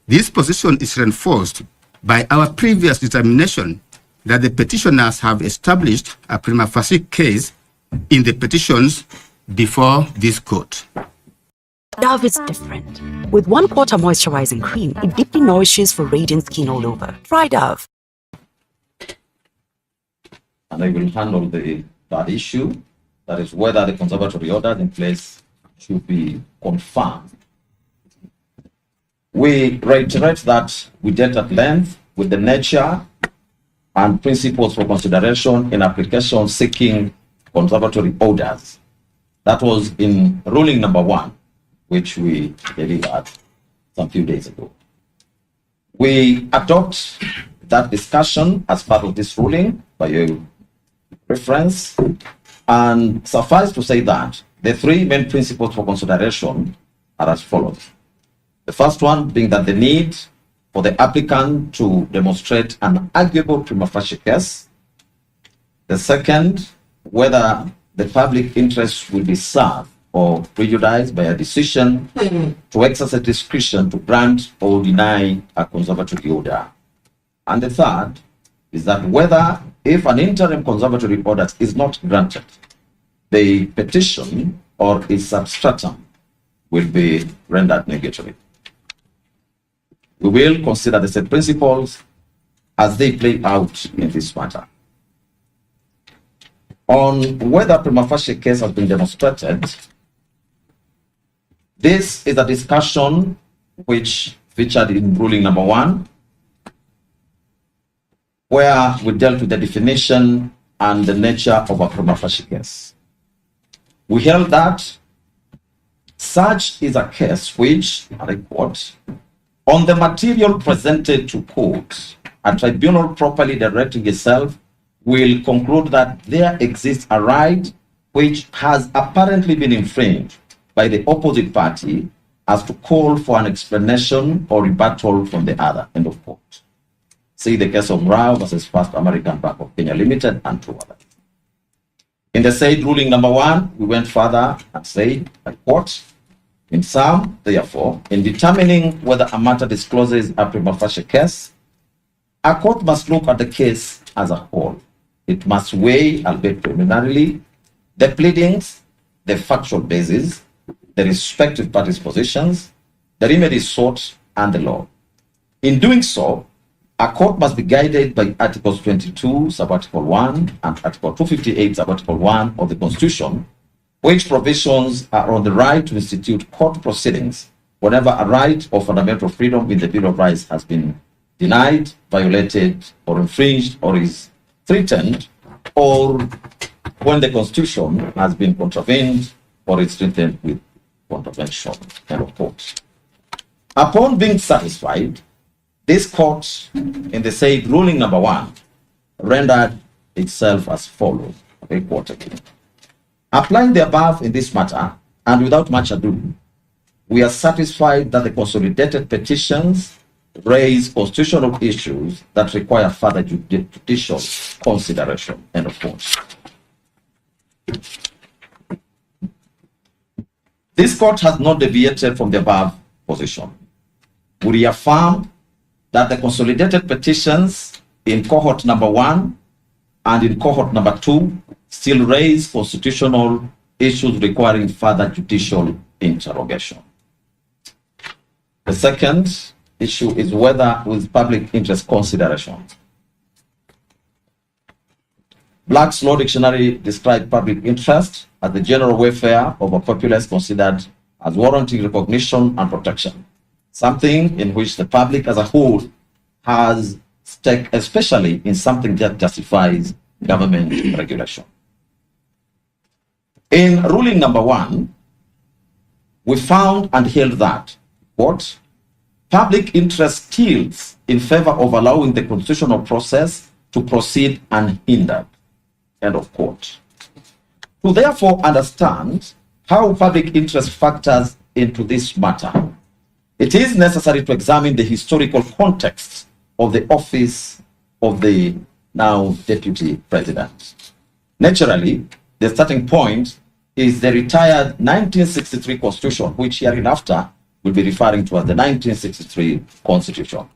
This position is reinforced by our previous determination that the petitioners have established a prima facie case in the petitions before this court.
Dove is different. With 1/4 moisturizing cream, it deeply nourishes for radiant skin all over. Try Dove.
And I will handle that issue, that is whether the conservatory orders in place should be confirmed. We reiterate that we dealt at length with the nature and principles for consideration in application seeking conservatory orders. That was in ruling number 1, which we delivered some few days ago. We adopt that discussion as part of this ruling by your reference, and suffice to say that the three main principles for consideration are as follows. The first one being that the need for the applicant to demonstrate an arguable prima facie case. The second, whether the public interest will be served or prejudiced by a decision to exercise discretion to grant or deny a conservatory order. And the third is that whether, if an interim conservatory order is not granted, the petition or its substratum will be rendered nugatory. We will consider the same principles as they play out in this matter. On whether prima facie case has been demonstrated, this is a discussion which featured in ruling number 1, where we dealt with the definition and the nature of a prima facie case. We held that such is a case which, and I quote, on the material presented to court, a tribunal properly directing itself will conclude that there exists a right which has apparently been infringed by the opposite party as to call for an explanation or rebuttal from the other, end of quote. See the case of Rao versus First American Bank of Kenya Limited and 2 others. In the said ruling number 1, we went further and said, I quote, in sum, therefore, in determining whether a matter discloses a prima facie case, a court must look at the case as a whole. It must weigh, albeit preliminarily, the pleadings, the factual basis, the respective parties' positions, the remedies sought, and the law. In doing so, a court must be guided by Articles 22, Sub-Article 1, and Article 258, Sub-Article 1 of the Constitution, which provisions are on the right to institute court proceedings whenever a right or fundamental freedom in the Bill of Rights has been denied, violated, or infringed, or is threatened, or when the Constitution has been contravened or is threatened with contravention. End of quote. Upon being satisfied, this court, in the said ruling number 1, rendered itself as follows. I quote again. Applying the above in this matter, and without much ado, we are satisfied that the consolidated petitions raise constitutional issues that require further judicial consideration. End of quote. This court has not deviated from the above position. We reaffirm that the consolidated petitions in cohort number 1 and in cohort number 2 still raise constitutional issues requiring further judicial interrogation. The second issue is whether with public interest consideration. Black's Law Dictionary described public interest as the general welfare of a populace considered as warranting recognition and protection, something in which the public as a whole has stake, especially in something that justifies government regulation. In ruling number 1, we found and held that, quote, public interest tilts in favor of allowing the constitutional process to proceed unhindered, end of quote. To therefore understand how public interest factors into this matter, it is necessary to examine the historical context of the office of the now Deputy President. Naturally, the starting point is the retired 1963 Constitution, which hereinafter will be referring to as the 1963 Constitution.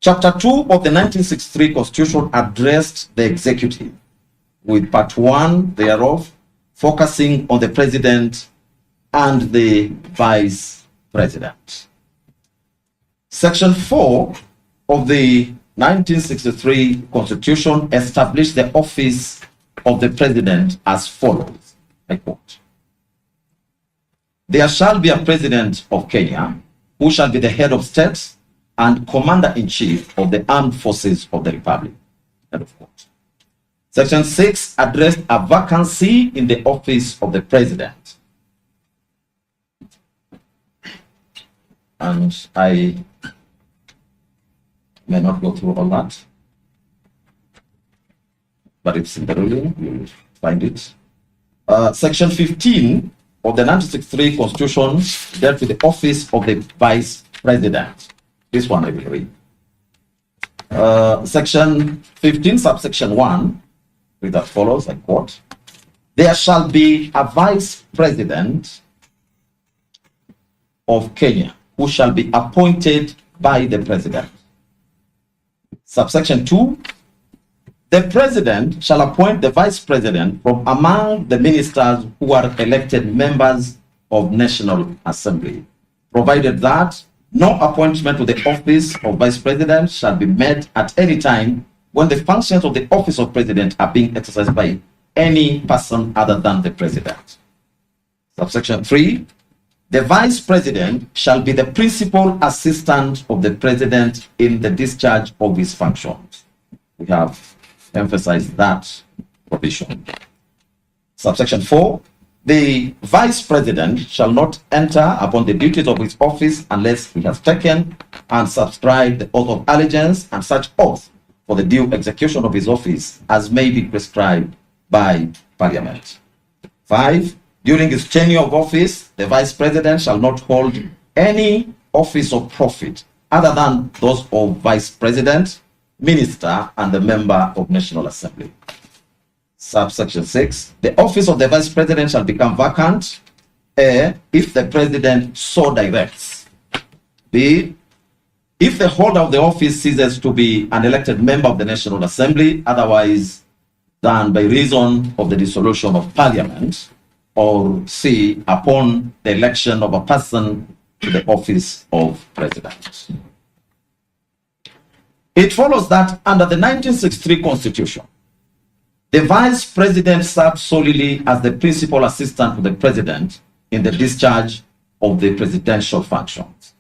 Chapter 2 of the 1963 Constitution addressed the executive, with part 1 thereof focusing on the President and the Vice President. Section 4 of the 1963 Constitution established the office of the President as follows, I quote, there shall be a President of Kenya who shall be the head of state and Commander-in-Chief of the Armed Forces of the Republic, end of quote. Section 6 addressed a vacancy in the office of the President. And I may not go through all that, but it's in the ruling, you'll find it. Section 15 of the 1963 Constitution dealt with the office of the Vice President. This one I will read. Section 15, subsection 1, read as follows, I quote, there shall be a Vice President of Kenya who shall be appointed by the President. Subsection 2, the President shall appoint the Vice President from among the ministers who are elected members of National Assembly, provided that no appointment to the office of Vice President shall be made at any time when the functions of the office of President are being exercised by any person other than the President. Subsection 3, the Vice President shall be the principal assistant of the President in the discharge of his functions. We have emphasized that provision. Subsection 4, the Vice President shall not enter upon the duties of his office unless he has taken and subscribed the oath of allegiance and such oath for the due execution of his office as may be prescribed by Parliament. 5, during his tenure of office, the Vice President shall not hold any office of profit other than those of Vice President, Minister, and the Member of National Assembly. Subsection 6, the office of the Vice President shall become vacant, A, if the President so directs, B, if the holder of the office ceases to be an elected member of the National Assembly, otherwise than by reason of the dissolution of Parliament, or C, upon the election of a person to the office of President. It follows that under the 1963 Constitution, the Vice President serves solely as the principal assistant to the President in the discharge of the presidential functions.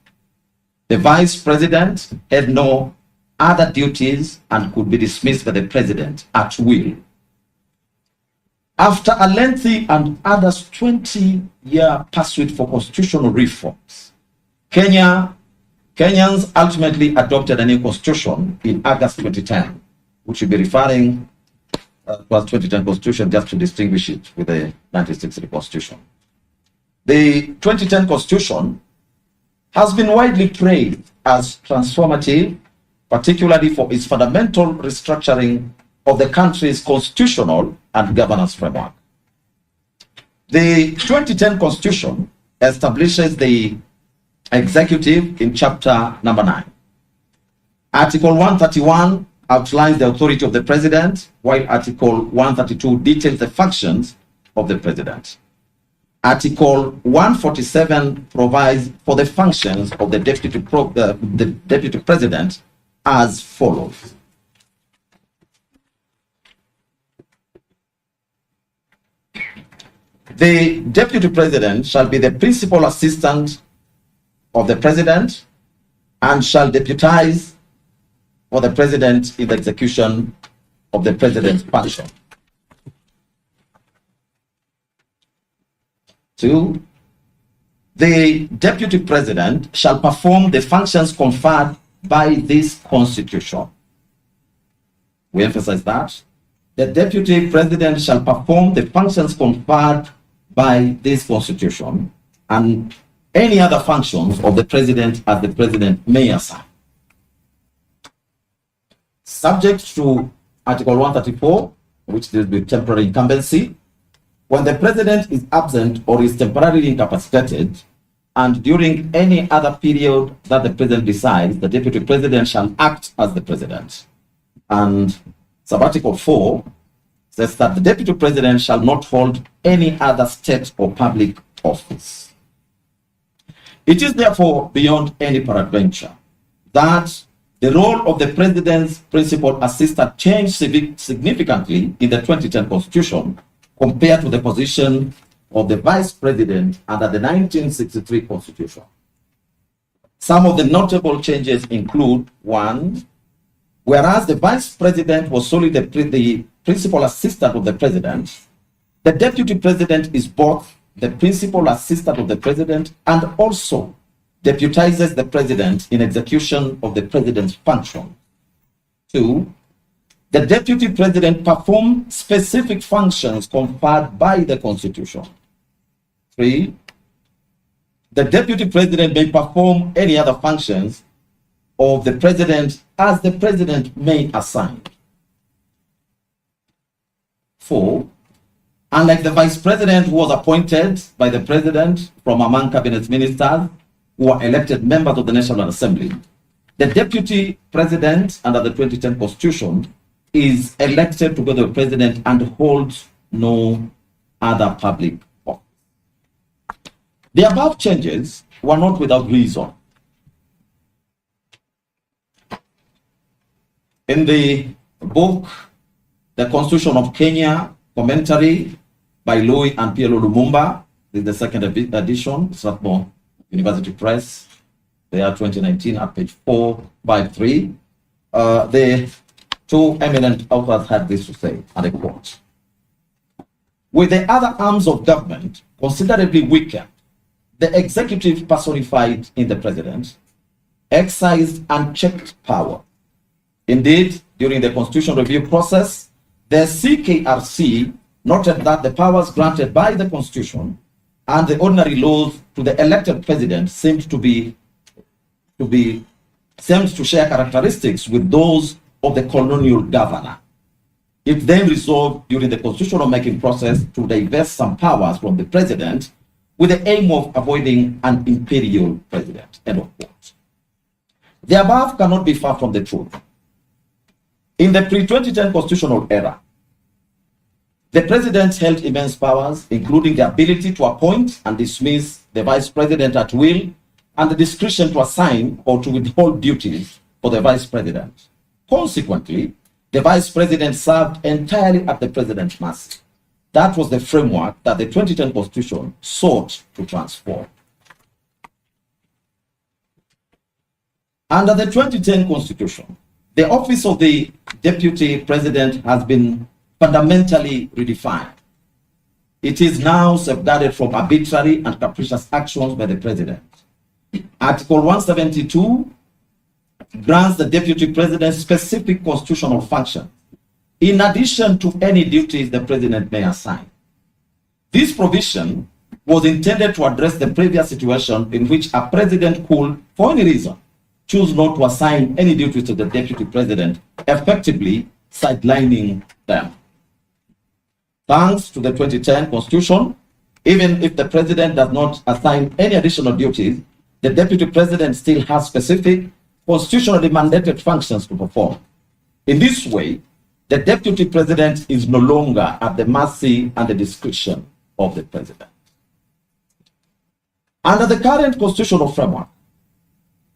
The Vice President had no other duties and could be dismissed by the President at will. After a lengthy and others 20-year pursuit for constitutional reforms, Kenyans ultimately adopted a new constitution in August 2010, which will be referring to as 2010 Constitution just to distinguish it with the 1963 Constitution. The 2010 Constitution has been widely praised as transformative, particularly for its fundamental restructuring of the country's constitutional and governance framework. The 2010 Constitution establishes the executive in chapter number 9. Article 131 outlines the authority of the president, while Article 132 details the functions of the president. Article 147 provides for the functions of the deputy president as follows. The deputy president shall be the principal assistant of the president and shall deputize for the president in the execution of the president's function. 2, the deputy president shall perform the functions conferred by this constitution. We emphasize that. The deputy president shall perform the functions conferred by this constitution and any other functions of the president as the president may assign. Subject to Article 134, which deals with temporary incumbency, when the president is absent or is temporarily incapacitated, and during any other period that the president decides, the deputy president shall act as the president. And sub-article 4 says that the deputy president shall not hold any other state or public office. It is therefore beyond any peradventure that the role of the president's principal assistant changed significantly in the 2010 Constitution compared to the position of the vice president under the 1963 Constitution. Some of the notable changes include: 1, whereas the vice president was solely the principal assistant of the president, the deputy president is both the principal assistant of the president and also deputizes the president in execution of the president's function. 2, the deputy president performs specific functions conferred by the Constitution. 3, the deputy president may perform any other functions of the president as the president may assign. 4, unlike the vice president who was appointed by the president from among cabinet ministers who are elected members of the National Assembly, the deputy president under the 2010 Constitution is elected together with the president and holds no other public office. The above changes were not without reason. In the book, The Constitution of Kenya, commentary by Louis and Piero Lumumba, this is the second edition, Strathmore University Press, they are 2019 at page 453. The two eminent authors had this to say, and I quote: with the other arms of government considerably weakened, the executive personified in the president exercised unchecked power. Indeed, during the constitution review process, the CKRC noted that the powers granted by the constitution and the ordinary laws to the elected president seemed to share characteristics with those of the colonial governor. It then resolved during the constitutional making process to divest some powers from the president with the aim of avoiding an imperial president. End of quote. The above cannot be far from the truth. In the pre-2010 constitutional era, the president held immense powers, including the ability to appoint and dismiss the vice president at will, and the discretion to assign or to withhold duties for the vice president. Consequently, the vice president served entirely at the president's mercy. That was the framework that the 2010 Constitution sought to transform. Under the 2010 Constitution, the office of the deputy president has been fundamentally redefined. It is now safeguarded from arbitrary and capricious actions by the president. Article 172 grants the deputy president specific constitutional functions, in addition to any duties the president may assign. This provision was intended to address the previous situation in which a president could, for any reason, choose not to assign any duties to the deputy president, effectively sidelining them. Thanks to the 2010 Constitution, even if the president does not assign any additional duties, the deputy president still has specific constitutionally mandated functions to perform. In this way, the deputy president is no longer at the mercy and the discretion of the president. Under the current constitutional framework,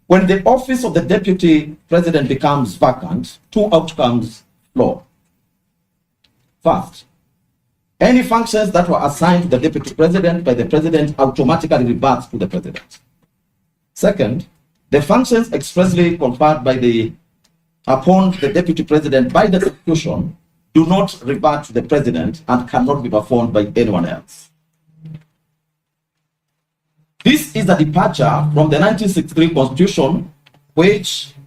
when the office of the deputy president becomes vacant, two outcomes flow. First, any functions that were assigned to the deputy president by the president automatically revert to the president. Second, the functions expressly conferred upon the deputy president by the Constitution do not revert to the president and cannot be performed by anyone else. This is a departure from the 1963 Constitution,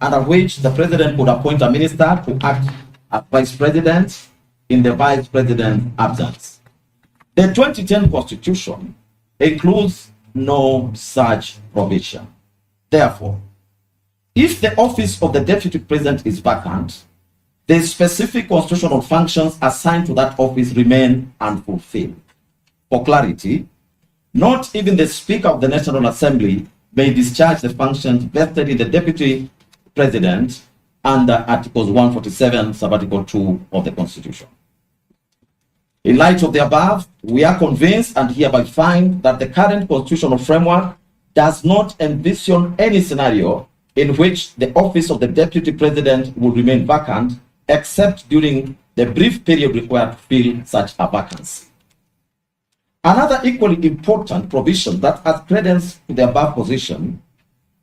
under which the president could appoint a minister to act as vice president in the vice president's absence. The 2010 Constitution includes no such provision. Therefore, if the office of the deputy president is vacant, the specific constitutional functions assigned to that office remain unfulfilled. For clarity, not even the Speaker of the National Assembly may discharge the functions vested in the deputy president under Articles 147, Subarticle 2 of the Constitution. In light of the above, we are convinced and hereby find that the current constitutional framework does not envision any scenario in which the office of the deputy president will remain vacant, except during the brief period required to fill such a vacancy. Another equally important provision that adds credence to the above position,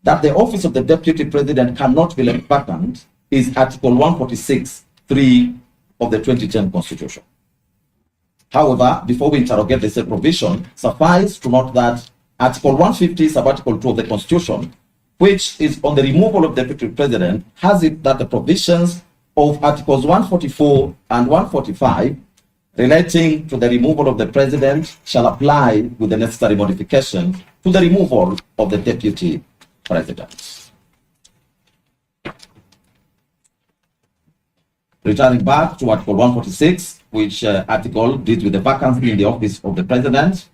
that the office of the deputy president cannot be left vacant, is Article 146(3) of the 2010 Constitution. However, before we interrogate the said provision, suffice to note that Article 150, Subarticle 2 of the Constitution, which is on the removal of deputy president, has it that the provisions of Articles 144 and 145 relating to the removal of the president shall apply with the necessary modification to the removal of the deputy president. Returning back to Article 146, which article deals with the vacancy in the office of the president,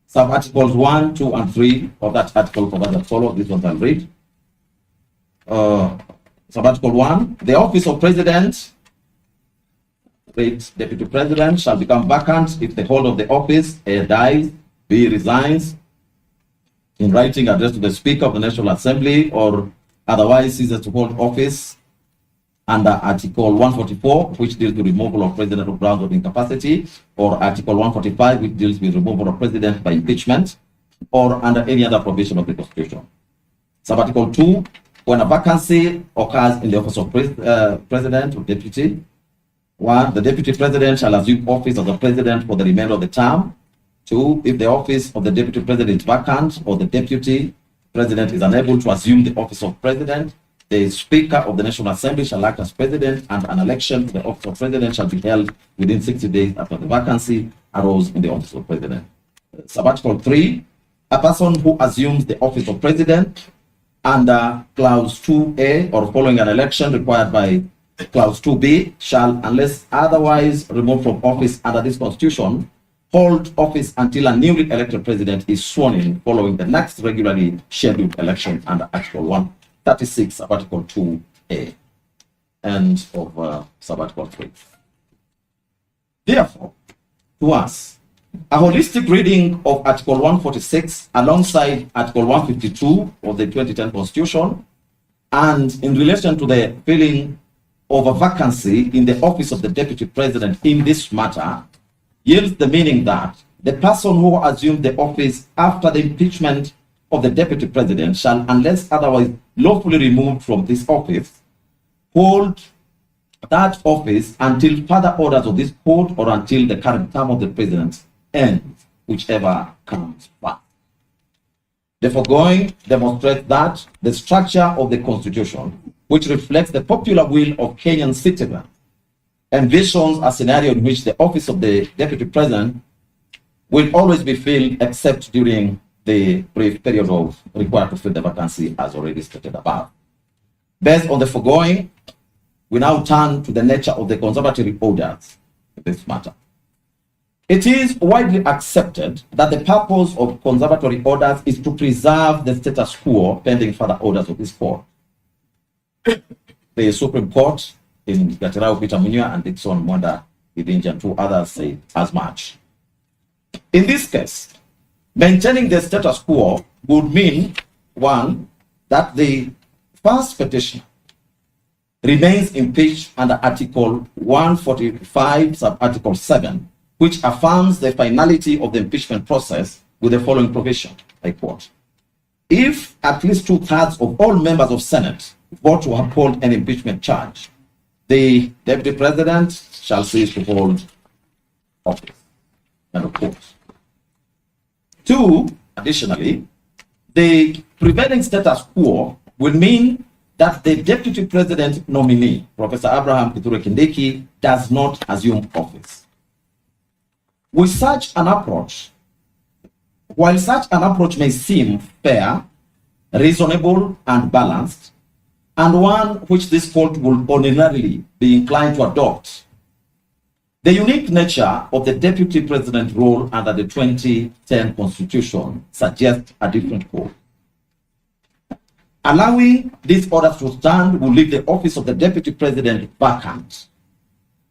sub-articles 1, 2, and 3 of that article provide as follows. This one I'll read. Sub-article 1, the office of president, deputy president, shall become vacant if the holder of the office A, dies, B, resigns, in writing addressed to the Speaker of the National Assembly, or otherwise ceases to hold office under Article 144, which deals with removal of president on grounds of incapacity, or Article 145, which deals with removal of president by impeachment, or under any other provision of the Constitution. Sub-article 2, when a vacancy occurs in the office of president or deputy, 1, the deputy president shall assume office as the president for the remainder of the term. 2, if the office of the deputy president is vacant or the deputy president is unable to assume the office of president, the Speaker of the National Assembly shall act as president, and an election to the office of president shall be held within 60 days after the vacancy arose in the office of president. Sub-article 3, a person who assumes the office of president under Clause 2A or following an election required by Clause 2B shall, unless otherwise removed from office under this Constitution, hold office until a newly elected president is sworn in following the next regularly scheduled election under Article 136 of Article 2A. End of sub-article 3. Therefore, to us, a holistic reading of Article 146 alongside Article 152 of the 2010 Constitution, and in relation to the filling of a vacancy in the office of the deputy president in this matter, yields the meaning that the person who assumed the office after the impeachment of the deputy president shall, unless otherwise lawfully removed from this office, hold that office until further orders of this court or until the current term of the president ends, whichever comes first. The foregoing demonstrates that the structure of the Constitution, which reflects the popular will of Kenyan citizens, envisions a scenario in which the office of the deputy president will always be filled except during the brief period of required to fill the vacancy as already stated above. Based on the foregoing, we now turn to the nature of the conservatory orders in this matter. It is widely accepted that the purpose of conservatory orders is to preserve the status quo pending further orders of this court. The Supreme Court in Gachagua, Peter Munywa, and Dixon Mwanda Idinja and two others say as much. In this case, maintaining the status quo would mean, one, that the first petitioner remains impeached under Article 145, sub-Article 7, which affirms the finality of the impeachment process with the following provision, I quote, if at least 2/3 of all members of Senate vote to uphold an impeachment charge, the Deputy President shall cease to hold office. And of course. Two, additionally, the prevailing status quo will mean that the Deputy President nominee, Professor Abraham Kithure Kindiki, does not assume office. With such an approach, while such an approach may seem fair, reasonable, and balanced, and one which this court will ordinarily be inclined to adopt, the unique nature of the Deputy President role under the 2010 Constitution suggests a different course. Allowing these orders to stand will leave the office of the Deputy President vacant.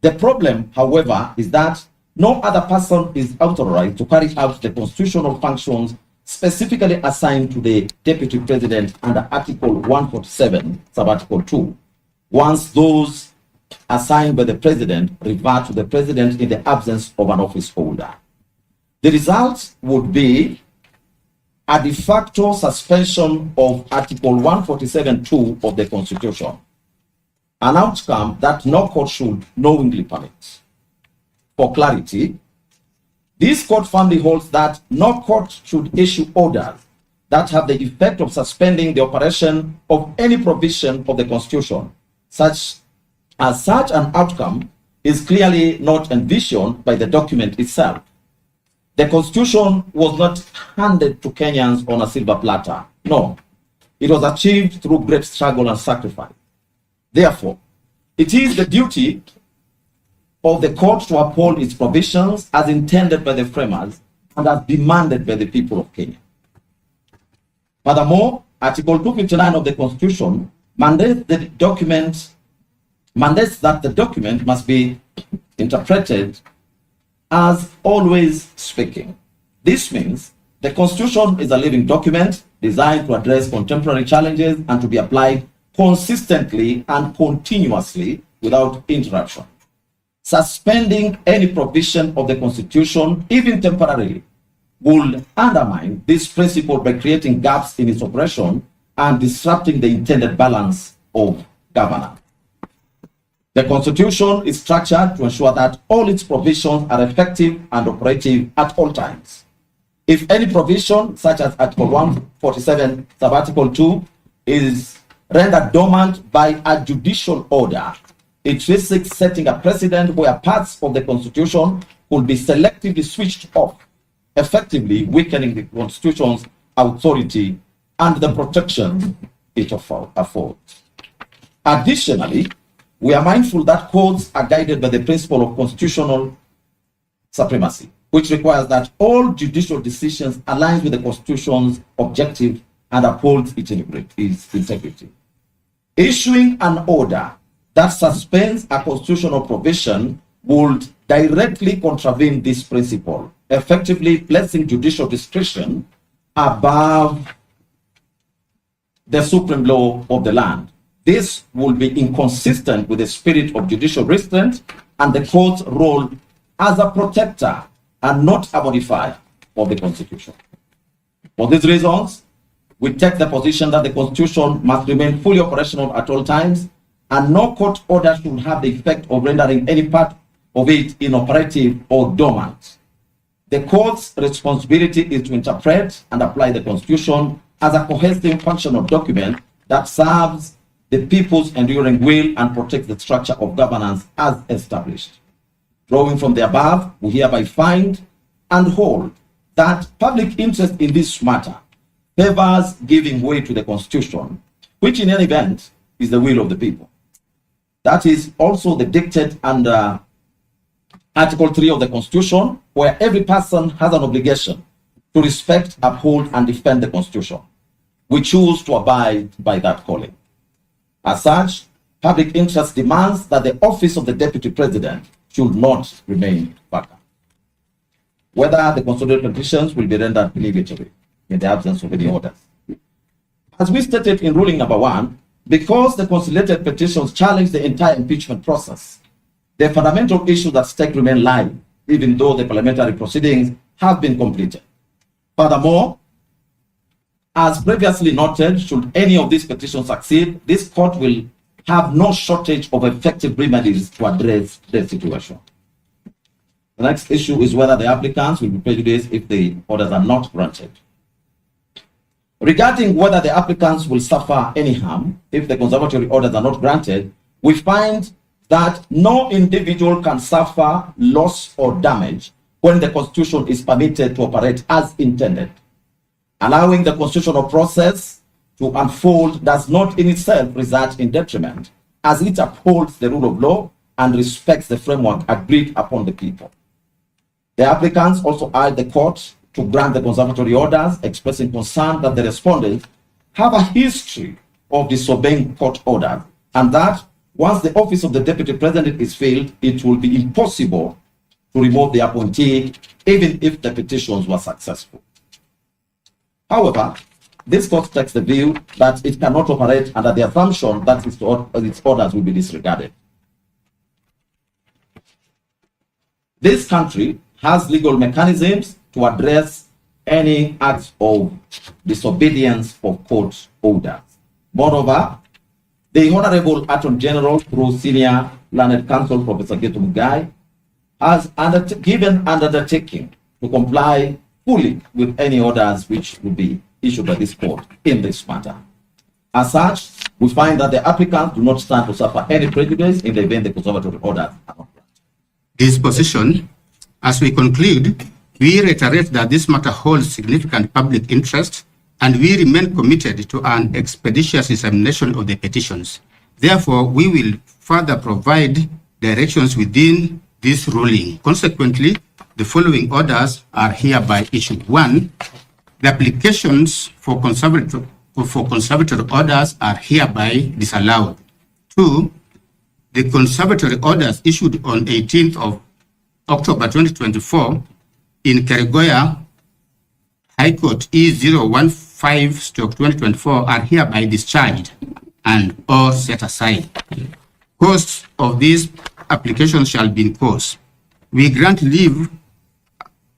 The problem, however, is that no other person is authorized to carry out the constitutional functions specifically assigned to the Deputy President under Article 147, sub-Article 2, once those assigned by the President revert to the President in the absence of an office holder. The result would be a de facto suspension of Article 147(2) of the Constitution, an outcome that no court should knowingly permit. For clarity, this court firmly holds that no court should issue orders that have the effect of suspending the operation of any provision of the Constitution, such an outcome is clearly not envisioned by the document itself. The Constitution was not handed to Kenyans on a silver platter. No, it was achieved through great struggle and sacrifice. Therefore, it is the duty of the court to uphold its provisions as intended by the framers and as demanded by the people of Kenya. Furthermore, Article 259 of the Constitution mandates that the document must be interpreted as always speaking. This means the Constitution is a living document designed to address contemporary challenges and to be applied consistently and continuously without interruption. Suspending any provision of the Constitution, even temporarily, would undermine this principle by creating gaps in its operation and disrupting the intended balance of governance. The Constitution is structured to ensure that all its provisions are effective and operative at all times. If any provision, such as Article 147, sub-Article 2, is rendered dormant by a judicial order, it risks setting a precedent where parts of the Constitution could be selectively switched off, effectively weakening the Constitution's authority and the protection it affords. Additionally, we are mindful that courts are guided by the principle of constitutional supremacy, which requires that all judicial decisions align with the Constitution's objective and upholds its integrity. Issuing an order that suspends a constitutional provision would directly contravene this principle, effectively placing judicial discretion above the supreme law of the land. This will be inconsistent with the spirit of judicial restraint and the court's role as a protector and not a modifier of the Constitution. For these reasons, we take the position that the Constitution must remain fully operational at all times, and no court order should have the effect of rendering any part of it inoperative or dormant. The court's responsibility is to interpret and apply the Constitution as a cohesive functional document that serves the people's enduring will and protects the structure of governance as established. Drawing from the above, we hereby find and hold that public interest in this matter favors giving way to the Constitution, which in any event is the will of the people. That is also the dictate under Article 3 of the Constitution, where every person has an obligation to respect, uphold, and defend the Constitution. We choose to abide by that calling. As such, public interest demands that the office of the Deputy President should not remain vacant. Whether the consolidated petitions will be rendered obligatory in the absence of any orders. As we stated in ruling number 1, because the consolidated petitions challenge the entire impeachment process, the fundamental issues at stake remain live, even though the parliamentary proceedings have been completed. Furthermore, as previously noted, should any of these petitions succeed, this court will have no shortage of effective remedies to address the situation. The next issue is whether the applicants will be prejudiced if the orders are not granted. Regarding whether the applicants will suffer any harm if the conservatory orders are not granted, we find that no individual can suffer loss or damage when the Constitution is permitted to operate as intended. Allowing the constitutional process to unfold does not in itself result in detriment, as it upholds the rule of law and respects the framework agreed upon the people. The applicants also urge the court to grant the conservatory orders, expressing concern that the respondents have a history of disobeying court orders, and that once the office of the Deputy President is filled, it will be impossible to remove the appointee, even if the petitions were successful. However, this court takes the view that it cannot operate under the assumption that its orders will be disregarded. This country has legal mechanisms to address any acts of disobedience of court orders. Moreover, the Honorable Attorney General, through Senior Learned Counsel Professor Gachagua, has given an undertaking to comply fully with any orders which will be issued by this court in this matter. As such, we find that the applicants do not stand to suffer any prejudice in the event the conservatory orders are not granted.
This position, as we conclude, we reiterate that this matter holds significant public interest and we remain committed to an expeditious examination of the petitions. Therefore, we will further provide directions within this ruling. Consequently, the following orders are hereby issued. 1. The applications for conservatory orders are hereby disallowed. 2. The conservatory orders issued on 18th of October 2024 in Keregoya High Court E015/2024 are hereby discharged and or set aside. Costs of these applications shall be imposed. We grant leave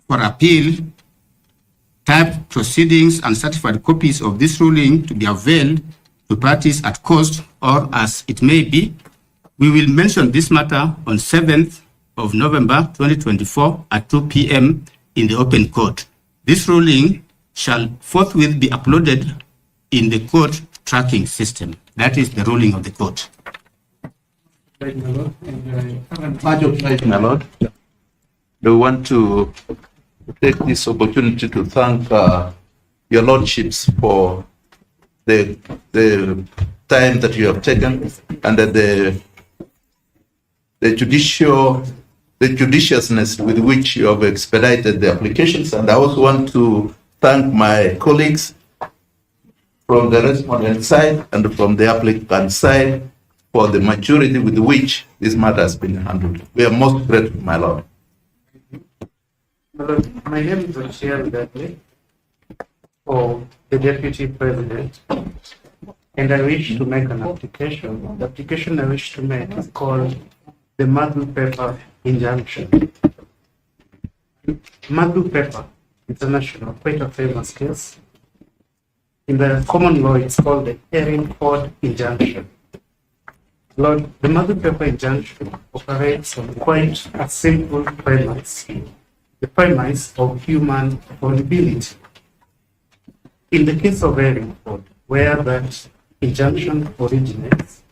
for appeal, typed proceedings, and certified copies of this ruling to be availed to parties at cost or as it may be. We will mention this matter on 7th of November 2024 at 2 p.m. in the open court. This ruling shall forthwith be uploaded in the court tracking system. That is the ruling of the court.
My Lord, we want to take this opportunity to thank your lordships for the time that you have taken and the judiciousness with which you have expedited the applications. And I also want to thank my colleagues from the respondent side and from the applicant side for the maturity with which this matter has been handled. We are most grateful, my Lord.
My name is Rigathi for the Deputy President, and I wish to make an application. The application I wish to make is called the Madhu Paper Injunction. Madhu Paper International, quite a famous case. In the common law, it's called the Erin Ford Injunction. Lord, the Madhu Paper Injunction operates on quite a simple premise, the premise of human vulnerability. In the case of Erin Ford, where that injunction originates,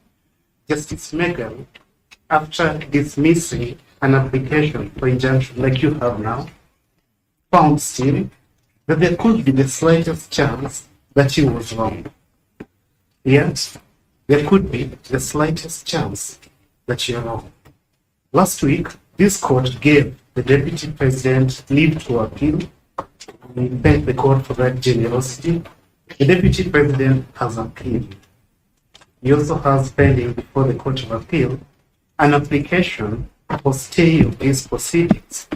Justice Megan, after dismissing an application for injunction like you have now, found still that there could be the slightest chance that she was wrong. Yes, there could be the slightest chance that you're wrong. Last week, this court gave the Deputy President leave to appeal. We thank the court for that generosity. The Deputy President has appealed. He also has pending before the Court of Appeal an application for stay of these proceedings.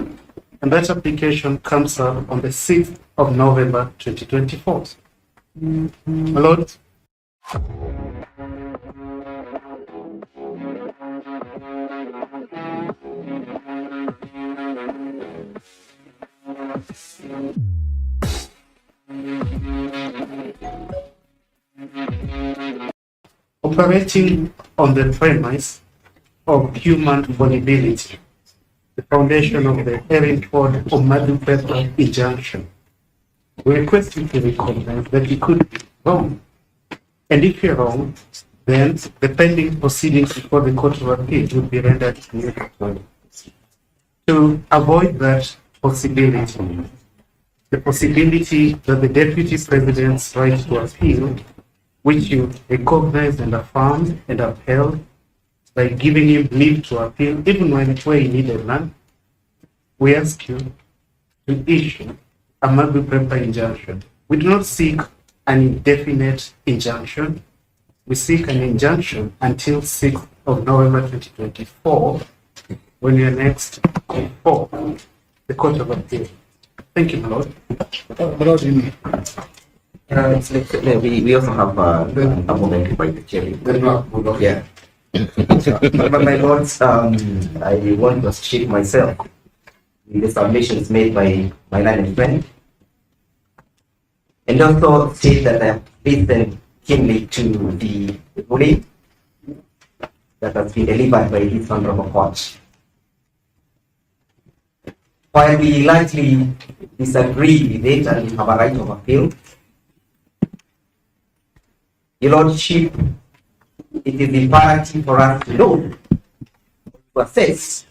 And that application comes up on the 6th of November 2024. My Lord, operating on the premise of human vulnerability, the foundation of the Erin Ford Omadupepa injunction, we request you to recognize that you could be wrong. And if you're wrong, then the pending proceedings before the Court of Appeal will be rendered ineffective. To avoid that possibility, the possibility that the Deputy President's right to appeal, which you recognized and affirmed and upheld by giving him leave to appeal, even when he needed none, we ask you to issue a Magu-Prepa injunction. We do not seek an indefinite injunction. We seek an injunction until 6th of November 2024, when we are next before the Court of Appeal. Thank you, my Lord.
We also have a moment by the chair. Yeah. But my lords, I want to associate myself with the submissions made by my learned friend, and also state that I have listened keenly to the ruling that has been delivered by this honorable court. While we likely disagree with it and have a right of appeal, Your Lordship, it is imperative for us to know, to assess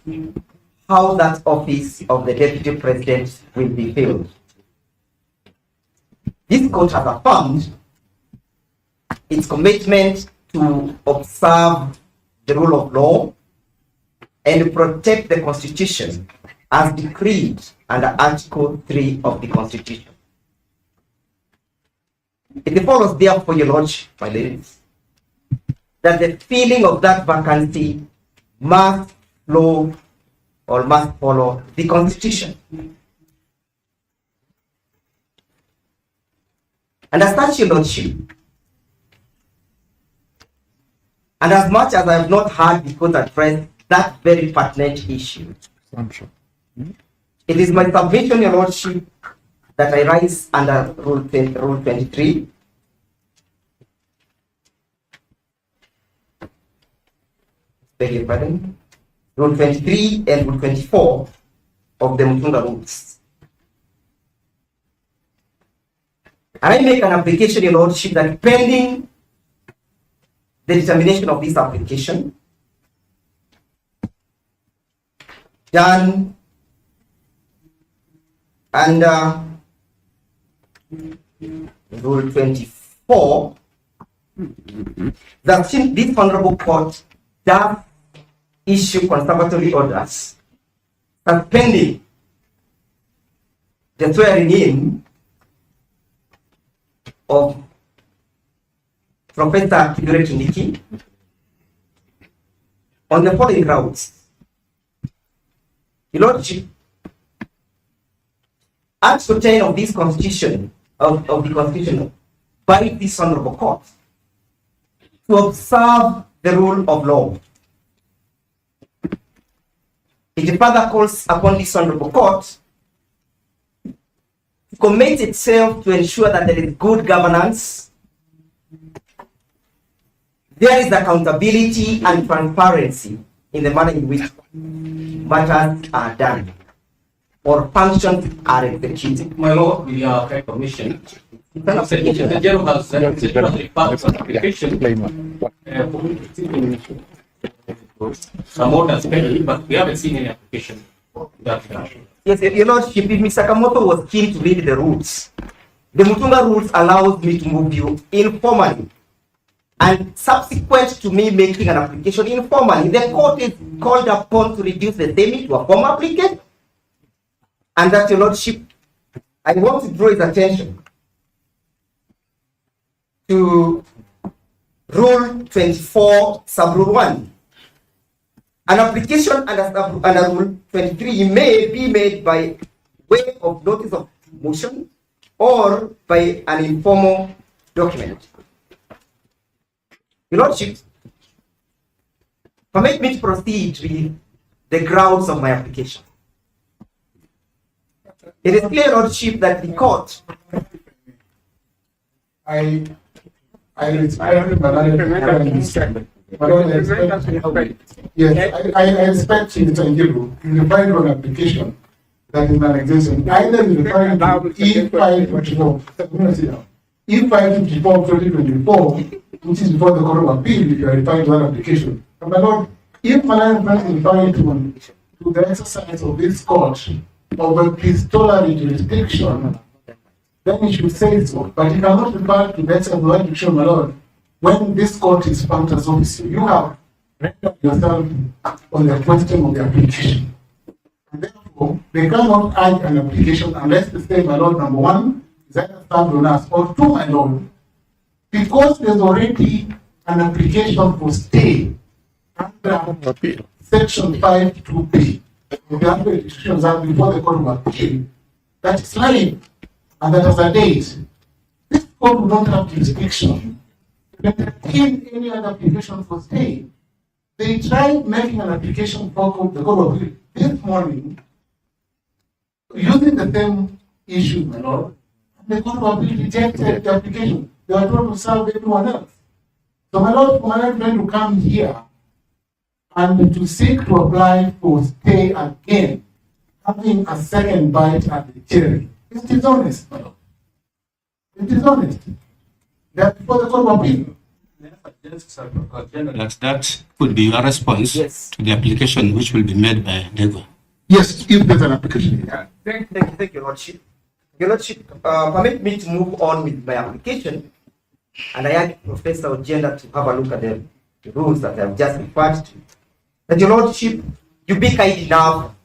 how that office of the Deputy President will be filled. This court has affirmed its commitment to observe the rule of law and protect the Constitution as decreed under Article 3 of the Constitution. It follows, therefore, Your Lordship, my ladies, that the filling of that vacancy must flow or must follow the Constitution. And as such, Your Lordship, and as much as I have not heard the court address that very pertinent issue, it is my submission, Your Lordship, that I rise under Rule 23. Beg your pardon. Rule 23 and Rule 24 of the Mutunda Rules. And I make an application, Your Lordship, that pending the determination of this application, done under Rule 24, that since this honorable court does issue conservatory orders suspending the swearing in of Professor Rigathi on the following grounds. Your Lordship, Article 10 of this Constitution, of the Constitution, by this honorable court, to observe the rule of law. It further calls upon this honorable court to commit itself to ensure that there is good governance, there is accountability and transparency in the manner in which matters are done or functions are executed.
My Lord, with your permission, the General has application some orders pending, but we haven't seen any application.
Yes, Your Lordship, if Mr. Sakamoto was keen to read the rules, the Mutunga rules allows me to move you informally. And subsequent to me making an application informally, the court is called upon to reduce the same to a formal application. And that, Your Lordship, I want to draw his attention to Rule 24, Sub-Rule 1. An application under Rule 23 may be made by way of notice of motion or by an informal document. Your Lordship, permit me to proceed with the grounds of my application. It is clear, Lordship, that the court.
I respect Mr. Njiru in replying to an application that is an exemption. Either in replying to E554, E554 2024, which is before the Court of Appeal, if you are replying to that application. And my Lord, if Malaya is replying to the exercise of this court of a epistolary jurisdiction, then you should say so. But you cannot refer to the exercise of jurisdiction, my Lord, when this court is found as officer. You have rendered yourself on the question of the application. And therefore, they cannot urge an application unless they say, my Lord, number one, is either served on us, or two, my Lord, because there's already an application for stay under Section 5(2)(b). The applications are before the Court of Appeal. That is live, and that has a date. This court will not have jurisdiction to entertain any other application for stay. They tried making an application for the Court of Appeal this morning using the same issue, my Lord. The Court of Appeal rejected the application. They were told to serve everyone else. So, my Lord, for my friend to come here and to seek to apply for stay again, having a second bite at the cherry, it's dishonest, my Lord. It's dishonest. That for the Court of Appeal.
That could be your response to the application which will be made by NEGO.
Yes, if there's an application.
Thank you, Lordship. Your Lordship, permit me to move on with my application, and I ask Professor Ojenda to have a look at the rules that I have just referred to. That, Your Lordship, you be kind enough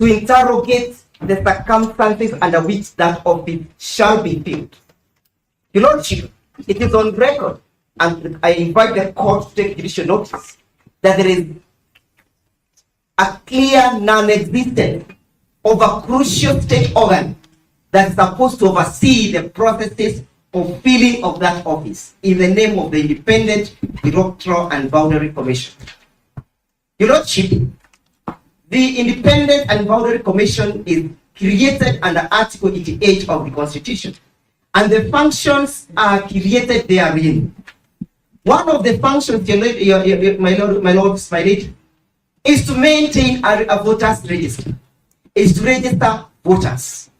to interrogate the circumstances under which that office shall be filled. Your Lordship, it is on record, and I invite the court to take judicial notice, that there is a clear non-existence of a crucial state organ that is supposed to oversee the processes of filling of that office in the name of the Independent Electoral and Boundary Commission. Your Lordship, the Independent and Boundary Commission is created under Article 88 of the Constitution, and the functions are created therein. One of the functions, my lady, is to maintain a voters register, is to register voters.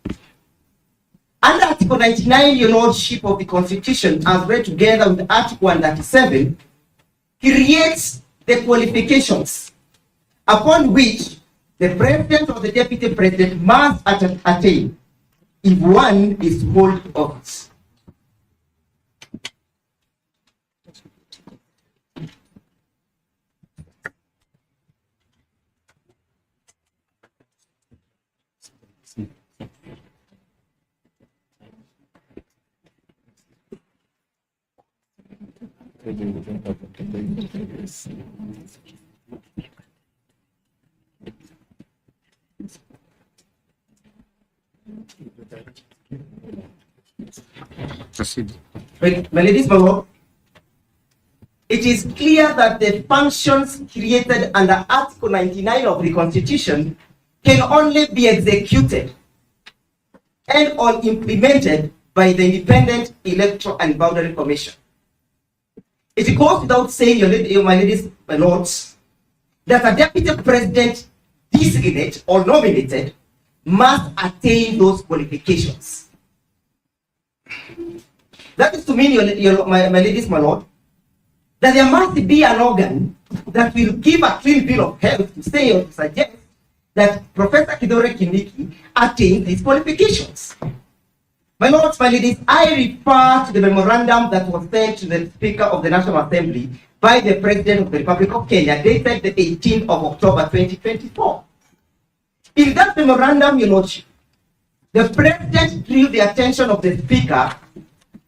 Under Article 99, Your Lordship, of the Constitution, as read together with Article 137, creates the qualifications upon which the President or the Deputy President must attain if one is to hold office.
Proceed.
My ladies, my lord, it is clear that the functions created under Article 99 of the Constitution can only be executed and or implemented by the Independent Electoral and Boundary Commission. It goes without saying, my ladies, my lords, that a deputy president designated or nominated must attain those qualifications. That is to mean, my ladies, my lord, that there must be an organ that will give a clean bill of health to say or to suggest that Professor Kithure Kindiki attained these qualifications. My lords, my ladies, I refer to the memorandum that was sent to the Speaker of the National Assembly by the President of the Republic of Kenya, dated the 18th of October 2024. In that memorandum, Your Lordship, the President drew the attention of the Speaker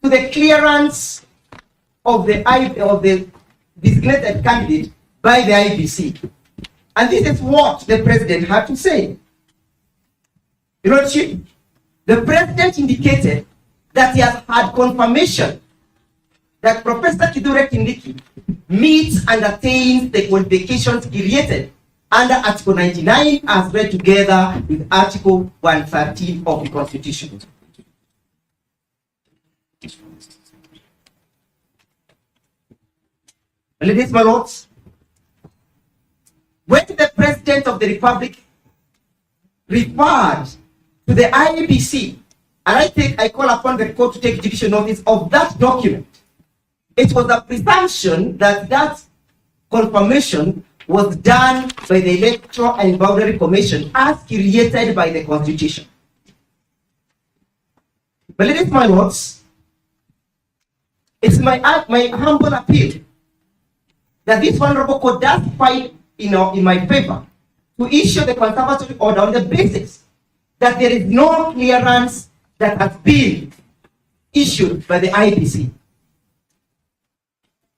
to the clearance of the designated candidate by the IBC. And this is what the President had to say. Your Lordship, the President indicated that he has had confirmation that Professor Kithure Kindiki meets and attains the qualifications created under Article 99 as read together with Article 113 of the Constitution. Ladies, my lords, when the President of the Republic referred to the IBC, and I call upon the court to take judicial notice of that document, it was a presumption that that confirmation was done by the Electoral and Boundary Commission as created by the Constitution. But ladies, my lords, it's my humble appeal that this honorable court does fight in my favor to issue the conservatory order on the basis that there is no clearance that has been issued by the IBC.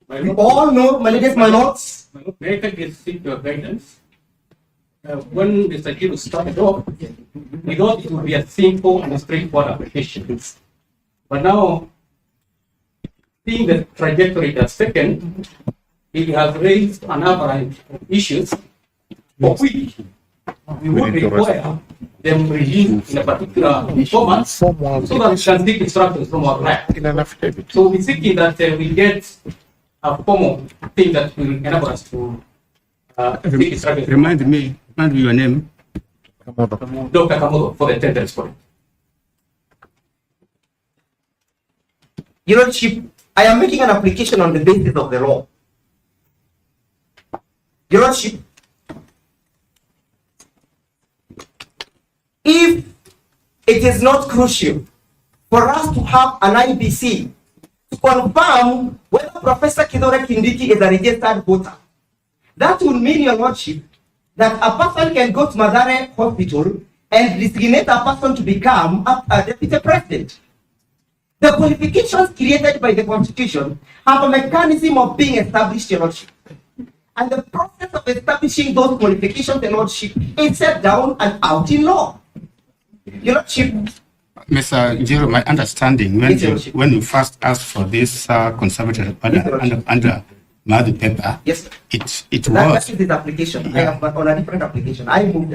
We all know, my ladies, my lords.
May I seek your guidance? When Mr. Gill started off, we thought it would be a simple and straightforward application. But now, seeing the trajectory it has taken, it has raised a number of issues for which we would require them released in a particular format so that we can take instructions from our client. So we're seeking that we get a formal thing that will enable us to take instructions.
Remind me your name.
Dr. Kamodo for the tender point.
Your Lordship, I am making an application on the basis of the law. Your Lordship, if it is not crucial for us to have an IBC to confirm whether Professor Kithure Kindiki is a registered voter, that would mean, Your Lordship, that a person can go to Mathare Hospital and designate a person to become a deputy president. The qualifications created by the Constitution have a mechanism of being established, Your Lordship. And the process of establishing those qualifications, Your Lordship, is set down and out in law. Your Lordship.
Mr. Jiro, my understanding, when you first asked for this conservative order under Madu paper,
yes,
it was.
That is his application. Yeah. I have on a different application. I moved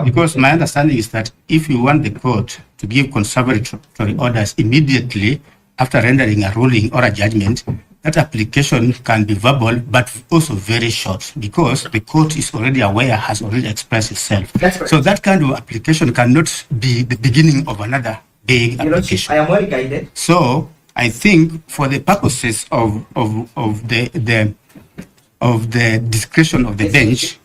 because my understanding is that if you want the court to give conservatory orders immediately after rendering a ruling or a judgment, that application can be verbal but also very short because the court is already aware, has already expressed itself. So that kind of application cannot be the beginning of another big application.
I am well guided.
So I think for the purposes of the discretion of the bench,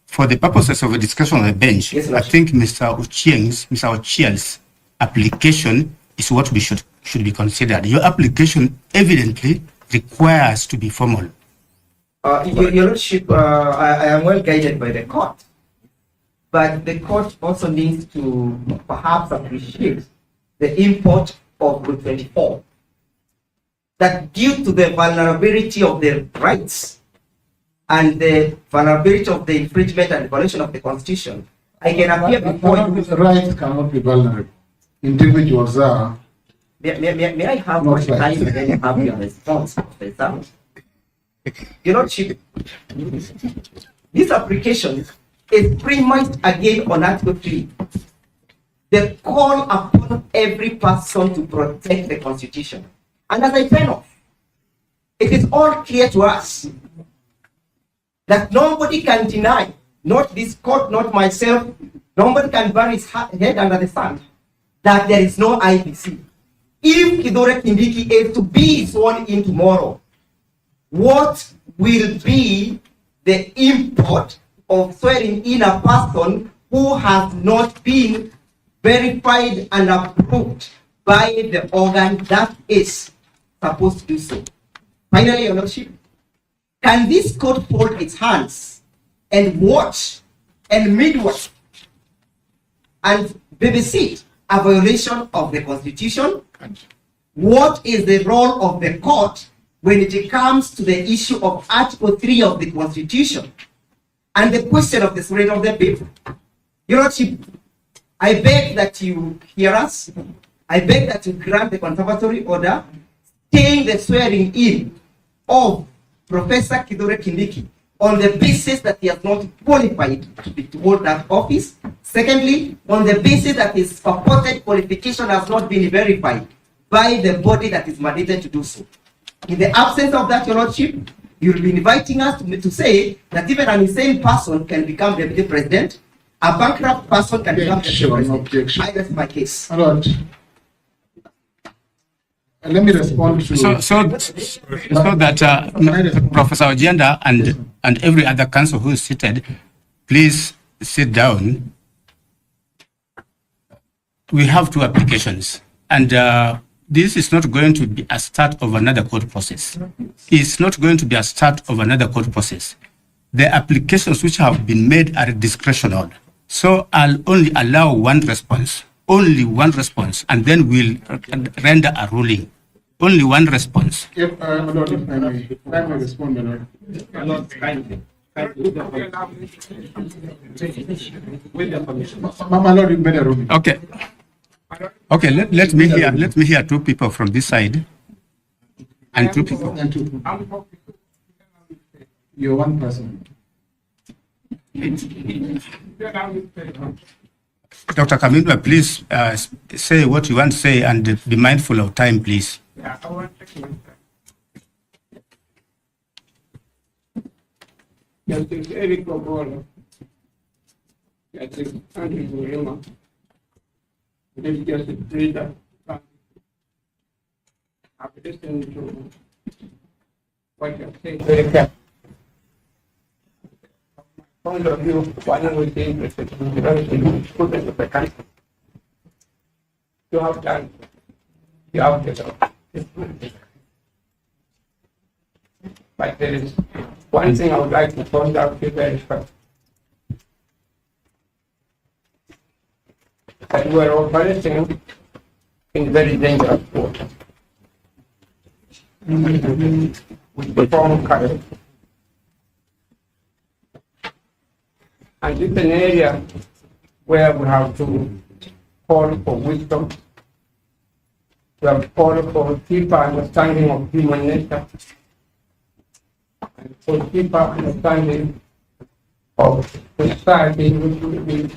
for the purposes of the discussion of the bench, I think Mr. Ochieng's application is what we should be considered. Your application evidently requires to be formal.
Your Lordship, I am well guided by the court, but the court also needs to perhaps appreciate the import of Rule 24. That due to the vulnerability of the rights and the vulnerability of the infringement and violation of the Constitution, I can appear before you.
Rights cannot be vulnerable. Individuals are.
May I have more time and then have your response, Professor? Your Lordship, this application is premised again on Article 3. The call upon every person to protect the Constitution. And as I turn off, it is all clear to us that nobody can deny, not this court, not myself, nobody can bury his head under the sand, that there is no IBC. If Kithure Kindiki is to be sworn in tomorrow, what will be the import of swearing in a person who has not been verified and approved by the organ that is supposed to do so. Finally, Your Lordship, can this court fold its hands and watch and midwatch and babysit a violation of the Constitution? What is the role of the court when it comes to the issue of Article 3 of the Constitution and the question of the sovereignty of the people? Your Lordship, I beg that you hear us. I beg that you grant the conservatory order staying the swearing in of Professor Kithure Kindiki on the basis that he has not qualified to hold that office. Secondly, on the basis that his purported qualification has not been verified by the body that is mandated to do so. In the absence of that, Your Lordship, you'll be inviting us to say that even an insane person can become deputy president, a bankrupt person can become deputy president. I rest my case.
Lord, let me respond to...
So that Professor Ojenda and every other counsel who is seated, please sit down. We have two applications, and this is not going to be a start of another court process. It's not going to be a start of another court process. The applications which have been made are discretional. So I'll only allow one response, and then we'll render a ruling. Only one response.
If, my Lord, if I may respond, my Lord.
My Lord, kindly.
My Lord, you made a ruling.
Okay. Okay, let me hear two people from this side and two people.
You're one person.
Dr. Kamindwa, please say what you want to say and be mindful of time, please.
Yeah, I want to say Justice Eric Ogola, Justice Andrew Murima, Justice Rita, I've listened to what you're saying very carefully. Point of view, one would be interested in developing the students of the country. You have done, you have developed. But there is one thing I would like to point out to you very first. That we are operating in very dangerous water. With the form current. And it's an area where we have to call for wisdom. We have called for deeper understanding of human nature. And for deeper understanding of society which will be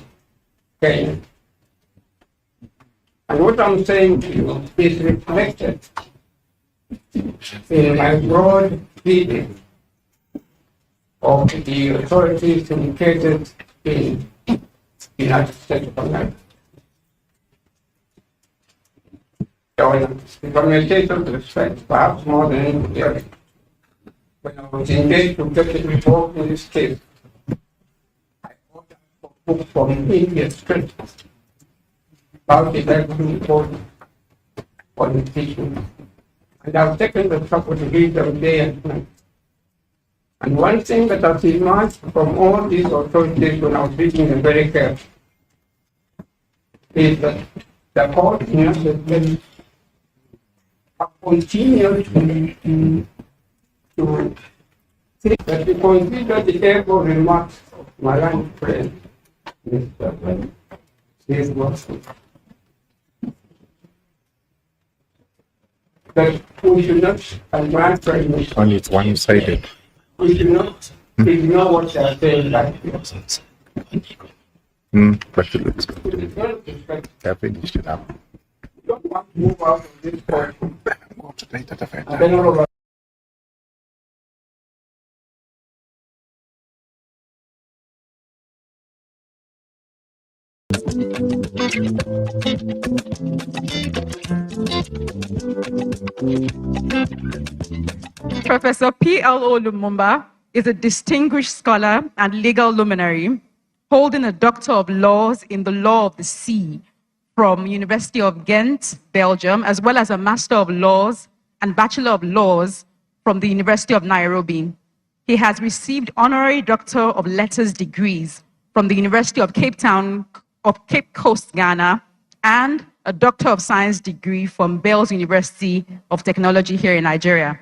gained. And what I'm saying to you is reflected in my broad reading of the authorities indicated in the United States of America. If I may say some respect, perhaps more than anybody else, when I was engaged to get it involved in this case, I ordered a book from India straight about the election report on impeachment. And I've taken the trouble to read them day and night. And one thing that has emerged from all these authorities when I was reading them very carefully is that the court in United States have continued to think that we consider the able remarks of my young friend, Mr. Steve Watson, that we should not, and my friend,
only it's one-sided.
we should not ignore what they are saying like this.
But it looks good. I finished it up.
We don't want to move out of this point. And then all of us
Professor P.L.O. Lumumba,
is a distinguished scholar and legal luminary, holding a Doctor of Laws in the Law of the Sea from University of Ghent, Belgium, as well as a Master of Laws and Bachelor of Laws from the University of Nairobi. He has received honorary Doctor of Letters degrees from the University of Cape Coast, Ghana, and a Doctor of Science degree from Bells University of Technology here in Nigeria.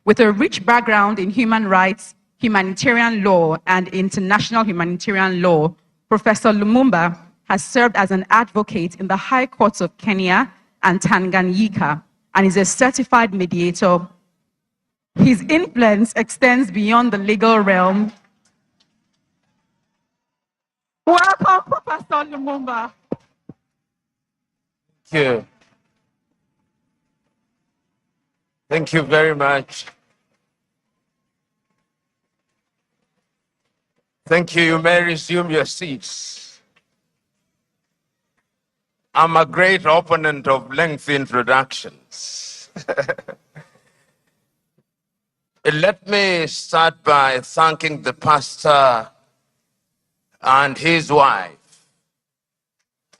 With a rich background in human rights, humanitarian law, and international humanitarian law, Professor Lumumba has served as an advocate in the High Courts of Kenya and Tanganyika and is a certified mediator. His influence extends beyond the legal realm. Welcome, Professor Lumumba.
Thank you. Thank you very much. Thank you. You may resume your seats. I'm a great opponent of lengthy introductions. Let me start by thanking the pastor and his wife,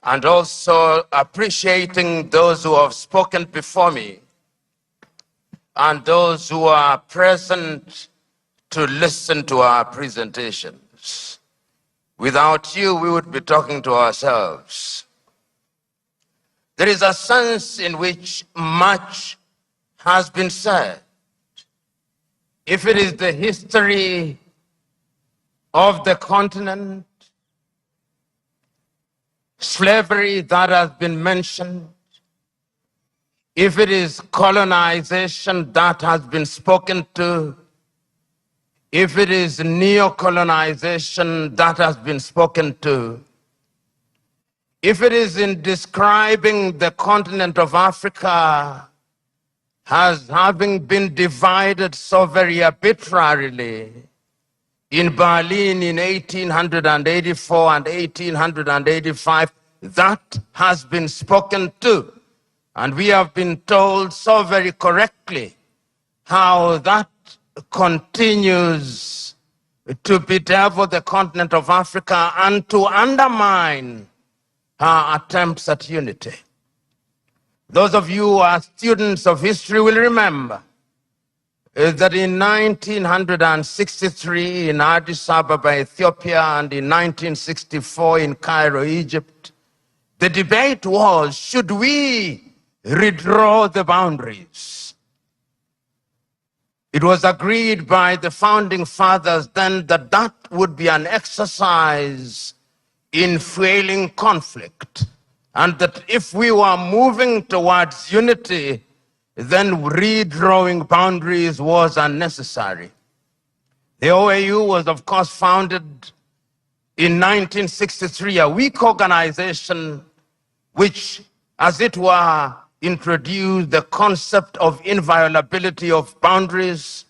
and also appreciating those who have spoken before me and those who are present to listen to our presentations. Without you, we would be talking to ourselves. There is a sense in which much has been said. If it is the history of the continent, slavery that has been mentioned, if it is colonization that has been spoken to, if it is neo-colonization that has been spoken to, if it is in describing the continent of Africa as having been divided so very arbitrarily in Berlin in 1884 and 1885, that has been spoken to. And we have been told so very correctly how that continues to bedevil the continent of Africa and to undermine our attempts at unity. Those of you who are students of history will remember that in 1963 in Addis Ababa, Ethiopia, and in 1964 in Cairo, Egypt, the debate was, should we redraw the boundaries? It was agreed by the founding fathers then that that would be an exercise in fueling conflict, and that if we were moving towards unity, then redrawing boundaries was unnecessary. The OAU was, of course, founded in 1963, a weak organization which, as it were, introduced the concept of inviolability of boundaries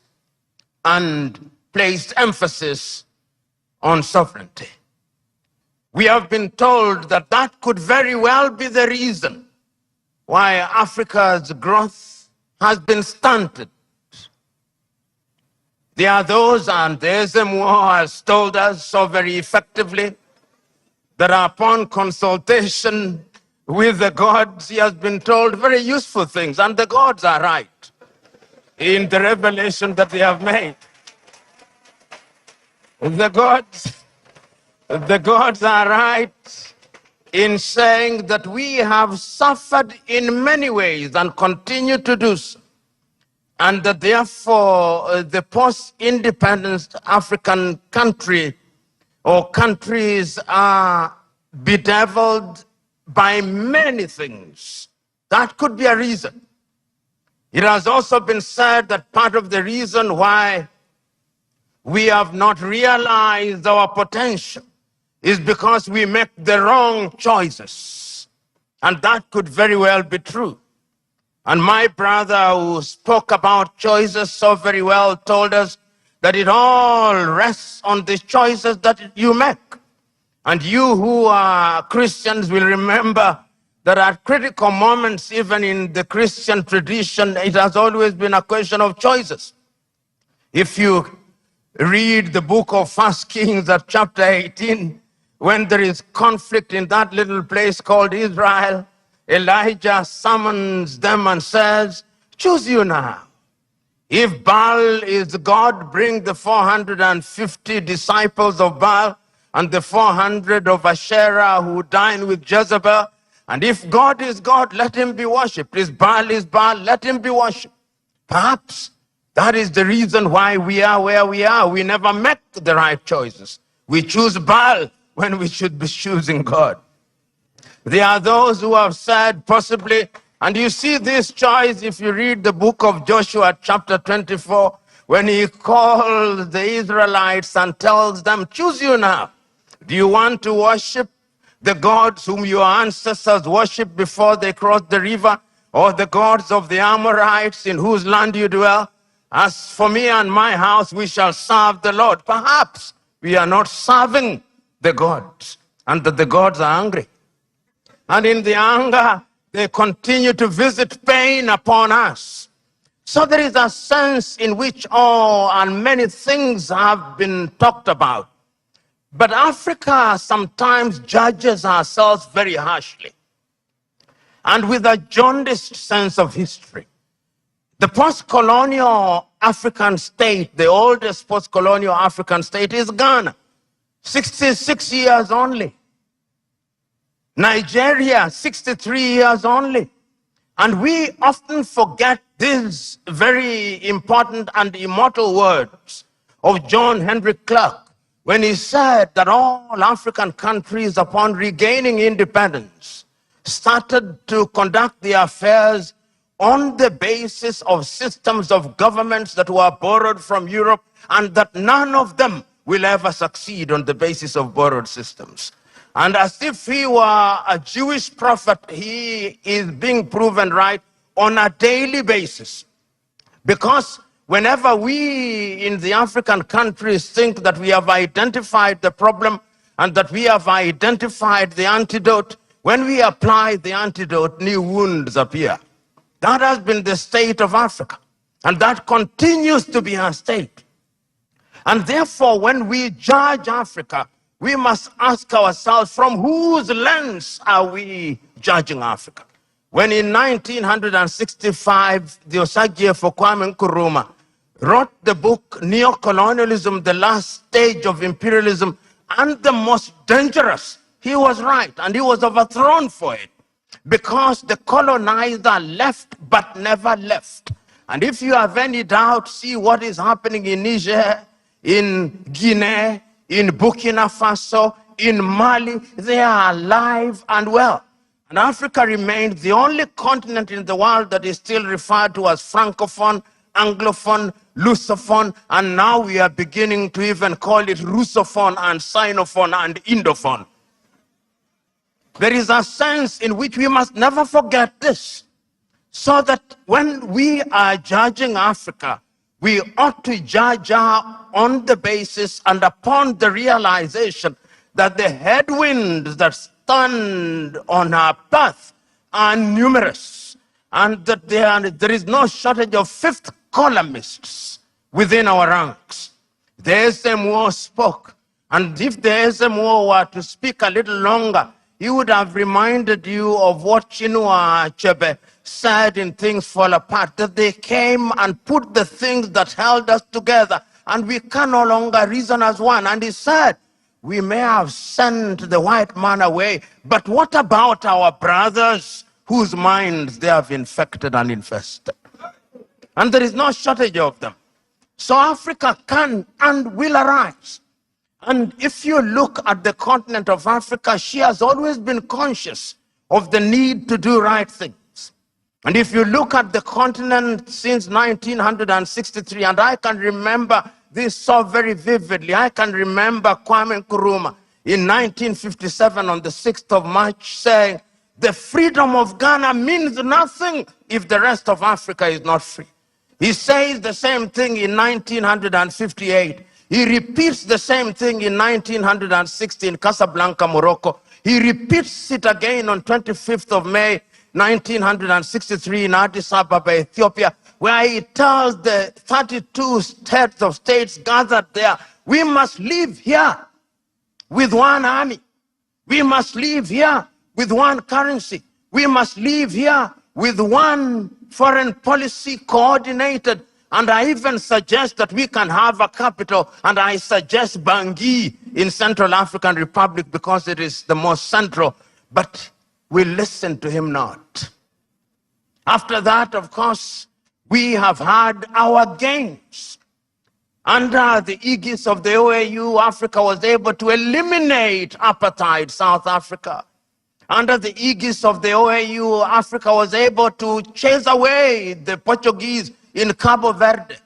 and placed emphasis on sovereignty. We have been told that that could very well be the reason why Africa's growth has been stunted. There are those, and the SMO has told us so very effectively, that upon consultation with the gods, he has been told very useful things, and the gods are right in the revelation that they have made. The gods are right in saying that we have suffered in many ways and continue to do so, and that therefore the post-independence African country or countries are bedeviled by many things. That could be a reason. It has also been said that part of the reason why we have not realized our potential is because we make the wrong choices. And that could very well be true. And my brother who spoke about choices so very well told us that it all rests on the choices that you make. And you who are Christians will remember that at critical moments, even in the Christian tradition, it has always been a question of choices. If you read the book of 1 Kings at chapter 18, when there is conflict in that little place called Israel, Elijah summons them and says, choose you now. If Baal is God, bring the 450 disciples of Baal and the 400 of Asherah who dine with Jezebel. And if God is God, let him be worshipped. If Baal is Baal, let him be worshipped. Perhaps that is the reason why we are where we are. We never make the right choices. We choose Baal when we should be choosing God. There are those who have said possibly, and you see this choice if you read the book of Joshua chapter 24, when he calls the Israelites and tells them, choose you now. Do you want to worship the gods whom your ancestors worshipped before they crossed the river, or the gods of the Amorites in whose land you dwell? As for me and my house, we shall serve the Lord. Perhaps we are not serving the gods, and that the gods are angry. And in the anger, they continue to visit pain upon us. So there is a sense in which and many things have been talked about. But Africa sometimes judges ourselves very harshly and with a jaundiced sense of history. The post-colonial African state, the oldest post-colonial African state is Ghana, 66 years only. Nigeria, 63 years only. And we often forget these very important and immortal words of John Henry Clark when he said that all African countries, upon regaining independence, started to conduct their affairs on the basis of systems of governments that were borrowed from Europe, and that none of them will ever succeed on the basis of borrowed systems. And as if he were a Jewish prophet, he is being proven right on a daily basis. Because whenever we in the African countries think that we have identified the problem and that we have identified the antidote, when we apply the antidote, new wounds appear. That has been the state of Africa, and that continues to be our state. And therefore, when we judge Africa, we must ask ourselves, from whose lens are we judging Africa? When in 1965, the Osagyefo Kwame Nkrumah wrote the book Neocolonialism, the Last Stage of Imperialism, and the Most Dangerous, he was right, and he was overthrown for it, because the colonizer left but never left. And if you have any doubt, see what is happening in Niger, in Guinea, in Burkina Faso, in Mali. They are alive and well. And Africa remains the only continent in the world that is still referred to as Francophone, Anglophone, Lusophone, and now we are beginning to even call it Russophone and Sinophone and Indophone. There is a sense in which we must never forget this, so that when we are judging Africa, we ought to judge her on the basis and upon the realization that the headwinds that stand on our path are numerous, and that there is no shortage of fifth columnists within our ranks. The SMO spoke, and if the SMO were to speak a little longer, he would have reminded you of what Chinua Achebe said in Things Fall Apart, that they came and put the things that held us together, and we can no longer reason as one. And he said, we may have sent the white man away, but what about our brothers whose minds they have infected and infested? And there is no shortage of them. So Africa can and will arise. And if you look at the continent of Africa, she has always been conscious of the need to do right things. And if you look at the continent since 1963, and I can remember this so very vividly, I can remember Kwame Nkrumah in 1957 on the 6th of March saying, the freedom of Ghana means nothing if the rest of Africa is not free. He says the same thing in 1958. He repeats the same thing in 1960 in Casablanca, Morocco. He repeats it again on 25th of May, 1963 in Addis Ababa, Ethiopia, where he tells the 32 heads of states gathered there, we must live here with one army. We must live here with one currency. We must live here with one foreign policy coordinated. And I even suggest that we can have a capital, and I suggest Bangui in Central African Republic because it is the most central. But we listen to him not. After that, of course, we have had our gains. Under the aegis of the OAU, Africa was able to eliminate apartheid South Africa. Under the aegis of the OAU, Africa was able to chase away the Portuguese in Cabo Verde,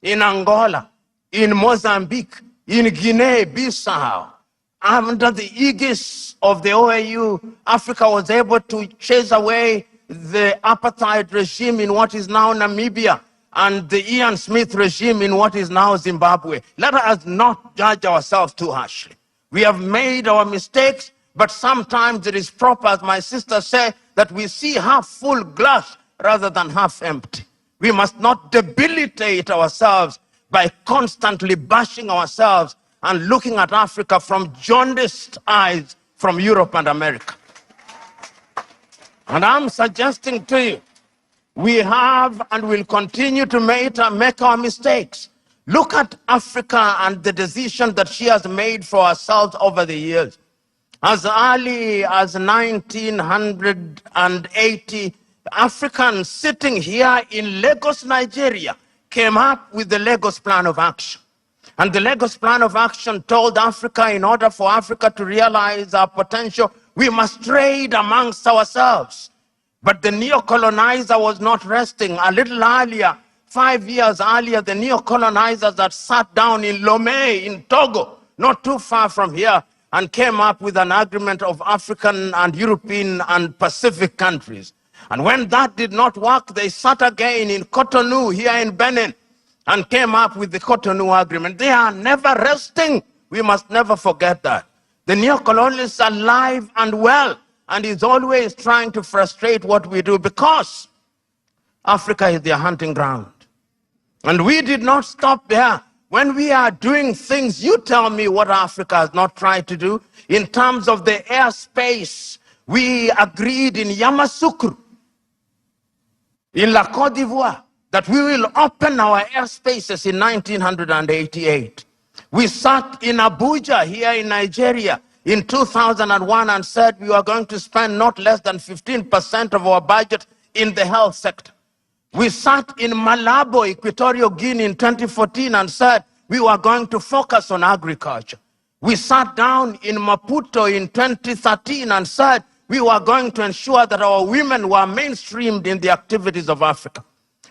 in Angola, in Mozambique, in Guinea-Bissau. Under the aegis of the OAU, Africa was able to chase away the apartheid regime in what is now Namibia and the Ian Smith regime in what is now Zimbabwe. Let us not judge ourselves too harshly. We have made our mistakes, but sometimes it is proper, as my sister said, that we see half full glass rather than half empty. We must not debilitate ourselves by constantly bashing ourselves and looking at Africa from jaundiced eyes from Europe and America. And I'm suggesting to you, we have and will continue to make our mistakes. Look at Africa and the decision that she has made for herself over the years. As early as 1980, Africans sitting here in Lagos, Nigeria, came up with the Lagos Plan of Action. And the Lagos Plan of Action told Africa, in order for Africa to realize our potential, we must trade amongst ourselves. But the neo-colonizer was not resting. A little earlier, 5 years earlier, the neo-colonizers had sat down in Lomé, in Togo, not too far from here, and came up with an agreement of African and European and Pacific countries. And when that did not work, they sat again in Cotonou, here in Benin, and came up with the Cotonou Agreement. They are never resting. We must never forget that. The neo-colonialists are alive and well, and is always trying to frustrate what we do because Africa is their hunting ground. And we did not stop there. When we are doing things, you tell me what Africa has not tried to do. In terms of the airspace, we agreed in Yamoussoukro, in La Côte d'Ivoire, that we will open our airspaces in 1988. We sat in Abuja, here in Nigeria, in 2001 and said we were going to spend not less than 15% of our budget in the health sector. We sat in Malabo, Equatorial Guinea in 2014 and said we were going to focus on agriculture. We sat down in Maputo in 2013 and said we were going to ensure that our women were mainstreamed in the activities of Africa.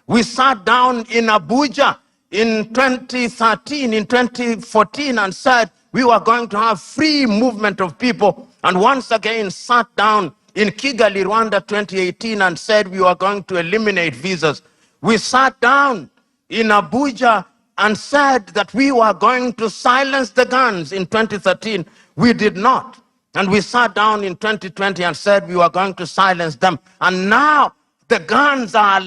We sat down in Abuja in 2013, in 2014 and said we were going to have free movement of people, and once again sat down in Kigali, Rwanda 2018 and said we were going to eliminate visas. We sat down in Abuja and said that we were going to silence the guns in 2013. We did not. And we sat down in 2020 and said we were going to silence them. And now the guns are alive.